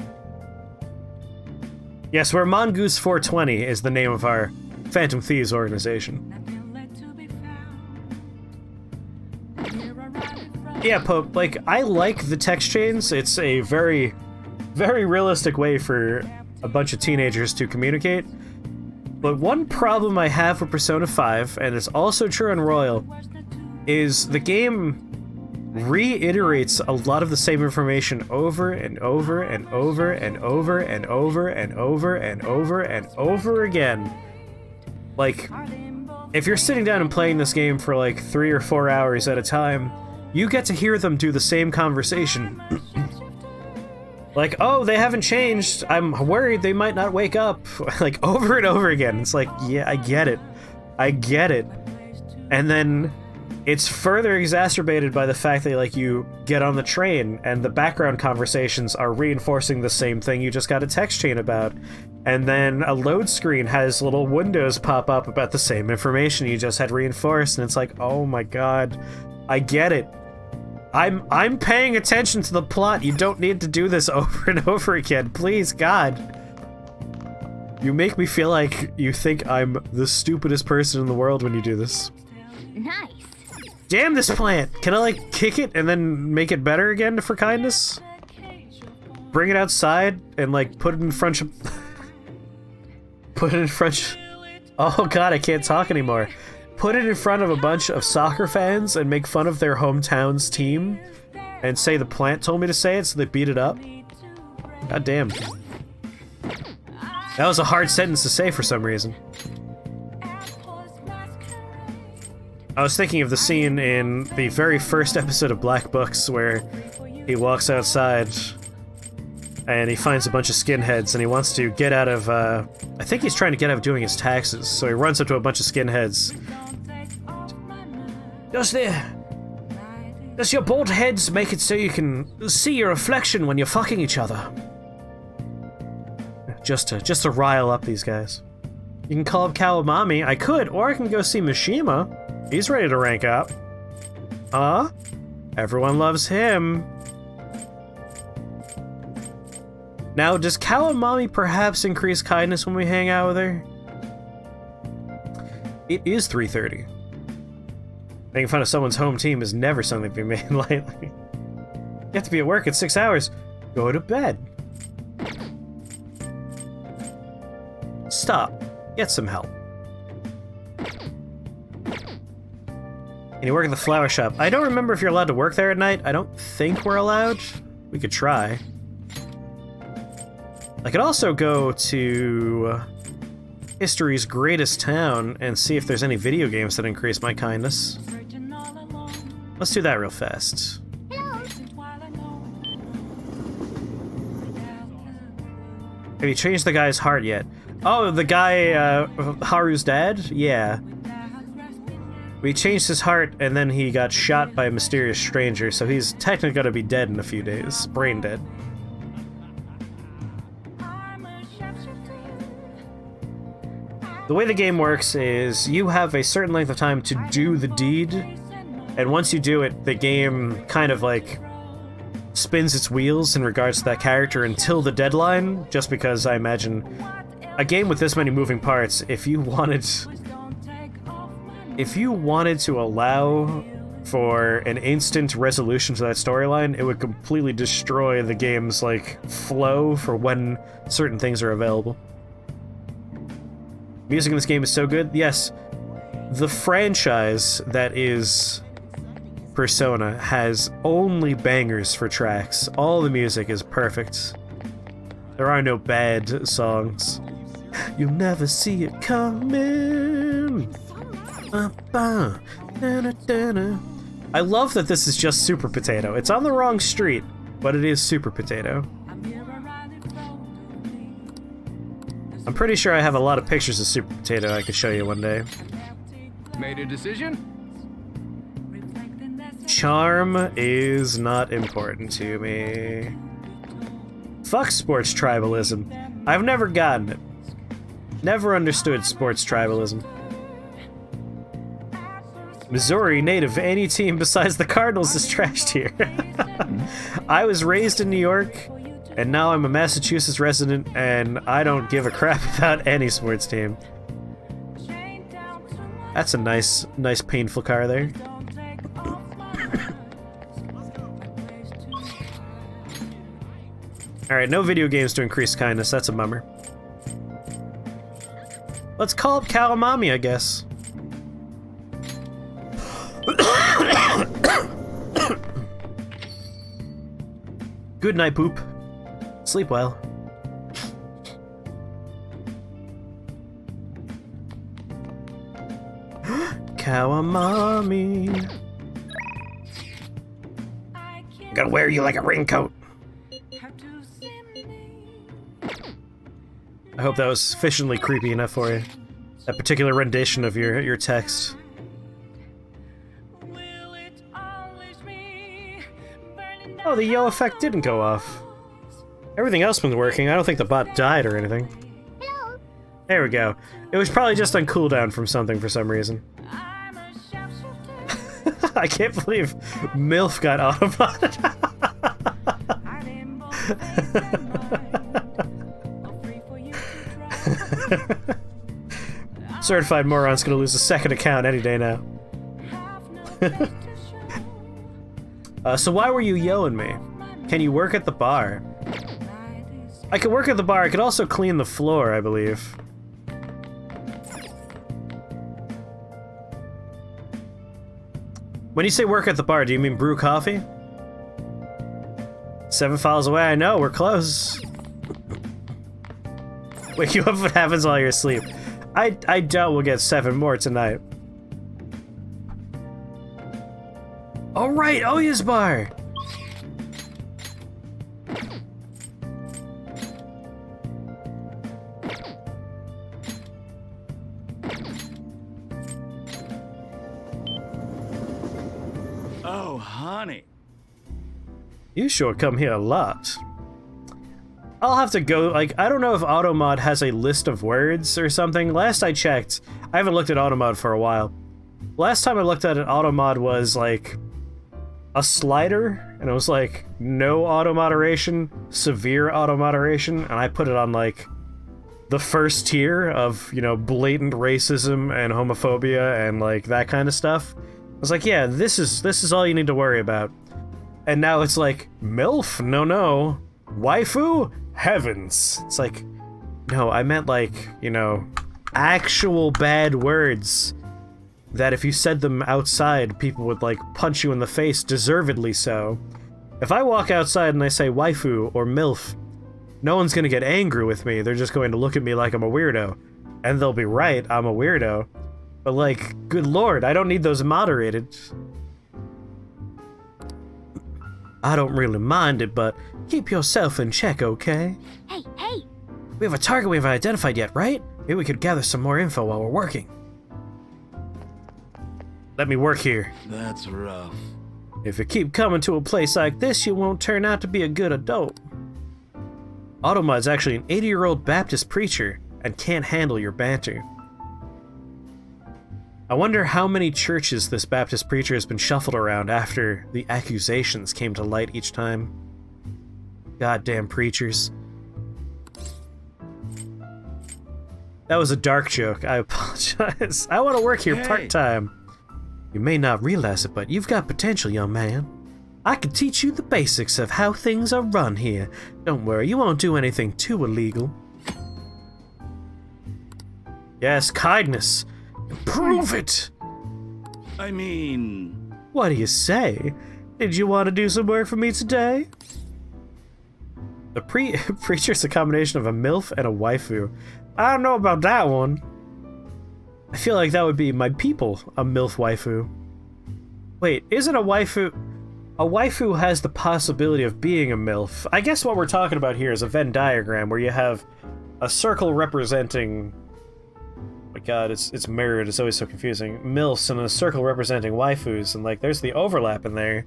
Yes, we're Mongoose 420 is the name of our Phantom Thieves organization. Yeah, Pope, like, I like the text chains. It's a very, very realistic way for a bunch of teenagers to communicate. But one problem I have with Persona 5, and it's also true in Royal, is the game reiterates a lot of the same information over and over and over and over and over and over and over and over again. Like, if you're sitting down and playing this game for like 3 or 4 hours at a time, you get to hear them do the same conversation. Like, oh, they haven't changed. I'm worried they might not wake up. Like, over and over again. It's like, yeah, I get it. I get it. And then it's further exacerbated by the fact that, like, you get on the train and the background conversations are reinforcing the same thing you just got a text chain about. And then a load screen has little windows pop up about the same information you just had reinforced. And it's like, oh my god, I get it. I'm paying attention to the plot. You don't need to do this over and over again. Please, God. You make me feel like you think I'm the stupidest person in the world when you do this. Nice. Damn this plant! Can I, like, kick it and then make it better again for kindness? Bring it outside and, like, put it in front of... put it in front... Oh god, I can't talk anymore. Put it in front of a bunch of soccer fans and make fun of their hometown's team and say the plant told me to say it so they beat it up. God damn. That was a hard sentence to say for some reason. I was thinking of the scene in the very first episode of Black Books where he walks outside and he finds a bunch of skinheads and he wants to get out of, I think he's trying to get out of doing his taxes, so he runs up to a bunch of skinheads. Does your bald heads make it so you can see your reflection when you're fucking each other? Just to rile up these guys. You can call up Kawamami. I could, or I can go see Mishima. He's ready to rank up. Everyone loves him. Now, does Kawamami perhaps increase kindness when we hang out with her? It is 3:30. Making fun of someone's home team is never something to be made lightly. You have to be at work in 6 hours. Go to bed. Stop. Get some help. Can you work at the flower shop? I don't remember if you're allowed to work there at night. I don't think we're allowed. We could try. I could also go to history's greatest town and see if there's any video games that increase my kindness. Let's do that real fast. Have you changed the guy's heart yet? Oh, the guy, Haru's dad? Yeah. We changed his heart, and then he got shot by a mysterious stranger, so he's technically gonna be dead in a few days. Brain dead. The way the game works is you have a certain length of time to do the deed, and once you do it, the game kind of, like, spins its wheels in regards to that character until the deadline, just because I imagine a game with this many moving parts, if you wanted to allow for an instant resolution to that storyline, it would completely destroy the game's, like, flow for when certain things are available. Music in this game is so good. Yes, the franchise that is Persona has only bangers for tracks. All the music is perfect. There are no bad songs. You'll never see it coming. I love that this is just Super Potato. It's on the wrong street, but it is Super Potato. I'm pretty sure I have a lot of pictures of Super Potato I could show you one day. Made a decision? Charm is not important to me. Fuck sports tribalism. I've never gotten it. Never understood sports tribalism. Missouri native, any team besides the Cardinals is trashed here. I was raised in New York, and now I'm a Massachusetts resident, and I don't give a crap about any sports team. That's a nice painful car there. Alright, no video games to increase kindness, that's a bummer. Let's call up Kalamami, I guess. Good night, poop. Sleep well. Kawamami. Gotta wear you like a raincoat. I hope that was sufficiently creepy enough for you. That particular rendition of your text. Oh, the yell effect didn't go off. Everything else was working. I don't think the bot died or anything. Hello. There we go. It was probably just on cooldown from something for some reason. I can't believe MILF got autobotted. Certified moron's gonna lose a second account any day now. So why were you yelling me? Can you work at the bar? I could work at the bar. I could also clean the floor, I believe. When you say work at the bar, do you mean brew coffee? 7 files away, I know, we're close. Wake you up if it happens while you're asleep. I doubt we'll get 7 more tonight. Alright, Oya's bar! Oh, honey. You sure come here a lot. I'll have to go, like, I don't know if Automod has a list of words or something. Last I checked, I haven't looked at Automod for a while. Last time I looked at it, Automod was, like, a slider, and it was, like, no auto-moderation, severe auto-moderation, and I put it on, like, the first tier of, you know, blatant racism and homophobia and, like, that kind of stuff. I was like, yeah, this is all you need to worry about. And now it's like, MILF? No. Waifu? Heavens. It's like, no, I meant like, you know, actual bad words that if you said them outside, people would like punch you in the face, deservedly so. If I walk outside and I say waifu or MILF, no one's gonna get angry with me. They're just going to look at me like I'm a weirdo. And they'll be right, I'm a weirdo. But like, good lord, I don't need those moderated. I don't really mind it, but keep yourself in check, okay? Hey. We have a target we haven't identified yet, right? Maybe we could gather some more info while we're working. Let me work here. That's rough. If you keep coming to a place like this, you won't turn out to be a good adult. Automod's actually an 80-year-old Baptist preacher and can't handle your banter. I wonder how many churches this Baptist preacher has been shuffled around after the accusations came to light each time. Goddamn preachers. That was a dark joke, I apologize. I want to work here part-time. You may not realize it, but you've got potential, young man. I can teach you the basics of how things are run here. Don't worry, you won't do anything too illegal. Yes, kindness. Prove it! I mean, What do you say? Did you want to do some work for me today? The preacher's a combination of a MILF and a waifu. I don't know about that one. I feel like that would be my people, a MILF waifu. Wait, isn't a waifu... A waifu has the possibility of being a MILF. I guess what we're talking about here is a Venn diagram where you have a circle representing... Oh my god, it's mirrored, it's always so confusing. MILFs and a circle representing waifus, and like there's the overlap in there.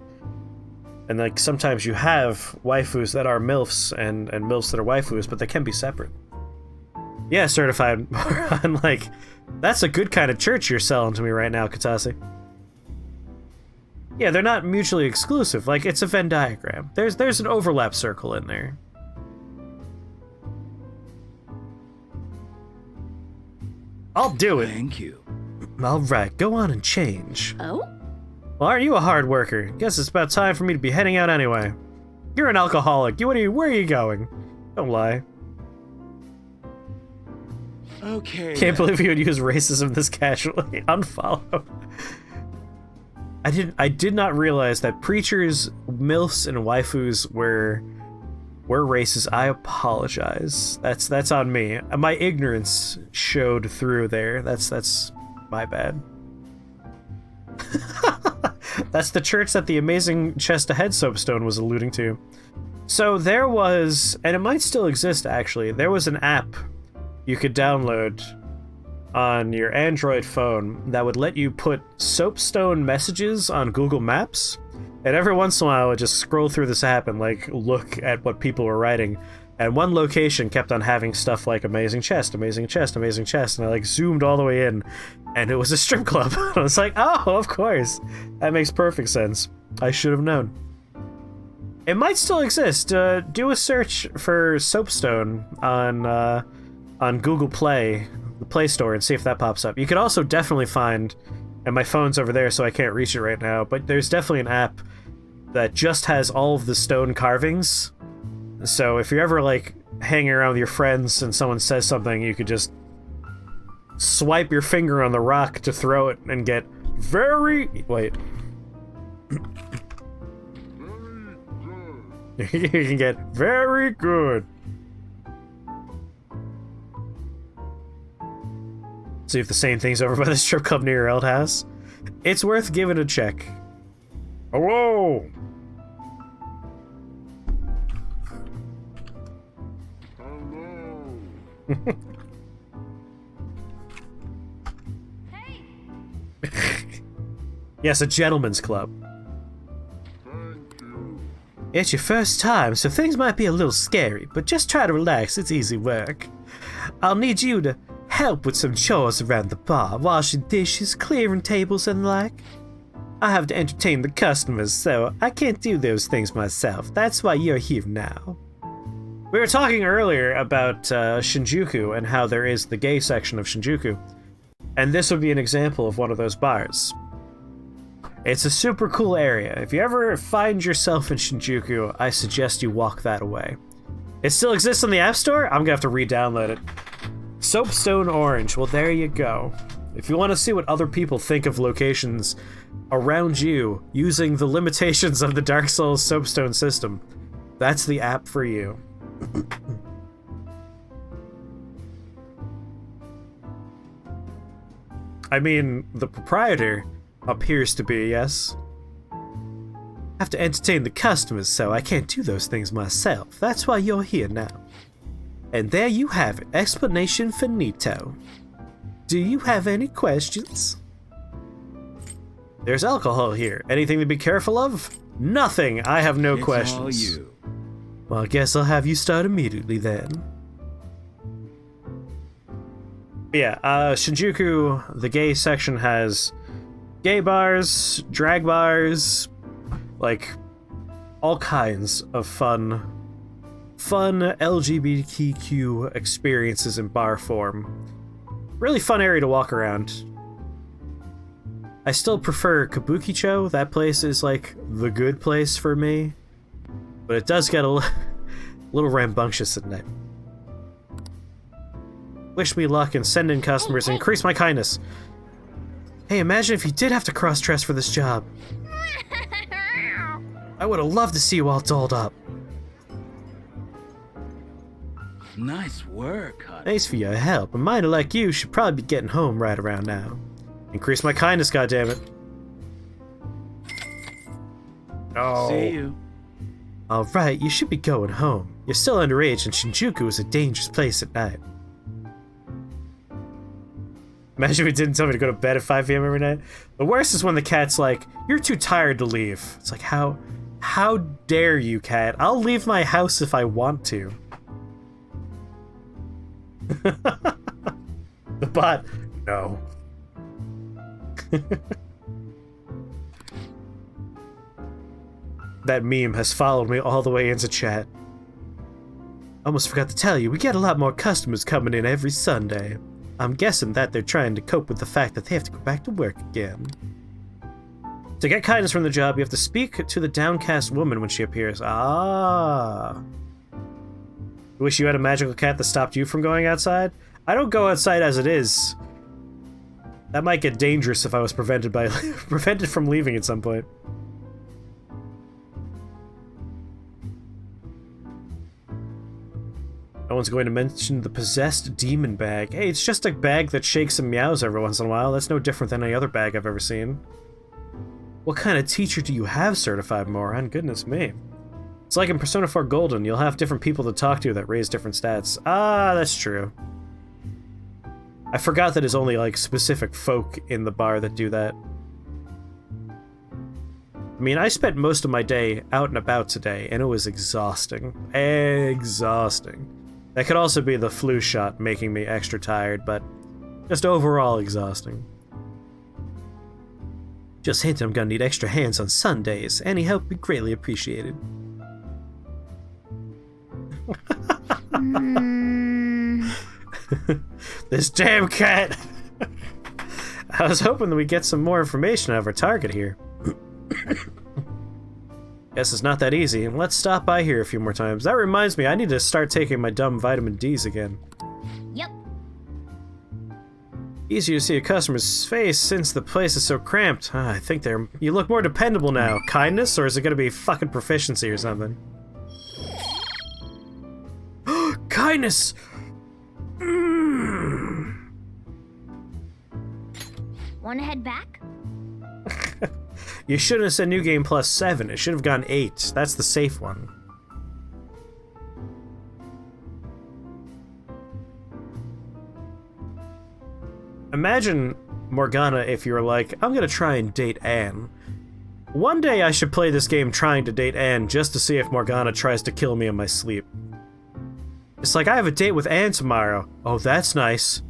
And like sometimes you have waifus that are MILFs and MILFs that are waifus, but they can be separate. Yeah, certified moron, like, that's a good kind of church you're selling to me right now, Katase. Yeah, they're not mutually exclusive, like, it's a Venn diagram. There's an overlap circle in there. I'll do it. Thank you. Alright, go on and change. Oh? Well, aren't you a hard worker? Guess it's about time for me to be heading out anyway. You're an alcoholic. Where are you going? Don't lie. Okay. Can't believe you would use racism this casually. Unfollow. I did not realize that preachers, MILFs, and waifus were racist. I apologize. That's on me. My ignorance showed through there. That's my bad. That's the church that the amazing chest ahead soapstone was alluding to. So there was, and it might still exist actually, there was an app you could download on your Android phone that would let you put soapstone messages on Google Maps, and every once in a while I would just scroll through this app and like look at what people were writing, and one location kept on having stuff like amazing chest, amazing chest, amazing chest, and I like zoomed all the way in, and it was a strip club. I was like, oh, of course, that makes perfect sense. I should have known. It might still exist. Do a search for soapstone on Google Play, the Play Store, and see if that pops up. You could also definitely find, and my phone's over there so I can't reach it right now, but there's definitely an app that just has all of the stone carvings. So if you're ever like hanging around with your friends and someone says something, you could just swipe your finger on the rock to throw it and get wait. You can get very good. See if the same thing's over by the strip club near your old house. It's worth giving a check. Hello! Yes, a gentleman's club. It's your first time, so things might be a little scary, but just try to relax, it's easy work. I'll need you to help with some chores around the bar, washing dishes, clearing tables and the like. I have to entertain the customers, so I can't do those things myself. That's why you're here now. We were talking earlier about Shinjuku and how there is the gay section of Shinjuku, and this would be an example of one of those bars. It's a super cool area. If you ever find yourself in Shinjuku, I suggest you walk that away. It still exists on the App Store? I'm gonna have to re-download it. Soapstone Orange. Well, there you go. If you want to see what other people think of locations around you using the limitations of the Dark Souls Soapstone system, that's the app for you. I mean, the proprietor appears to be, yes. I have to entertain the customers, so I can't do those things myself. That's why you're here now. And there you have it. Explanation finito. Do you have any questions? There's alcohol here. Anything to be careful of? Nothing. I have no questions. All you. Well, I guess I'll have you start immediately then. Yeah, Shinjuku, the gay section has gay bars, drag bars, like all kinds of fun LGBTQ experiences in bar form. Really fun area to walk around. I still prefer Kabukicho. That place is like the good place for me, but it does get a little rambunctious at night. Wish me luck and send in customers and increase my kindness. Hey, imagine if you did have to cross-dress for this job. I would have loved to see you all dolled up. Nice work, honey. Thanks for your help. A miner like you should probably be getting home right around now. Increase my kindness, goddammit. Oh. See you. Alright, you should be going home. You're still underage and Shinjuku is a dangerous place at night. Imagine we didn't tell me to go to bed at 5 p.m. every night. The worst is when the cat's like, you're too tired to leave. It's like, how dare you, cat? I'll leave my house if I want to. The bot, no. That meme has followed me all the way into chat. Almost forgot to tell you, we get a lot more customers coming in every Sunday. I'm guessing that they're trying to cope with the fact that they have to go back to work again. To get kindness from the job, you have to speak to the downcast woman when she appears. Ah. Wish you had a magical cat that stopped you from going outside? I don't go outside as it is. That might get dangerous if I was prevented from leaving at some point. No one's going to mention the possessed demon bag. Hey, it's just a bag that shakes and meows every once in a while. That's no different than any other bag I've ever seen. What kind of teacher do you have, certified moron? Goodness me. It's like in Persona 4 Golden, you'll have different people to talk to that raise different stats. Ah, that's true. I forgot that it's only like specific folk in the bar that do that. I mean, I spent most of my day out and about today, and it was exhausting. Exhausting. That could also be the flu shot making me extra tired, but just overall exhausting. Just hint I'm gonna need extra hands on Sundays. Any help would be greatly appreciated. This damn cat! I was hoping that we'd get some more information out of our target here. Guess it's not that easy. Let's stop by here a few more times. That reminds me, I need to start taking my dumb vitamin D's again. Yep. Easier to see a customer's face since the place is so cramped. I think you look more dependable now. Kindness, or is it gonna be fucking proficiency or something? Kindness! Wanna head back? You shouldn't have said new game plus 7. It should have gone 8. That's the safe one. Imagine Morgana if you were like, I'm gonna try and date Anne. One day I should play this game trying to date Anne just to see if Morgana tries to kill me in my sleep. It's like, I have a date with Anne tomorrow. Oh, that's nice.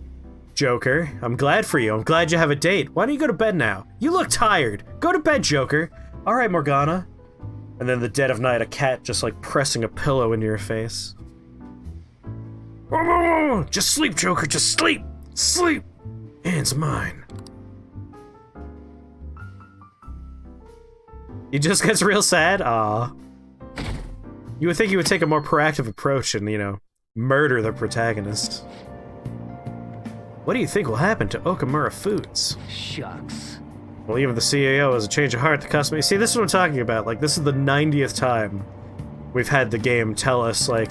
Joker, I'm glad for you. I'm glad you have a date. Why don't you go to bed now? You look tired. Go to bed, Joker. All right, Morgana. And then the dead of night, a cat just like pressing a pillow into your face. Just sleep, Joker. Just sleep. Sleep. Anne's mine. He just gets real sad. Aw. You would think he would take a more proactive approach and, you know, murder the protagonist. What do you think will happen to Okamura Foods? Shucks. Well, even the CEO has a change of heart to customer. See, this is what I'm talking about. Like, this is the 90th time we've had the game tell us, like,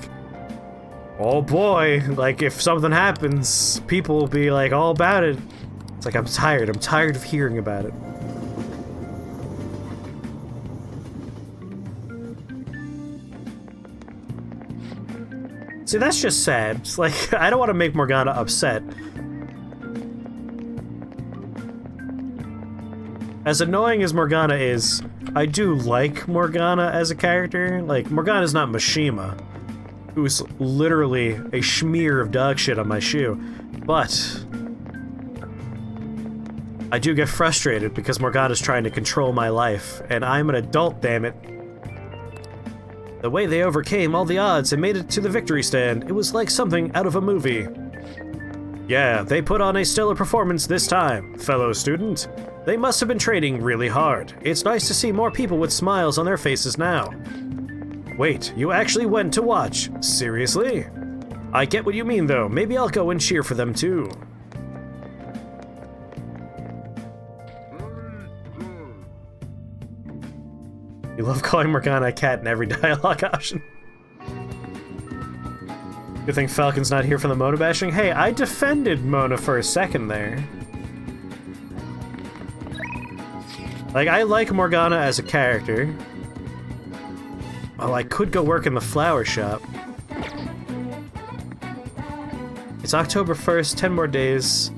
oh boy, like, if something happens, people will be, like, all about it. It's like, I'm tired of hearing about it. See, that's just sad. It's like, I don't want to make Morgana upset. As annoying as Morgana is, I do like Morgana as a character. Like, Morgana's not Mishima, who's literally a smear of dog shit on my shoe. But I do get frustrated because Morgana's trying to control my life, and I'm an adult, damn it. The way they overcame all the odds and made it to the victory stand, it was like something out of a movie. Yeah, they put on a stellar performance this time, fellow student. They must have been training really hard. It's nice to see more people with smiles on their faces now. Wait, you actually went to watch? Seriously? I get what you mean though. Maybe I'll go and cheer for them too. You love calling Morgana a cat in every dialogue option. Good thing Falcon's not here for the Mona bashing. Hey, I defended Mona for a second there. Like, I like Morgana as a character. Oh, I could go work in the flower shop. It's October 1st, 10 more days.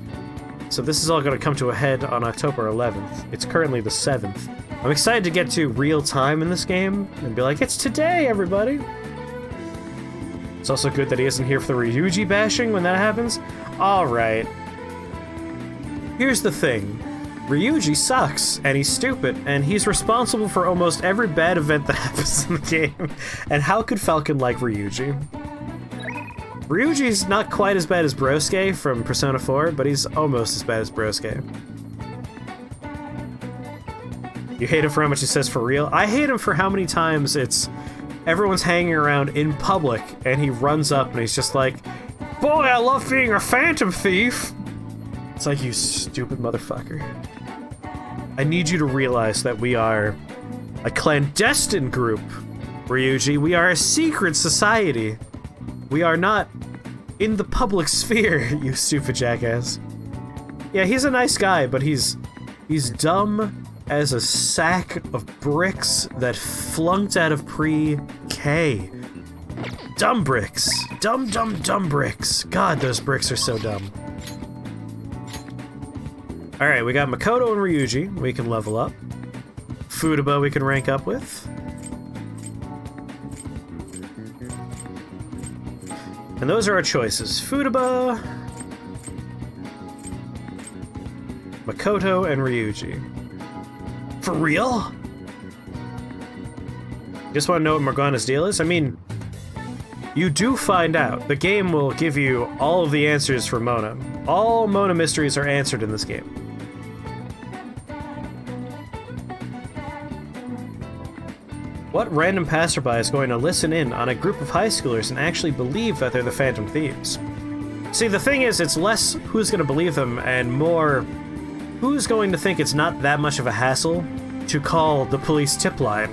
So this is all going to come to a head on October 11th. It's currently the 7th. I'm excited to get to real time in this game and be like, it's today, everybody! It's also good that he isn't here for the Ryuji bashing when that happens. Alright. Here's the thing. Ryuji sucks, and he's stupid, and he's responsible for almost every bad event that happens in the game. And how could Falcon like Ryuji? Ryuji's not quite as bad as Brosuke from Persona 4, but he's almost as bad as Brosuke. You hate him for how much he says for real? I hate him for how many times it's everyone's hanging around in public, and he runs up and he's just like, boy, I love being a phantom thief! It's like, you stupid motherfucker. I need you to realize that we are a clandestine group, Ryuji. We are a secret society. We are not in the public sphere, you stupid jackass. Yeah, he's a nice guy, but he's dumb as a sack of bricks that flunked out of pre-K. Dumb bricks. Dumb bricks. God, those bricks are so dumb. Alright, we got Makoto and Ryuji we can level up. Futaba we can rank up with. And those are our choices. Futaba, Makoto, and Ryuji. For real? You just want to know what Morgana's deal is? I mean, you do find out. The game will give you all of the answers for Mona. All Mona mysteries are answered in this game. What random passerby is going to listen in on a group of high schoolers and actually believe that they're the Phantom Thieves? See, the thing is, it's less who's going to believe them and more who's going to think it's not that much of a hassle to call the police tip line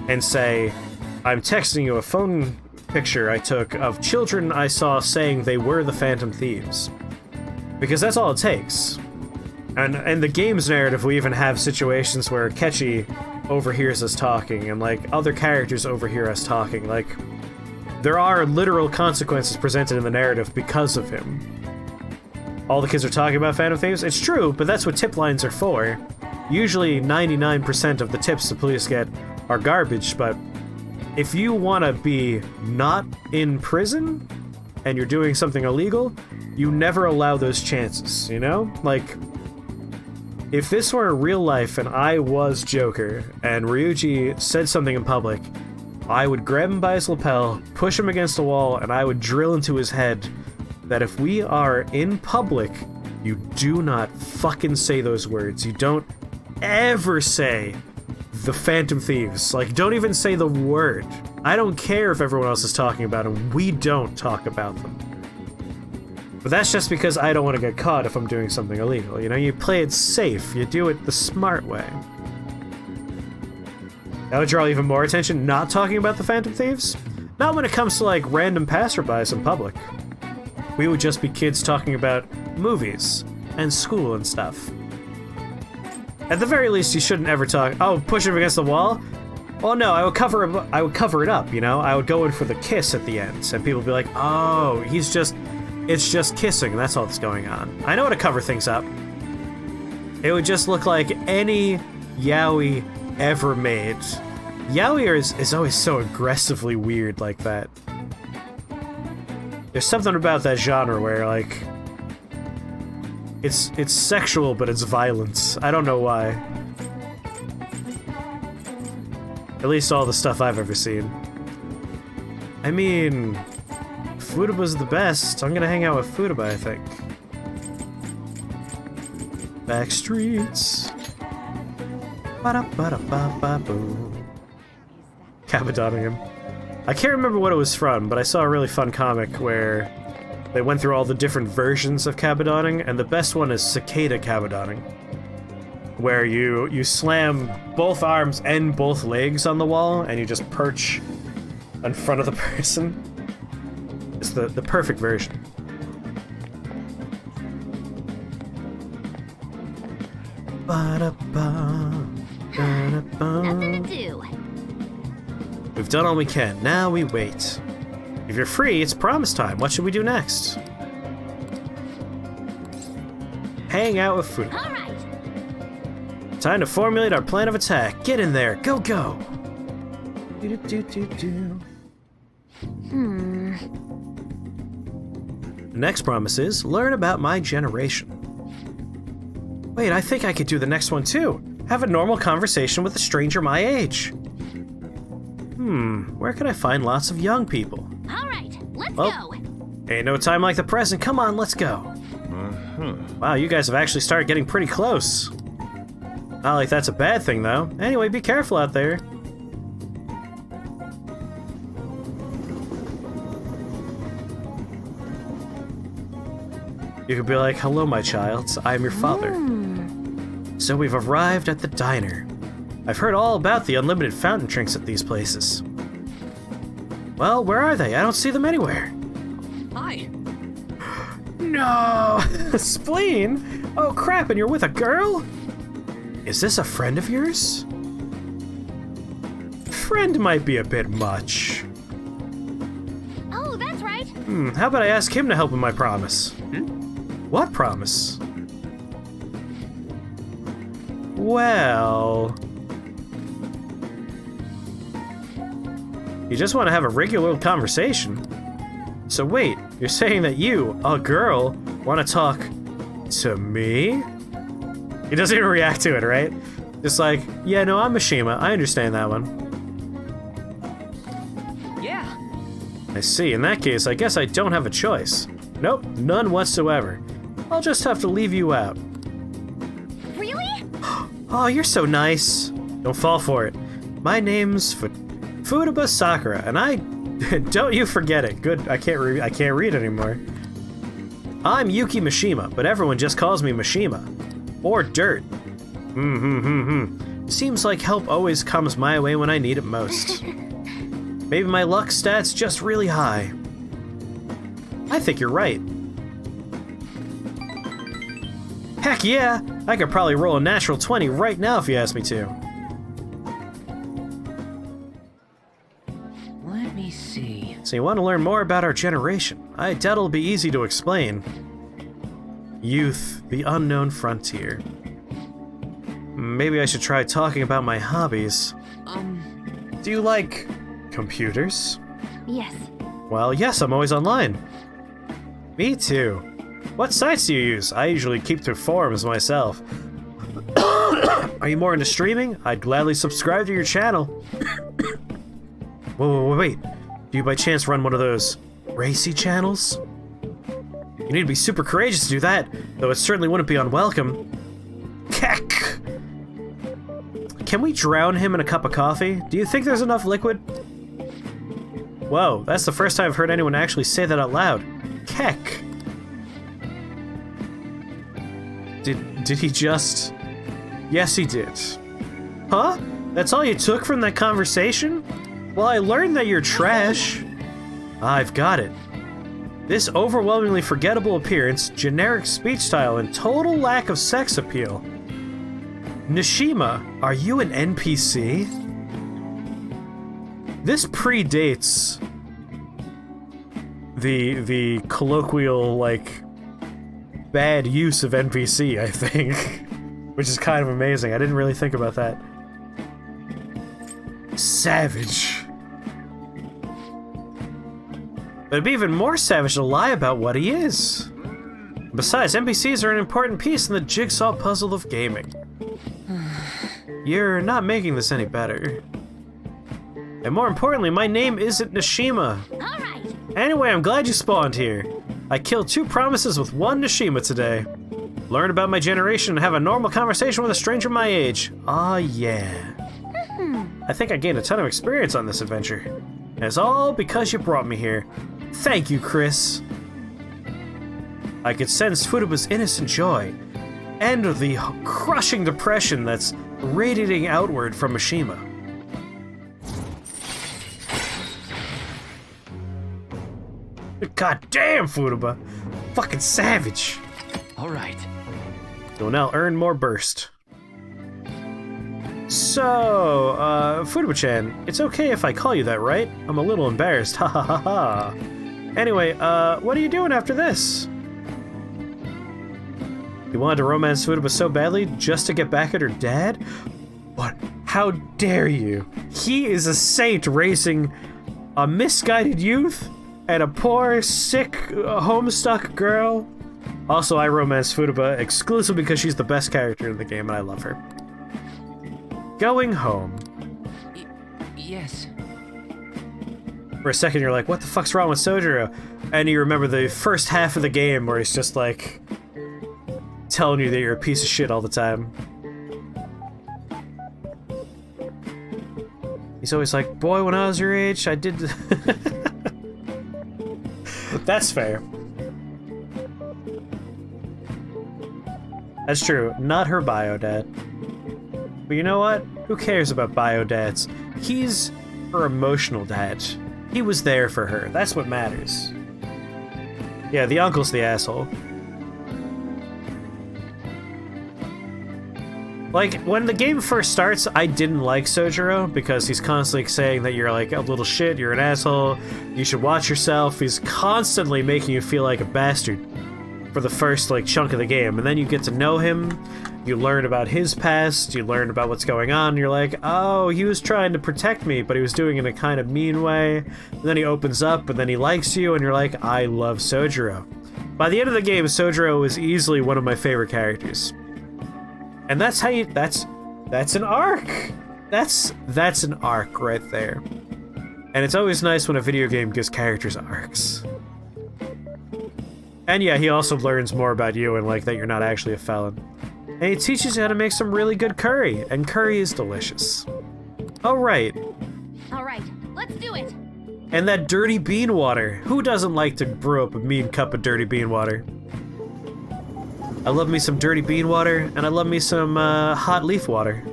and say, I'm texting you a phone picture I took of children I saw saying they were the Phantom Thieves. Because that's all it takes. And in the game's narrative, we even have situations where Kechi overhears us talking, and like other characters overhear us talking. Like, there are literal consequences presented in the narrative because of him. All the kids are talking about Phantom Thieves. It's true, but that's what tip lines are for. Usually 99% of the tips the police get are garbage, but if you want to be not in prison and you're doing something illegal, you never allow those chances, you know? Like, if this were real life and I was Joker and Ryuji said something in public, I would grab him by his lapel, push him against a wall, and I would drill into his head that if we are in public, you do not fucking say those words. You don't ever say the Phantom Thieves. Like, don't even say the word. I don't care if everyone else is talking about them. We don't talk about them. But that's just because I don't want to get caught if I'm doing something illegal. You know, you play it safe. You do it the smart way. That would draw even more attention not talking about the Phantom Thieves. Not when it comes to, like, random passerbys in public. We would just be kids talking about movies and school and stuff. At the very least, you shouldn't ever talk, oh, push him against the wall? Well, no, I would cover it up, you know? I would go in for the kiss at the end, and people would be like, oh, it's just kissing, that's all that's going on. I know how to cover things up. It would just look like any yaoi ever made. Yaoi is always so aggressively weird like that. There's something about that genre where, like, it's sexual, but it's violence. I don't know why. At least all the stuff I've ever seen. I mean, Futaba's the best. I'm gonna hang out with Futaba, I think. Back streets. Ba-da-ba-da-ba-ba-boo. Cabadoning him. I can't remember what it was from, but I saw a really fun comic where they went through all the different versions of cabadoning, and the best one is cicada cabadoning. where you slam both arms and both legs on the wall, and you just perch in front of the person. It's the perfect version. Nothing to do. We've done all we can. Now we wait. If you're free, it's promise time. What should we do next? Hang out with food. All right. Time to formulate our plan of attack. Get in there. Go, go. The next promise is learn about my generation. Wait, I think I could do the next one too. Have a normal conversation with a stranger my age. Where can I find lots of young people? All right, let's Oh. go. Ain't no time like the present. Come on, let's go. Wow, you guys have actually started getting pretty close. Not like that's a bad thing, though. Anyway, be careful out there. You could be like, hello, my child. I am your father. So we've arrived at the diner. I've heard all about the unlimited fountain drinks at these places. Well, where are they? I don't see them anywhere. Hi. No! Spleen? Oh crap, and you're with a girl? Is this a friend of yours? Friend might be a bit much. Oh, that's right. How about I ask him to help with my promise? What promise? Well... You just want to have a regular conversation. So wait, you're saying that you, a girl, want to talk to me? He doesn't even react to it, right? Just like, yeah, no, I'm Mishima. I understand that one. Yeah. I see. In that case, I guess I don't have a choice. Nope, none whatsoever. I'll just have to leave you out. Really? Oh, you're so nice. Don't fall for it. My name's Futaba Sakura, and I... don't you forget it. Good, I can't read anymore. I'm Yuki Mishima, but everyone just calls me Mishima. Or Dirt. Seems like help always comes my way when I need it most. Maybe my luck stat's just really high. I think you're right. Heck yeah! I could probably roll a natural 20 right now if you asked me to. Let me see. So you want to learn more about our generation? I doubt it'll be easy to explain. Youth, the unknown frontier. Maybe I should try talking about my hobbies. Do you like computers? Yes. Well, yes, I'm always online. Me too. What sites do you use? I usually keep to forums myself. Are you more into streaming? I'd gladly subscribe to your channel. Whoa, wait. Do you by chance run one of those racy channels? You need to be super courageous to do that, though it certainly wouldn't be unwelcome. Keck! Can we drown him in a cup of coffee? Do you think there's enough liquid? Whoa, that's the first time I've heard anyone actually say that out loud. Keck! Did he just... Yes, he did. Huh? That's all you took from that conversation? Well, I learned that you're trash. I've got it. This overwhelmingly forgettable appearance, generic speech style, and total lack of sex appeal. Nishima, are you an NPC? This predates the colloquial, like, bad use of NPC, I think. Which is kind of amazing. I didn't really think about that. Savage. But it'd be even more savage to lie about what he is. Besides, NPCs are an important piece in the jigsaw puzzle of gaming. You're not making this any better. And more importantly, my name isn't Nishima. All right. Anyway, I'm glad you spawned here. I killed 2 promises with 1 Nishima today. Learn about my generation and have a normal conversation with a stranger my age. Aw, yeah. I think I gained a ton of experience on this adventure. And it's all because you brought me here. Thank you, Chris. I could sense Futaba's innocent joy. end of the crushing depression that's radiating outward from Mishima. God damn, Furuba. Fucking savage. All right. You'll now earn more burst. So, Furuba-chan, it's okay if I call you that, right? I'm a little embarrassed, ha ha ha ha. Anyway, what are you doing after this? You wanted to romance Furuba so badly just to get back at her dad? What? How dare you? He is a saint raising a misguided youth and a poor, sick, homestuck girl. Also, I romance Furuba exclusively because she's the best character in the game and I love her. Going home. Yes. For a second, you're like, what the fuck's wrong with Sojiro? And you remember the first half of the game where he's just like telling you that you're a piece of shit all the time. He's always like, boy, when I was your age, I did... That's fair. That's true. Not her bio dad. But you know what? Who cares about bio dads? He's her emotional dad. He was there for her. That's what matters. Yeah, the uncle's the asshole. Like, when the game first starts, I didn't like Sojiro because he's constantly saying that you're like a little shit, you're an asshole, you should watch yourself. He's constantly making you feel like a bastard for the first like chunk of the game. And then you get to know him, you learn about his past, you learn about what's going on, and you're like, oh, he was trying to protect me, but he was doing it in a kind of mean way. And then he opens up, and then he likes you, and you're like, I love Sojiro. By the end of the game, Sojiro is easily one of my favorite characters. And that's how you, that's an arc. That's an arc right there. And it's always nice when a video game gives characters arcs. And yeah, he also learns more about you and like that you're not actually a felon. And he teaches you how to make some really good curry, and curry is delicious. Alright. Alright, let's do it! And that dirty bean water. Who doesn't like to brew up a mean cup of dirty bean water? I love me some dirty bean water, and I love me some hot leaf water.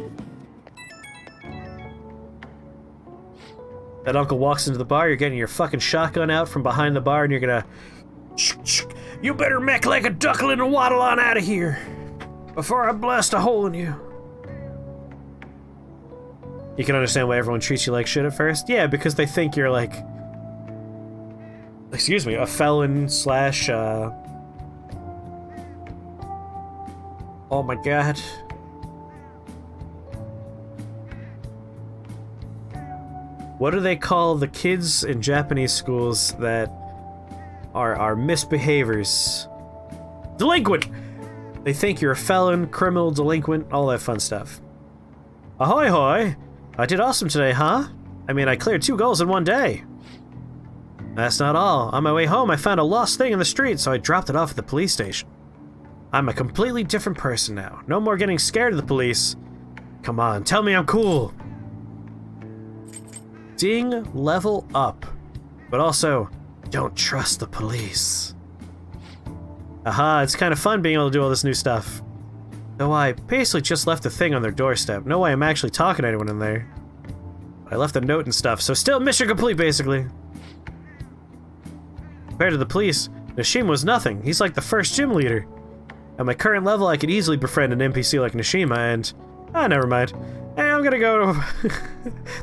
That uncle walks into the bar, you're getting your fucking shotgun out from behind the bar, and you're gonna... You better make like a duckling and waddle on out of here before I blast a hole in you. You can understand why everyone treats you like shit at first? Yeah, because they think you're like... Excuse me, a felon slash, Oh my god. What do they call the kids in Japanese schools that are misbehaviors? Delinquent! They think you're a felon, criminal, delinquent, all that fun stuff. Ahoy hoy! I did awesome today, huh? I mean, I cleared 2 goals in 1 day. That's not all. On my way home, I found a lost thing in the street, so I dropped it off at the police station. I'm a completely different person now. No more getting scared of the police. Come on, tell me I'm cool. Ding, level up. But also, don't trust the police. Aha, it's kind of fun being able to do all this new stuff. Though I basically just left the thing on their doorstep. No way I'm actually talking to anyone in there. I left a note and stuff, so still mission complete, basically. Compared to the police, Nishima was nothing. He's like the first gym leader. At my current level, I could easily befriend an NPC like Nishima, and... never mind. Hey, I'm gonna go.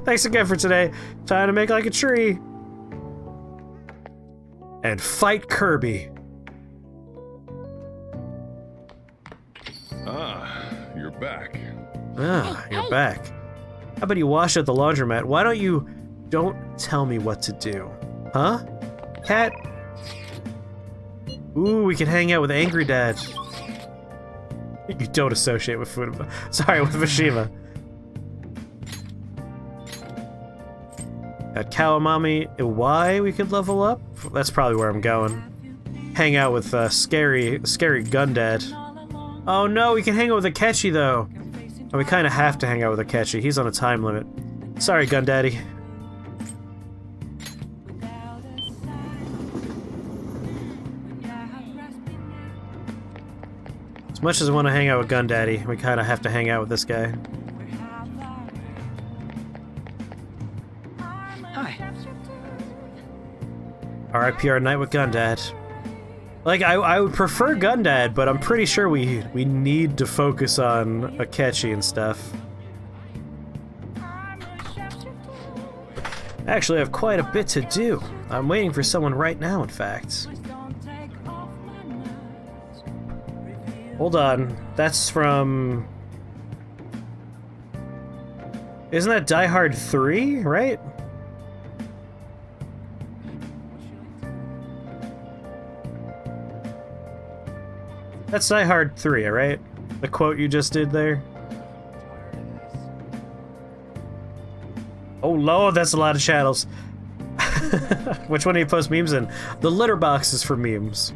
Thanks again for today. Time to make like a tree. And fight Kirby. Ah, you're back. Ah, Hey, you're hey. back. How about you wash at the laundromat? Why don't you... Don't tell me what to do. Huh? Cat? Ooh, we can hang out with Angry Dad. You don't associate with Furuba. Sorry, with Mishima. At Kawamami Iwai we could level up? That's probably where I'm going. Hang out with scary Gundad. Oh no, we can hang out with Akechi though. And we kind of have to hang out with Akechi. He's on a time limit. Sorry, Gundaddy. As much as I want to hang out with Gun Daddy, we kind of have to hang out with this guy. Hi. R.I.P. our night with Gun Dad. Like, I would prefer Gun Dad, but I'm pretty sure we need to focus on Akechi and stuff. Actually, I have quite a bit to do. I'm waiting for someone right now, in fact. Hold on. That's from... Isn't that Die Hard 3, right? That's Die Hard 3, right? The quote you just did there? Oh lord, that's a lot of channels. Which one do you post memes in? The litter box is for memes.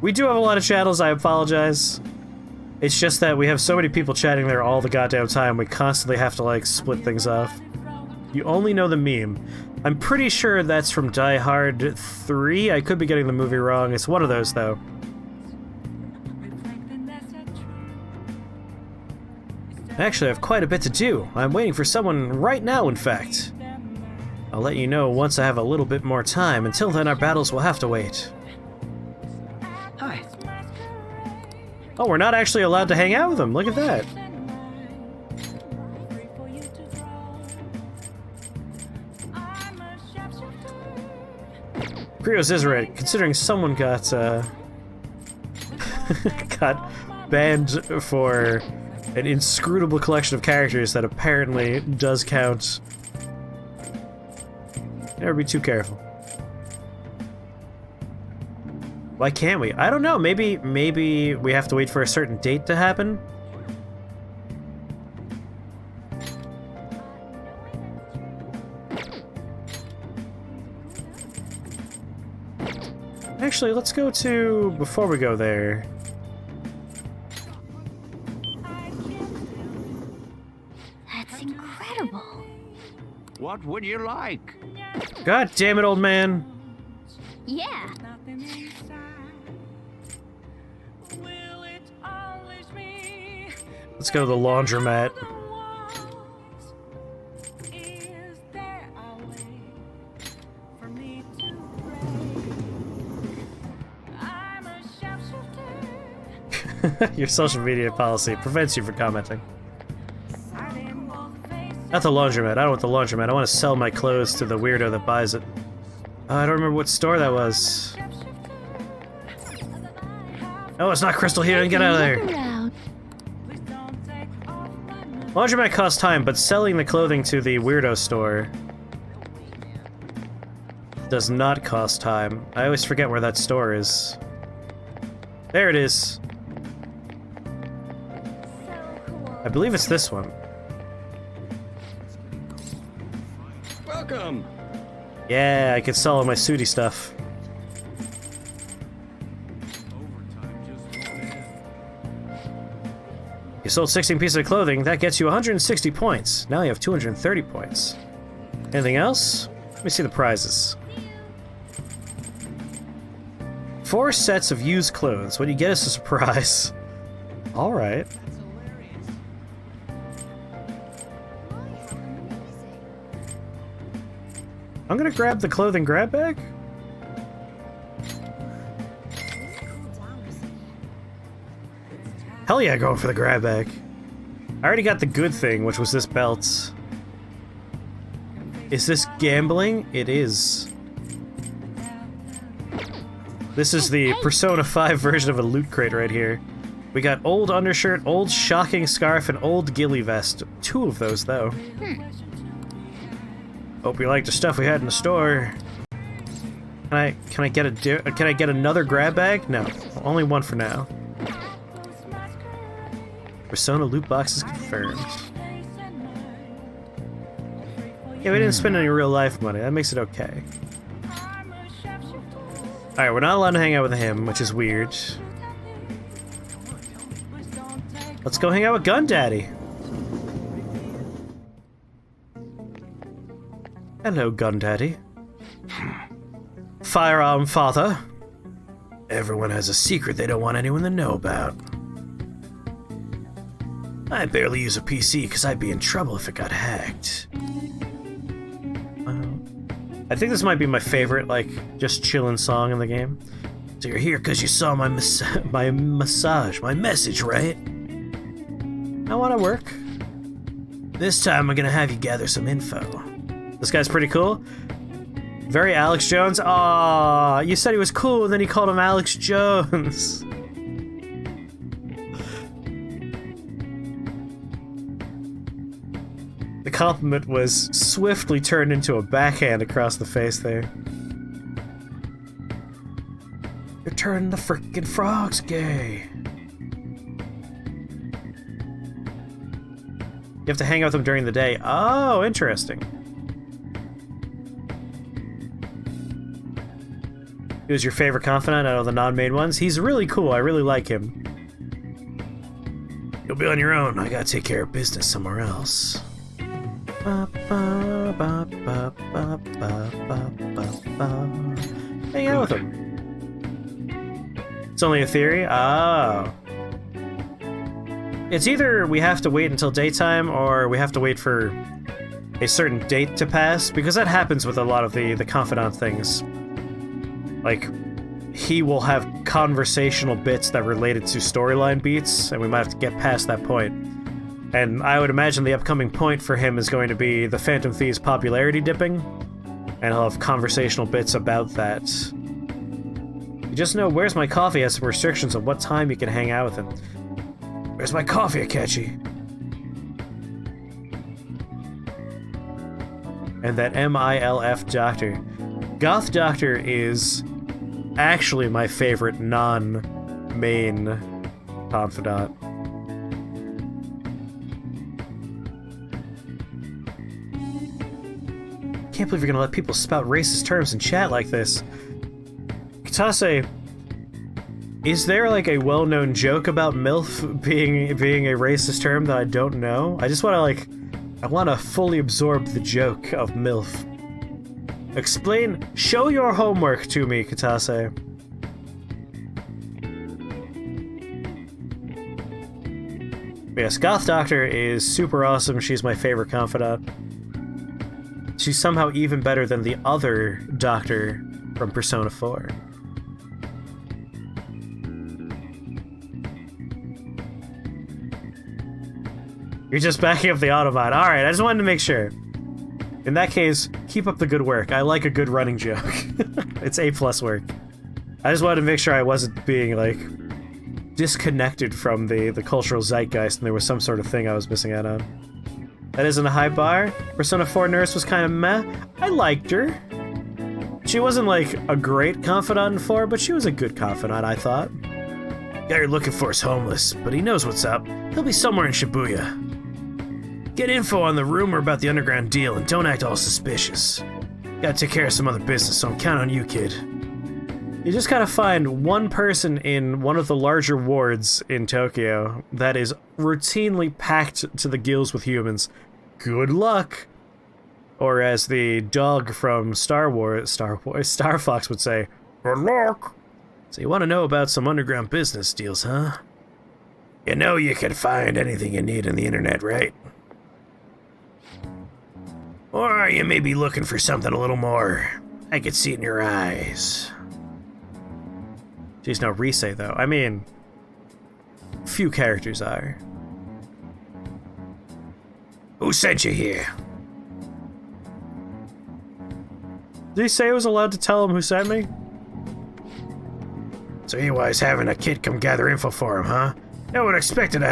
We do have a lot of channels, I apologize. It's just that we have so many people chatting there all the goddamn time, we constantly have to, like, split things off. You only know the meme. I'm pretty sure that's from Die Hard 3. I could be getting the movie wrong. It's one of those, though. Actually, I have quite a bit to do. I'm waiting for someone right now, in fact. I'll let you know once I have a little bit more time. Until then, our battles will have to wait. Hi. Oh, we're not actually allowed to hang out with him. Look at that. Krios is right, considering someone got, got banned for an inscrutable collection of characters that apparently does count. Never be too careful. Why can't we? I don't know. Maybe we have to wait for a certain date to happen. Actually, let's go to... Before we go there... That's incredible. What would you like? God damn it, old man. Yeah. Let's go to the laundromat. Your social media policy prevents you from commenting. Not the laundromat. I don't want the laundromat. I want to sell my clothes to the weirdo that buys it. I don't remember what store that was. Oh, it's not Crystal here. Get out of there. Laundromat costs time, but selling the clothing to the weirdo store does not cost time. I always forget where that store is. There it is. I believe it's this one. Welcome. Yeah, I could sell all my Sooty stuff. You sold 16 pieces of clothing, that gets you 160 points. Now you have 230 points. Anything else? Let me see the prizes. 4 sets of used clothes. What you get is a surprise. Alright. I'm gonna grab the clothing grab bag. Hell yeah, going for the grab bag. I already got the good thing, which was this belt. Is this gambling? It is. This is the Persona 5 version of a loot crate right here. We got old undershirt, old shocking scarf, and old ghillie vest. 2 of those, though. Hope you liked the stuff we had in the store. Can I get another grab bag? No, only one for now. Persona loot boxes confirmed. Yeah, we didn't spend any real life money. That makes it okay. Alright, we're not allowed to hang out with him, which is weird. Let's go hang out with Gun Daddy. Hello, Gun Daddy. Firearm Father. Everyone has a secret they don't want anyone to know about. I barely use a PC because I'd be in trouble if it got hacked. I think this might be my favorite, like, just chillin' song in the game. So you're here because you saw my message, right? I want to work. This time I'm gonna have you gather some info. This guy's pretty cool. Very Alex Jones. Aw, you said he was cool, and then he called him Alex Jones. The compliment was swiftly turned into a backhand across the face there. You're turning the frickin' frogs gay. You have to hang out with him during the day. Oh, interesting. Who's your favorite confidant out of the non-main ones? He's really cool. I really like him. You'll be on your own. I gotta take care of business somewhere else. Hang out with him. It's only a theory? Oh. It's either we have to wait until daytime or we have to wait for a certain date to pass, because that happens with a lot of the confidant things. Like, he will have conversational bits that related to storyline beats, and we might have to get past that point. And I would imagine the upcoming point for him is going to be the Phantom Thief's popularity dipping, and he'll have conversational bits about that. You just know Where's My Coffee has some restrictions on what time you can hang out with him. Where's my coffee, Akechi? And that MILF Doctor. Goth Doctor is actually my favorite non-main confidant. Can't believe you're gonna let people spout racist terms in chat like this. Kitase, is there like a well-known joke about MILF being a racist term that I don't know? I just want to I want to fully absorb the joke of MILF. Explain, show your homework to me, Kitase. Yes, Goth Doctor is super awesome. She's my favorite confidant. She's somehow even better than the other Doctor from Persona 4. You're just backing up the Autobot. Alright, I just wanted to make sure. In that case, keep up the good work. I like a good running joke. It's A+ work. I just wanted to make sure I wasn't being, disconnected from the cultural zeitgeist and there was some sort of thing I was missing out on. That isn't a high bar. Persona 4 nurse was kind of meh. I liked her. She wasn't, a great confidant in 4, but she was a good confidant, I thought. Guy you're looking for is homeless, but he knows what's up. He'll be somewhere in Shibuya. Get info on the rumor about the underground deal and don't act all suspicious. Gotta take care of some other business, so I'm counting on you, kid. You just gotta find one person in one of the larger wards in Tokyo that is routinely packed to the gills with humans. Good luck! Or as the dog from Star Fox would say, good luck! So you want to know about some underground business deals, huh? You know you can find anything you need on the internet, right? Or are you maybe looking for something a little more? I could see it in your eyes. Geez, no Risei, though. I mean, few characters are. Who sent you here? Did he say I was allowed to tell him who sent me? So he was having a kid come gather info for him, huh? No one expected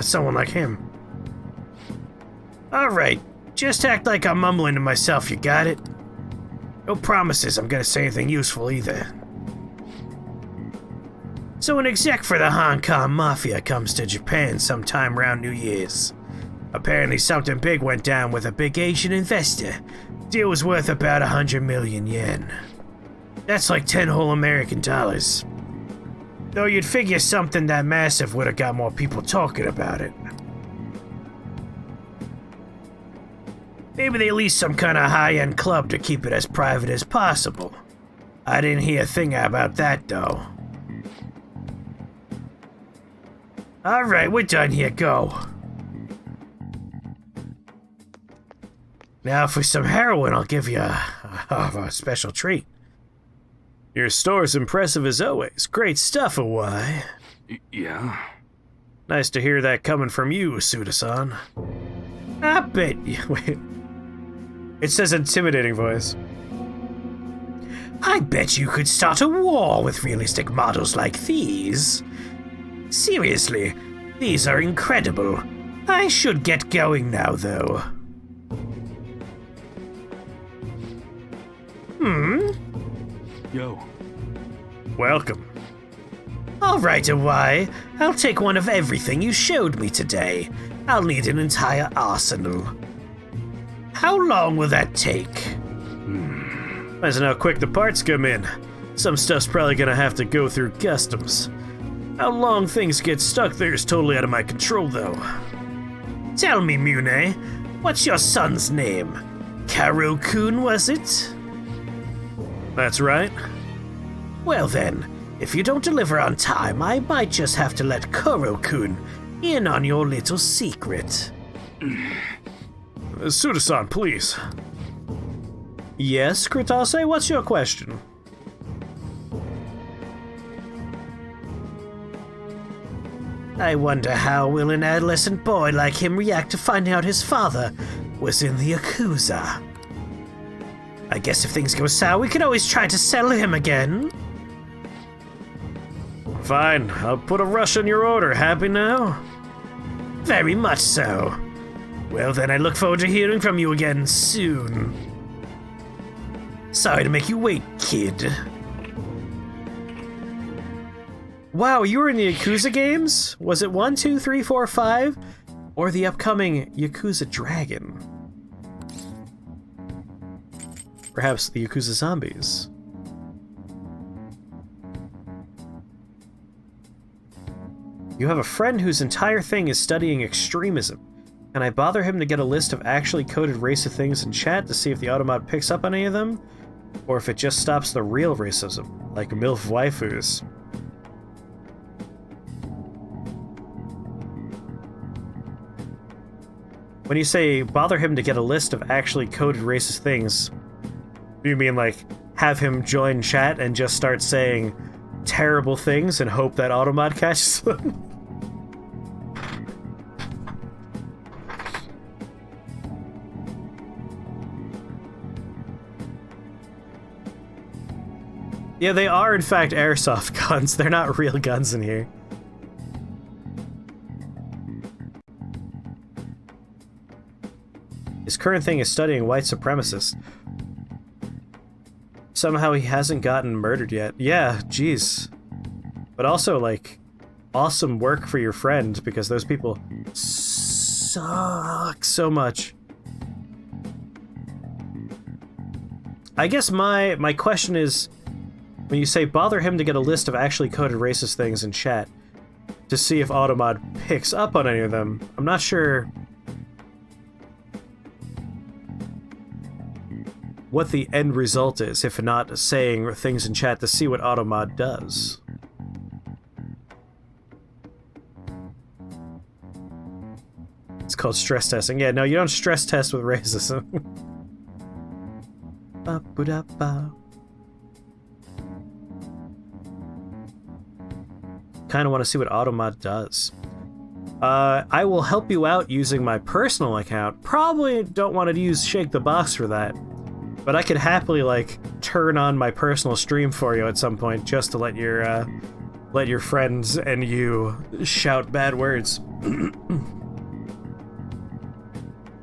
someone like him. Alright, just act like I'm mumbling to myself, you got it? No promises I'm gonna say anything useful either. So an exec for the Hong Kong Mafia comes to Japan sometime around New Year's. Apparently something big went down with a big Asian investor. Deal was worth about 100 million yen. That's like 10 whole American dollars. Though you'd figure something that massive would have got more people talking about it. Maybe they leased some kind of high-end club to keep it as private as possible. I didn't hear a thing about that, though. Alright, we're done here, go. Now for some heroin, I'll give you a special treat. Your store's impressive as always. Great stuff, why? Yeah? Nice to hear that coming from you, Suda-san. I bet you. Wait. It says intimidating voice. I bet you could start a war with realistic models like these. Seriously, these are incredible. I should get going now, though. Yo. Welcome. All right, Awai. I'll take one of everything you showed me today. I'll need an entire arsenal. How long will that take? Depends on how quick the parts come in. Some stuff's probably gonna have to go through customs. How long things get stuck there is totally out of my control, though. Tell me, Mune, what's your son's name? Karo-kun, was it? That's right. Well then, if you don't deliver on time, I might just have to let Koro-kun in on your little secret. Suda-san, please. Yes, Kritase, what's your question? I wonder how will an adolescent boy like him react to finding out his father was in the Yakuza. I guess if things go sour, we can always try to sell him again. Fine, I'll put a rush on your order. Happy now? Very much so. Well then, I look forward to hearing from you again soon. Sorry to make you wait, kid. Wow, you were in the Yakuza games? Was it 1, 2, 3, 4, 5? Or the upcoming Yakuza Dragon? Perhaps the Yakuza Zombies? You have a friend whose entire thing is studying extremism. Can I bother him to get a list of actually coded racist things in chat to see if the automod picks up on any of them? Or if it just stops the real racism, like MILF waifus? When you say bother him to get a list of actually coded racist things, do you mean like have him join chat and just start saying terrible things and hope that automod catches them? Yeah, they are in fact airsoft guns. They're not real guns in here. His current thing is studying white supremacists. Somehow he hasn't gotten murdered yet. Yeah, jeez. But also, like, awesome work for your friend, because those people suck so much. I guess my question is, when you say bother him to get a list of actually coded racist things in chat to see if Automod picks up on any of them, I'm not sure what the end result is, if not saying things in chat to see what Automod does. It's called stress testing. Yeah, no, you don't stress test with racism. Ba-ba-da-ba. Kind of want to see what Automod does. I will help you out using my personal account. Probably don't want to use Shake the Box for that. But I could happily, like, turn on my personal stream for you at some point just to let your friends and you shout bad words.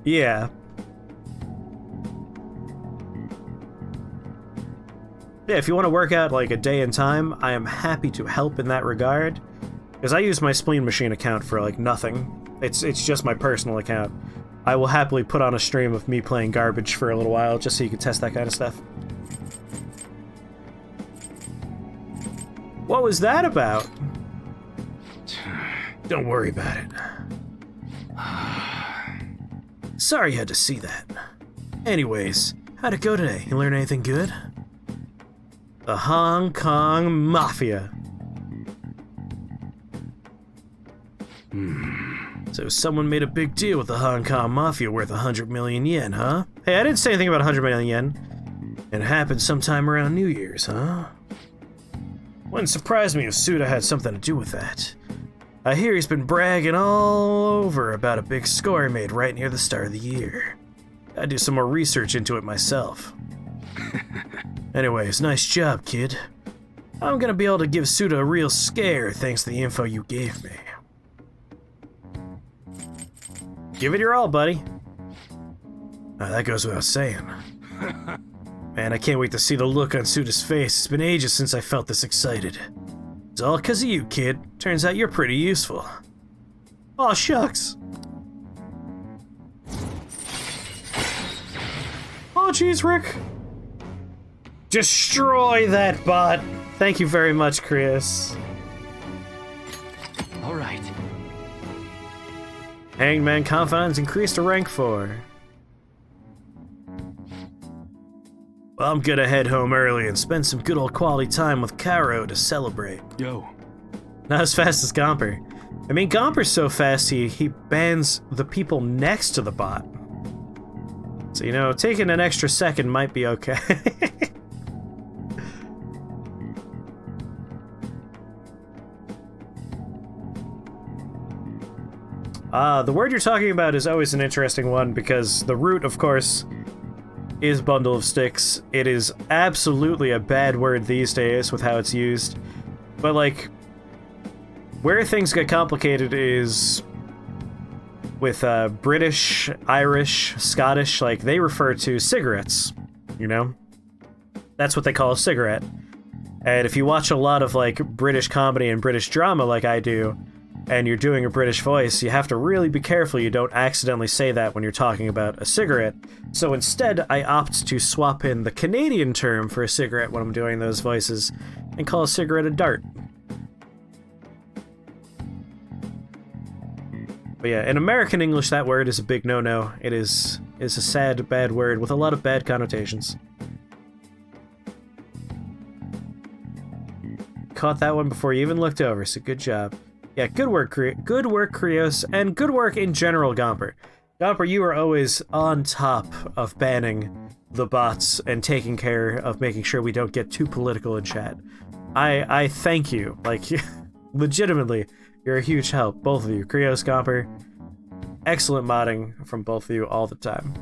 Yeah. Yeah, if you want to work out, like, a day and time, I am happy to help in that regard. Because I use my Spleen Machine account for, like, nothing. It's just my personal account. I will happily put on a stream of me playing garbage for a little while, just so you can test that kind of stuff. What was that about? Don't worry about it. Sorry you had to see that. Anyways, how'd it go today? You learn anything good? The Hong Kong Mafia. So someone made a big deal with the Hong Kong Mafia worth 100 million yen, huh? Hey, I didn't say anything about 100 million yen. It happened sometime around New Year's, huh? Wouldn't surprise me if Suda had something to do with that. I hear he's been bragging all over about a big score he made right near the start of the year. I'd do some more research into it myself. Anyways, nice job, kid. I'm gonna be able to give Suda a real scare thanks to the info you gave me. Give it your all, buddy. That goes without saying. Man, I can't wait to see the look on Suda's face. It's been ages since I felt this excited. It's all 'cause of you, kid. Turns out you're pretty useful. Aw, shucks. Oh, jeez, Rick. Destroy that bot. Thank you very much, Chris. All right. Hangman confidence increased to rank 4. Well, I'm gonna head home early and spend some good old quality time with Caro to celebrate. Yo. Not as fast as Gomper. I mean, Gomper's so fast he bans the people next to the bot. So, you know, taking an extra second might be okay. The word you're talking about is always an interesting one because the root, of course, is bundle of sticks. It is absolutely a bad word these days with how it's used. But, like, where things get complicated is with British, Irish, Scottish, like, they refer to cigarettes, you know? That's what they call a cigarette. And if you watch a lot of, like, British comedy and British drama like I do, and you're doing a British voice, you have to really be careful you don't accidentally say that when you're talking about a cigarette. So instead, I opt to swap in the Canadian term for a cigarette when I'm doing those voices, and call a cigarette a dart. But yeah, in American English, that word is a big no-no. It is a sad, bad word with a lot of bad connotations. Caught that one before you even looked over, so good job. Yeah, good work, Krios, and good work in general, Gomper. Gomper, you are always on top of banning the bots and taking care of making sure we don't get too political in chat. I thank you. Like, legitimately, you're a huge help, both of you. Krios, Gomper, excellent modding from both of you all the time.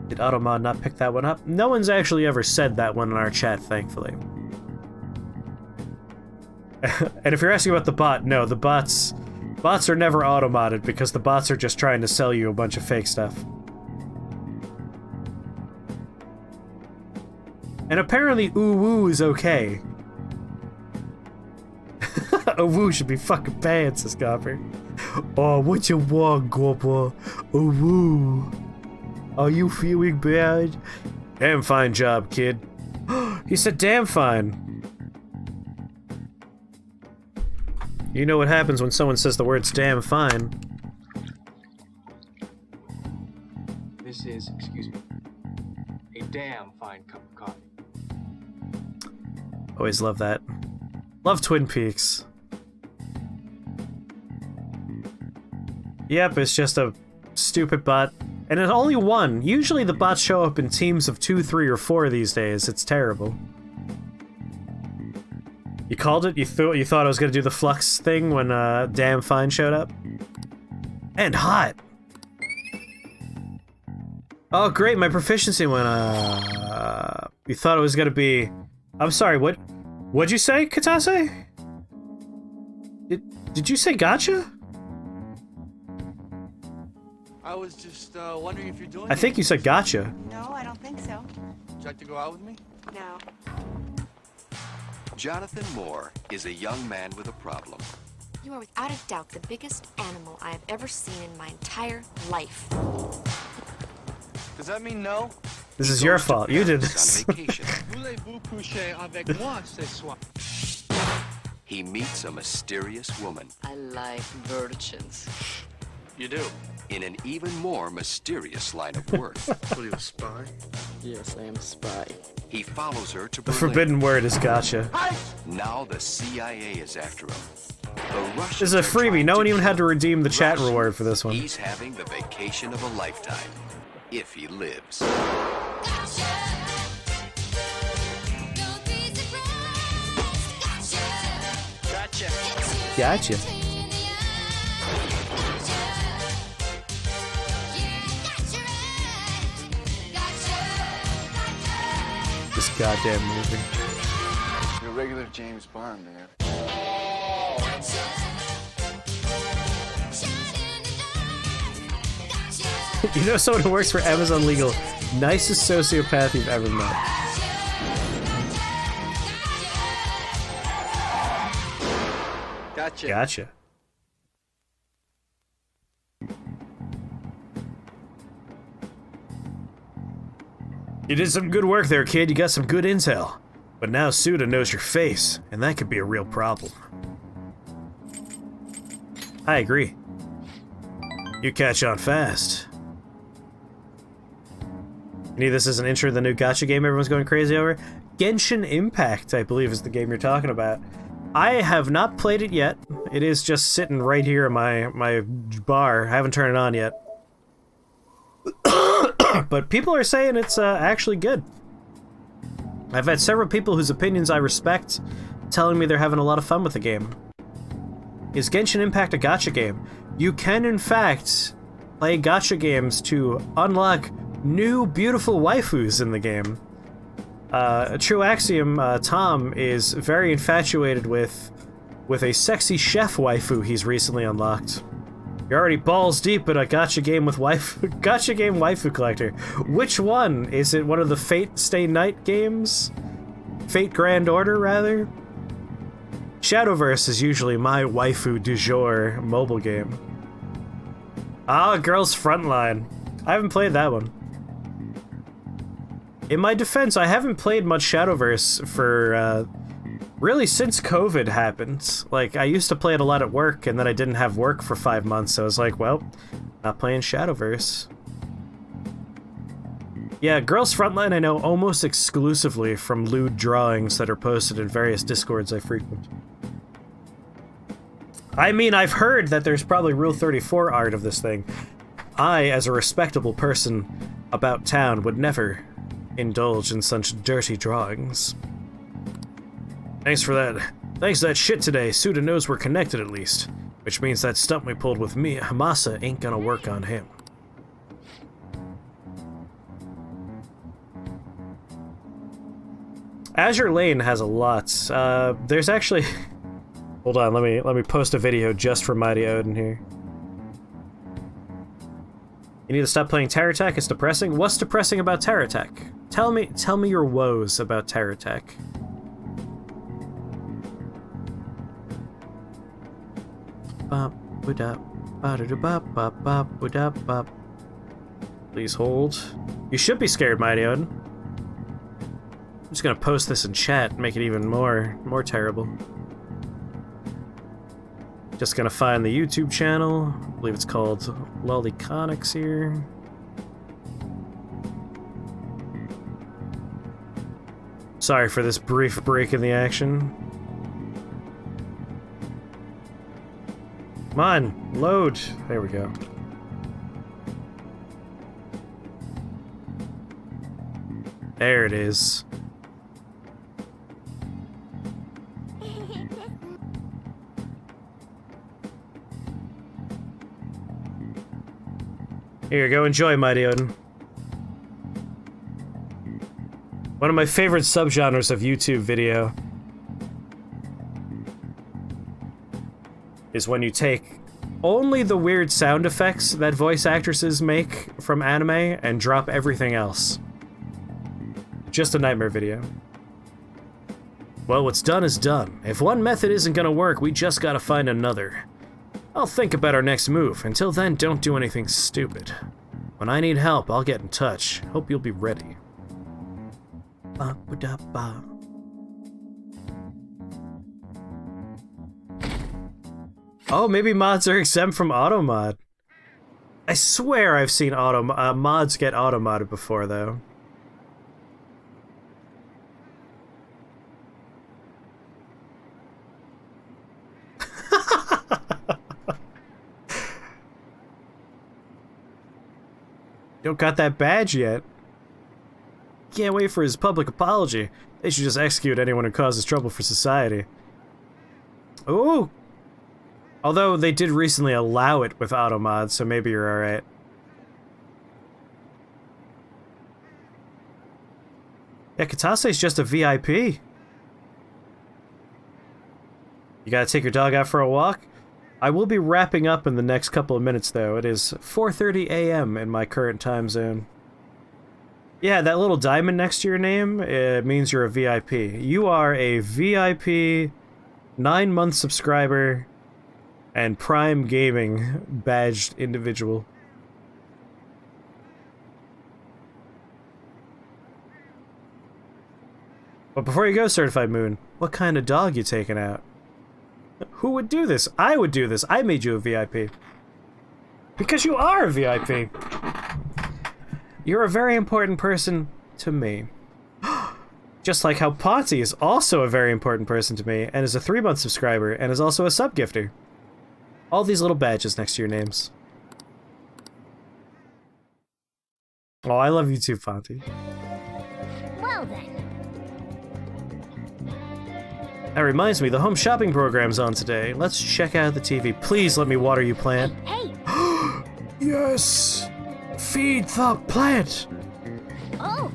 Did Automod not pick that one up? No one's actually ever said that one in our chat, thankfully. And if you're asking about the bot, no, the bots are never auto-modded because the bots are just trying to sell you a bunch of fake stuff. And apparently ooh woo is okay. Ooh woo should be fucking banned, says Gopper. Oh, what you want, Gopper? Ooh woo. Are you feeling bad? Damn fine job, kid. He said damn fine. You know what happens when someone says the words damn fine. This is, excuse me, a damn fine cup of coffee. Always love that. Love Twin Peaks. Yep, it's just a stupid bot. And it's only one. Usually the bots show up in teams of 2, 3, or 4 these days. It's terrible. You called it? You thought I was gonna do the flux thing when Damn Fine showed up? And hot! Oh great, my proficiency went you thought it was gonna be... I'm sorry, what'd you say, Katase? Did you say gotcha? I was just wondering if you're doing I think you said gotcha. No, I don't think so. Would you like to go out with me? No. Jonathan Moore is a young man with a problem. You are without a doubt the biggest animal I have ever seen in my entire life. Does that mean no? This is your fault. You did this. He meets a mysterious woman. I like virgins. You do? in an even more mysterious line of work. What are you, a spy? Yes, I am a spy. He follows her to The Berlin. forbidden word is gotcha. Now the CIA is after him. The Russians This is a are freebie. trying No to one even had to kill redeem the chat Russians. reward for this one. He's having the vacation of a lifetime, if he lives. Gotcha. Gotcha. This goddamn movie. You're a regular James Bond, man. You know someone who works for Amazon Legal. Nicest sociopath you've ever met. Gotcha. Gotcha. You did some good work there, kid. You got some good intel. But now Suda knows your face, and that could be a real problem. I agree. You catch on fast. You need this as an intro to the new gacha game everyone's going crazy over? Genshin Impact, I believe, is the game you're talking about. I have not played it yet. It is just sitting right here in my bar. I haven't turned it on yet. But people are saying it's actually good. I've had several people whose opinions I respect telling me they're having a lot of fun with the game. Is Genshin Impact a gacha game? You can, in fact, play gacha games to unlock new, beautiful waifus in the game. A true axiom, Tom is very infatuated with a sexy chef waifu he's recently unlocked. You're already balls deep in a gacha game with gacha game waifu collector. Which one? Is it one of the Fate Stay Night games? Fate Grand Order, rather? Shadowverse is usually my waifu du jour mobile game. Ah, Girls Frontline. I haven't played that one. In my defense, I haven't played much Shadowverse for, really since COVID happened. Like, I used to play it a lot at work, and then I didn't have work for 5 months, so I was like, well, not playing Shadowverse. Yeah, Girls Frontline I know almost exclusively from lewd drawings that are posted in various Discords I frequent. I mean, I've heard that there's probably Rule 34 art of this thing. I, as a respectable person about town, would never indulge in such dirty drawings. Thanks for that. Thanks to that shit today, Suda knows we're connected at least. Which means that stunt we pulled with me, Hamasa, ain't gonna work on him. Azure Lane has a lot. There's actually... Hold on, let me post a video just for Mighty Odin here. You need to stop playing Terror Attack, it's depressing. What's depressing about Terror Attack? Tell me your woes about Terror Attack. Please hold. You should be scared, Mighty Odin. I'm just gonna post this in chat and make it even more terrible. Just gonna find the YouTube channel. I believe it's called Lollyconics here. Sorry for this brief break in the action. Come on, load. There we go. There it is. Here you go, enjoy, Mighty Odin. One of my favorite subgenres of YouTube video is when you take only the weird sound effects that voice actresses make from anime and drop everything else. Just a nightmare video. Well, what's done is done. If one method isn't gonna work, we just gotta find another. I'll think about our next move. Until then, don't do anything stupid. When I need help, I'll get in touch. Hope you'll be ready. Ba-ba-da-ba. Oh, maybe mods are exempt from auto mod. I swear I've seen mods get auto-modded before, though. Don't got that badge yet. Can't wait for his public apology. They should just execute anyone who causes trouble for society. Ooh! Although they did recently allow it with auto mods, so maybe you're alright. Yeah, Katase's just a VIP. You gotta take your dog out for a walk? I will be wrapping up in the next couple of minutes, though. It is 4:30 a.m. in my current time zone. Yeah, that little diamond next to your name, it means you're a VIP. You are a VIP 9-month subscriber and Prime Gaming badged individual. But before you go, Certified Moon, what kind of dog you taking out? Who would do this? I would do this. I made you a VIP. Because you are a VIP. You're a very important person to me. Just like how Ponty is also a very important person to me, and is a 3-month subscriber, and is also a sub-gifter. All these little badges next to your names. Oh, I love you too, Ponty. Well then. That reminds me, the home shopping program's on today. Let's check out the TV. Please let me water you, plant. Hey! Yes! Feed the plant! Oh!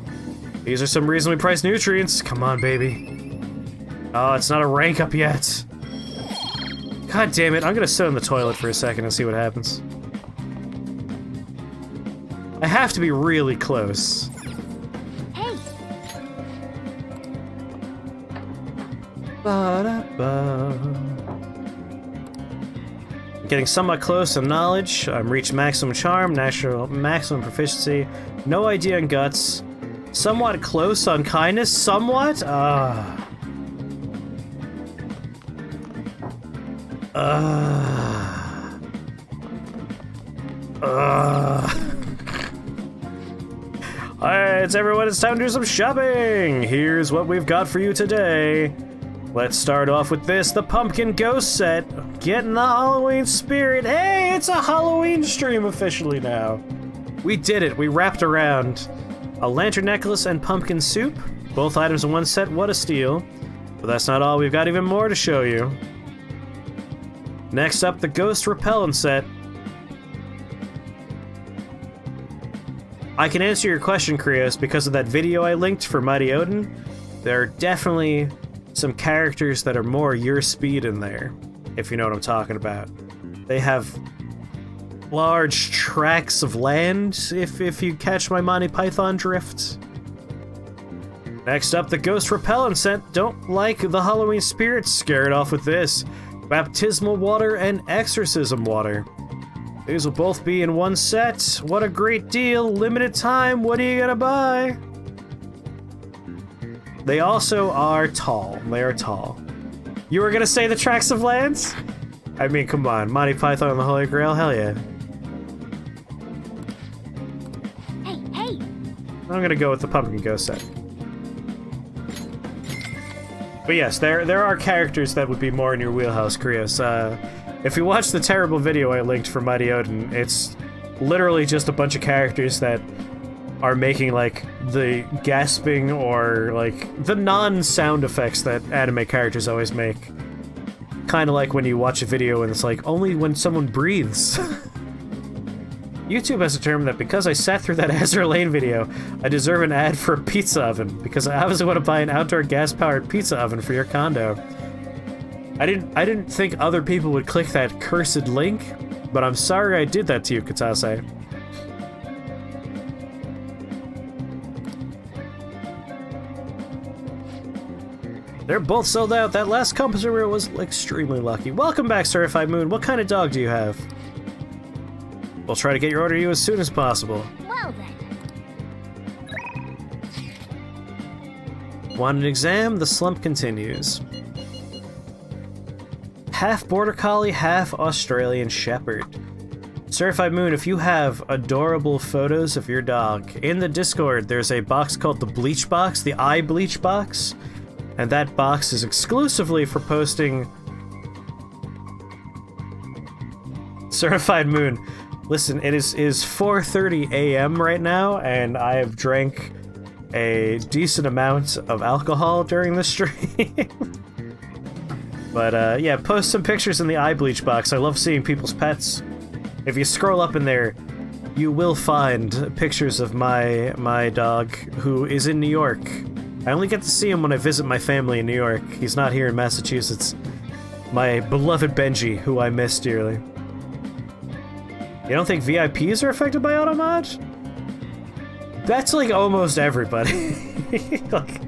These are some reasonably priced nutrients. Come on, baby. Oh, it's not a rank up yet. God damn it, I'm gonna sit in the toilet for a second and see what happens. I have to be really close. Hey! Getting somewhat close in knowledge. I'm reached maximum charm, natural maximum proficiency, no idea on guts. Somewhat close on kindness, somewhat? Alright, everyone, it's time to do some shopping! Here's what we've got for you today. Let's start off with this, the Pumpkin Ghost set. Getting the Halloween spirit. Hey, it's a Halloween stream officially now. We did it, we wrapped around. A lantern necklace and pumpkin soup. Both items in one set, what a steal. But that's not all, we've got even more to show you. Next up, the Ghost Repellent set. I can answer your question, Krios, because of that video I linked for Mighty Odin. There are definitely some characters that are more your speed in there, if you know what I'm talking about. They have large tracts of land, if you catch my Monty Python drift. Next up, the Ghost Repellent set. Don't like the Halloween spirits? Scare it off with this. Baptismal water and exorcism water. These will both be in one set. What a great deal. Limited time. What are you gonna buy? They also are tall. They are tall. You were gonna say the tracts of lands? I mean, come on. Monty Python and the Holy Grail? Hell yeah. Hey! I'm gonna go with the Pumpkin Ghost set. But yes, there are characters that would be more in your wheelhouse, Krios. If you watch the terrible video I linked for Mighty Odin, it's literally just a bunch of characters that are making, like, the gasping or, like, the non-sound effects that anime characters always make. Kinda like when you watch a video and it's like, only when someone breathes. YouTube has determined that because I sat through that Azure Lane video, I deserve an ad for a pizza oven, because I obviously want to buy an outdoor gas-powered pizza oven for your condo. I didn't think other people would click that cursed link, but I'm sorry I did that to you, Katase. They're both sold out. That last composer was extremely lucky. Welcome back, Certified Moon. What kind of dog do you have? We'll try to get your order to you as soon as possible. Well then. Want an exam? The slump continues. Half Border Collie, half Australian Shepherd. Certified Moon, if you have adorable photos of your dog, in the Discord there's a box called the Bleach Box, the eye bleach box, and that box is exclusively for posting... Certified Moon, listen, it is 4:30 a.m. right now, and I have drank a decent amount of alcohol during the stream. But yeah, post some pictures in the eye bleach box. I love seeing people's pets. If you scroll up in there, you will find pictures of my dog, who is in New York. I only get to see him when I visit my family in New York. He's not here in Massachusetts. My beloved Benji, who I miss dearly. You don't think VIPs are affected by automod? That's like almost everybody. Like,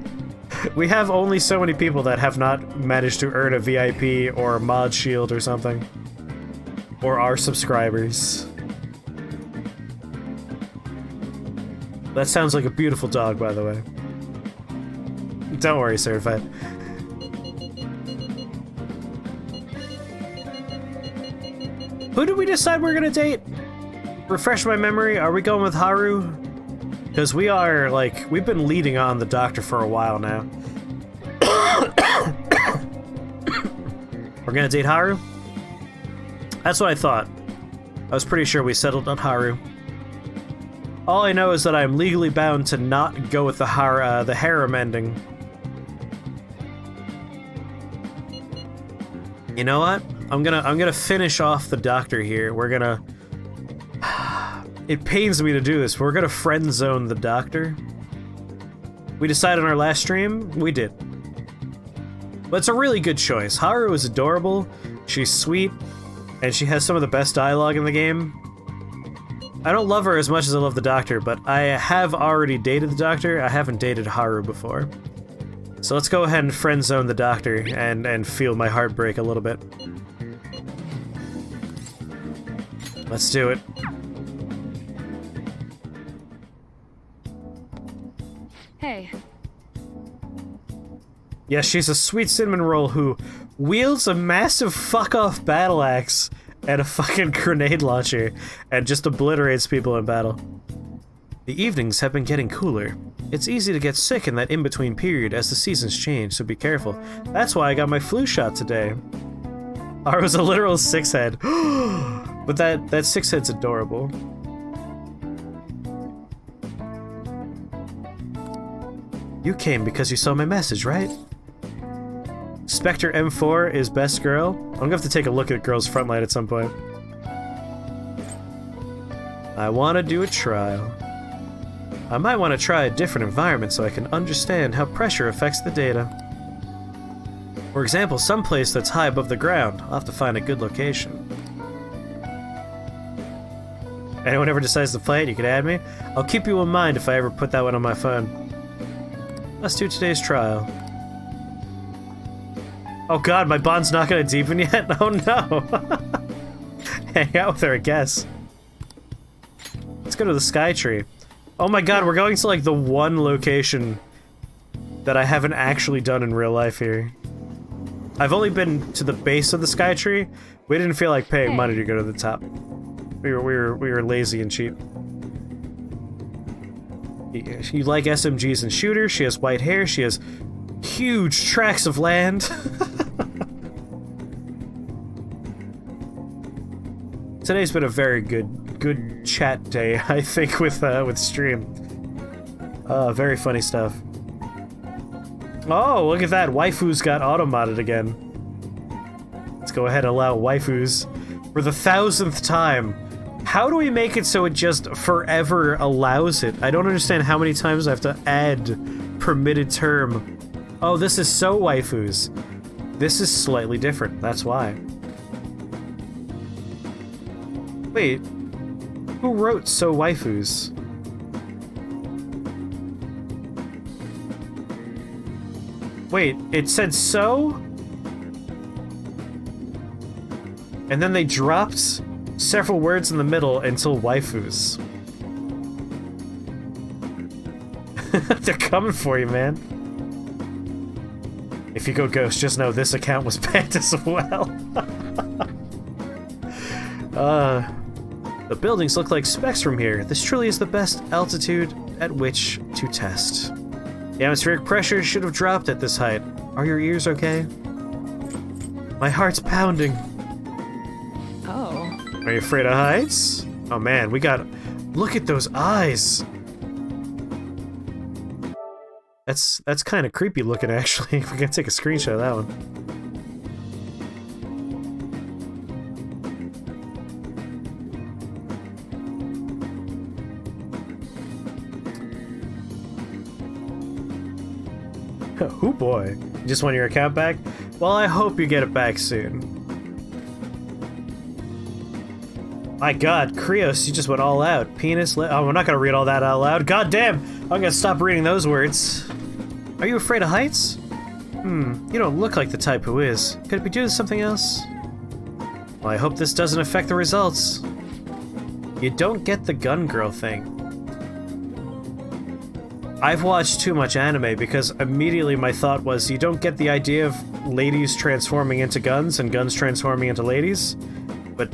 we have only so many people that have not managed to earn a VIP or a mod shield or something. Or are subscribers. That sounds like a beautiful dog, by the way. Don't worry, Certified. Who did we decide we're gonna date? Refresh my memory, are we going with Haru? Because we are, like, we've been leading on the doctor for a while now. We're gonna date Haru? That's what I thought. I was pretty sure we settled on Haru. All I know is that I'm legally bound to not go with the harem ending. You know what? I'm gonna finish off the doctor here. We're gonna... It pains me to do this. We're gonna friend zone the doctor. We decided on our last stream, we did. But it's a really good choice. Haru is adorable, she's sweet, and she has some of the best dialogue in the game. I don't love her as much as I love the doctor, but I have already dated the doctor. I haven't dated Haru before. So let's go ahead and friend zone the doctor and feel my heart break a little bit. Let's do it. Hey. Yeah, she's a sweet cinnamon roll who wields a massive fuck-off battle axe and a fucking grenade launcher and just obliterates people in battle. The evenings have been getting cooler. It's easy to get sick in that in-between period as the seasons change, so be careful. That's why I got my flu shot today. I was a literal six-head. But that six-head's adorable. You came because you saw my message, right? Spectre M4 is best girl. I'm gonna have to take a look at Girls Frontlight at some point. I want to do a trial. I might want to try a different environment so I can understand how pressure affects the data. For example, some place that's high above the ground. I'll have to find a good location. Anyone ever decides to play it, you can add me. I'll keep you in mind if I ever put that one on my phone. Let's do today's trial. Oh god, my bond's not gonna deepen yet? Oh no! Hang out with her, I guess. Let's go to the Sky Tree. Oh my god, we're going to like the one location that I haven't actually done in real life here. I've only been to the base of the Sky Tree. We didn't feel like paying money to go to the top. We were lazy and cheap. You like SMGs and shooters, she has white hair, she has huge tracts of land. Today's been a very good chat day, I think, with stream. Very funny stuff. Oh, look at that, waifus got auto-modded again. Let's go ahead and allow waifus for the 1000th time. How do we make it so it just forever allows it? I don't understand how many times I have to add permitted term. Oh, this is so waifus. This is slightly different, that's why. Wait, who wrote so waifus? Wait, it said so? And then they dropped several words in the middle until waifus. They're coming for you, man. If you go ghost, just know this account was banned as well. The buildings look like specks from here. This truly is the best altitude at which to test. The atmospheric pressure should have dropped at this height. Are your ears okay? My heart's pounding. Oh. Are you afraid of heights? Oh man, we got... Look at those eyes! That's kind of creepy looking, actually. We're gonna take a screenshot of that one. Oh boy. You just want your account back? Well, I hope you get it back soon. My god, Krios, you just went all out. Penis oh, I'm not gonna read all that out loud. God damn! I'm gonna stop reading those words. Are you afraid of heights? You don't look like the type who is. Could it be due to something else? Well, I hope this doesn't affect the results. You don't get the gun girl thing. I've watched too much anime because immediately my thought was you don't get the idea of ladies transforming into guns and guns transforming into ladies. But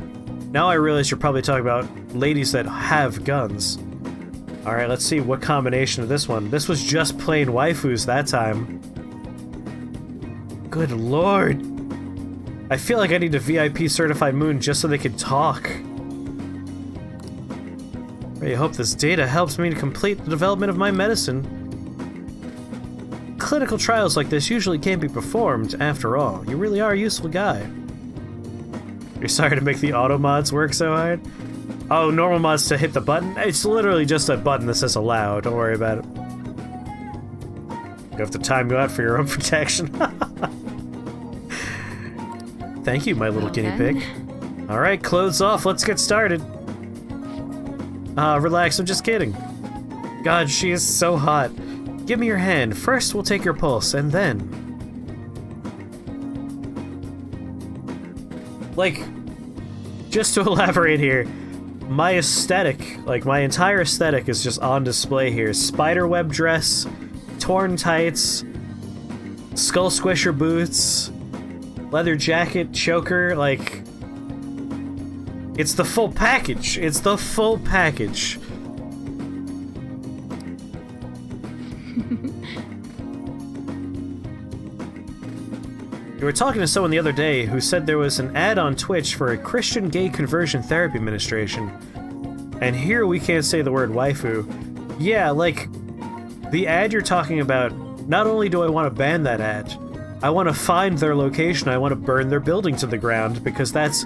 now I realize you're probably talking about ladies that have guns. Alright, let's see what combination of this one. This was just plain waifus that time. Good lord. I feel like I need a VIP certified moon just so they can talk. I hope this data helps me to complete the development of my medicine. Clinical trials like this usually can't be performed, after all. You really are a useful guy. You're sorry to make the auto mods work so hard? Oh, normal mods to hit the button? It's literally just a button that says allow, don't worry about it. You have to time you out for your own protection. Thank you, my little guinea pig. Alright, clothes off, let's get started. Relax, I'm just kidding. God, she is so hot. Give me your hand. First, we'll take your pulse, and then... Like, just to elaborate here, my aesthetic, like my entire aesthetic is just on display here. Spiderweb dress, torn tights, skull squisher boots, leather jacket, choker, like... It's the full package. It's the full package. You were talking to someone the other day who said there was an ad on Twitch for a Christian gay conversion therapy administration. And here we can't say the word waifu. Yeah, like, the ad you're talking about, not only do I want to ban that ad, I want to find their location, I want to burn their building to the ground, because that's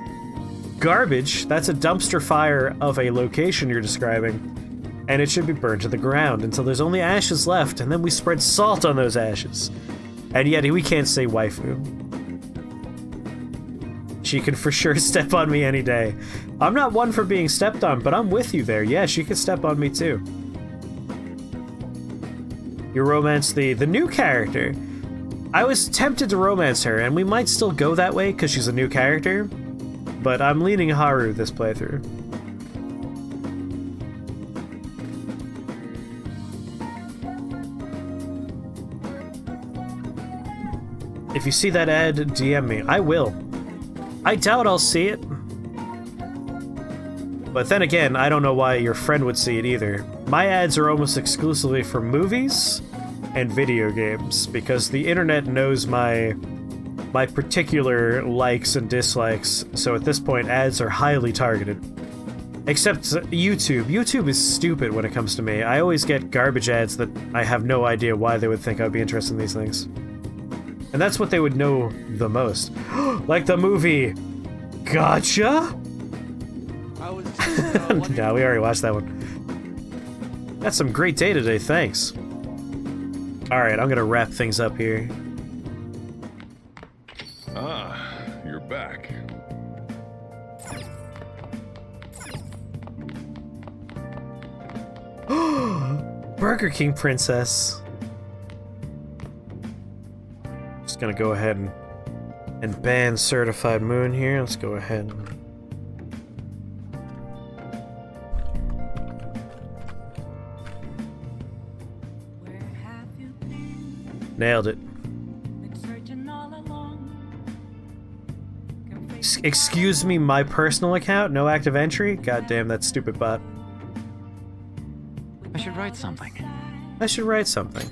garbage. That's a dumpster fire of a location you're describing, and it should be burned to the ground until there's only ashes left, and then we spread salt on those ashes. And yet we can't say waifu. She can for sure step on me any day. I'm not one for being stepped on, but I'm with you there. Yeah, she could step on me too. You romance the new character. I was tempted to romance her, and we might still go that way because she's a new character, but I'm leaning Haru this playthrough. If you see that ad, DM me. I will. I doubt I'll see it. But then again, I don't know why your friend would see it either. My ads are almost exclusively for movies and video games, because the internet knows my particular likes and dislikes, so at this point ads are highly targeted. Except YouTube. YouTube is stupid when it comes to me. I always get garbage ads that I have no idea why they would think I'd be interested in these things. And that's what they would know the most. Like the movie Gotcha? No, we already watched that one. That's some great data today, thanks. Alright, I'm gonna wrap things up here. Ah, you're back. Burger King Princess. Just gonna go ahead and ban Certified Moon here. Let's go ahead and... Nailed it. Excuse me, my personal account? No active entry? God damn, that stupid bot. I should write something. I should write something.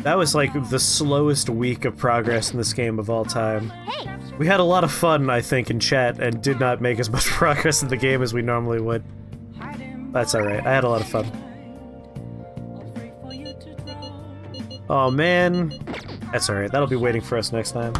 That was like the slowest week of progress in this game of all time. We had a lot of fun, I think, in chat, and did not make as much progress in the game as we normally would. That's alright, I had a lot of fun. Oh man. That's alright, that'll be waiting for us next time.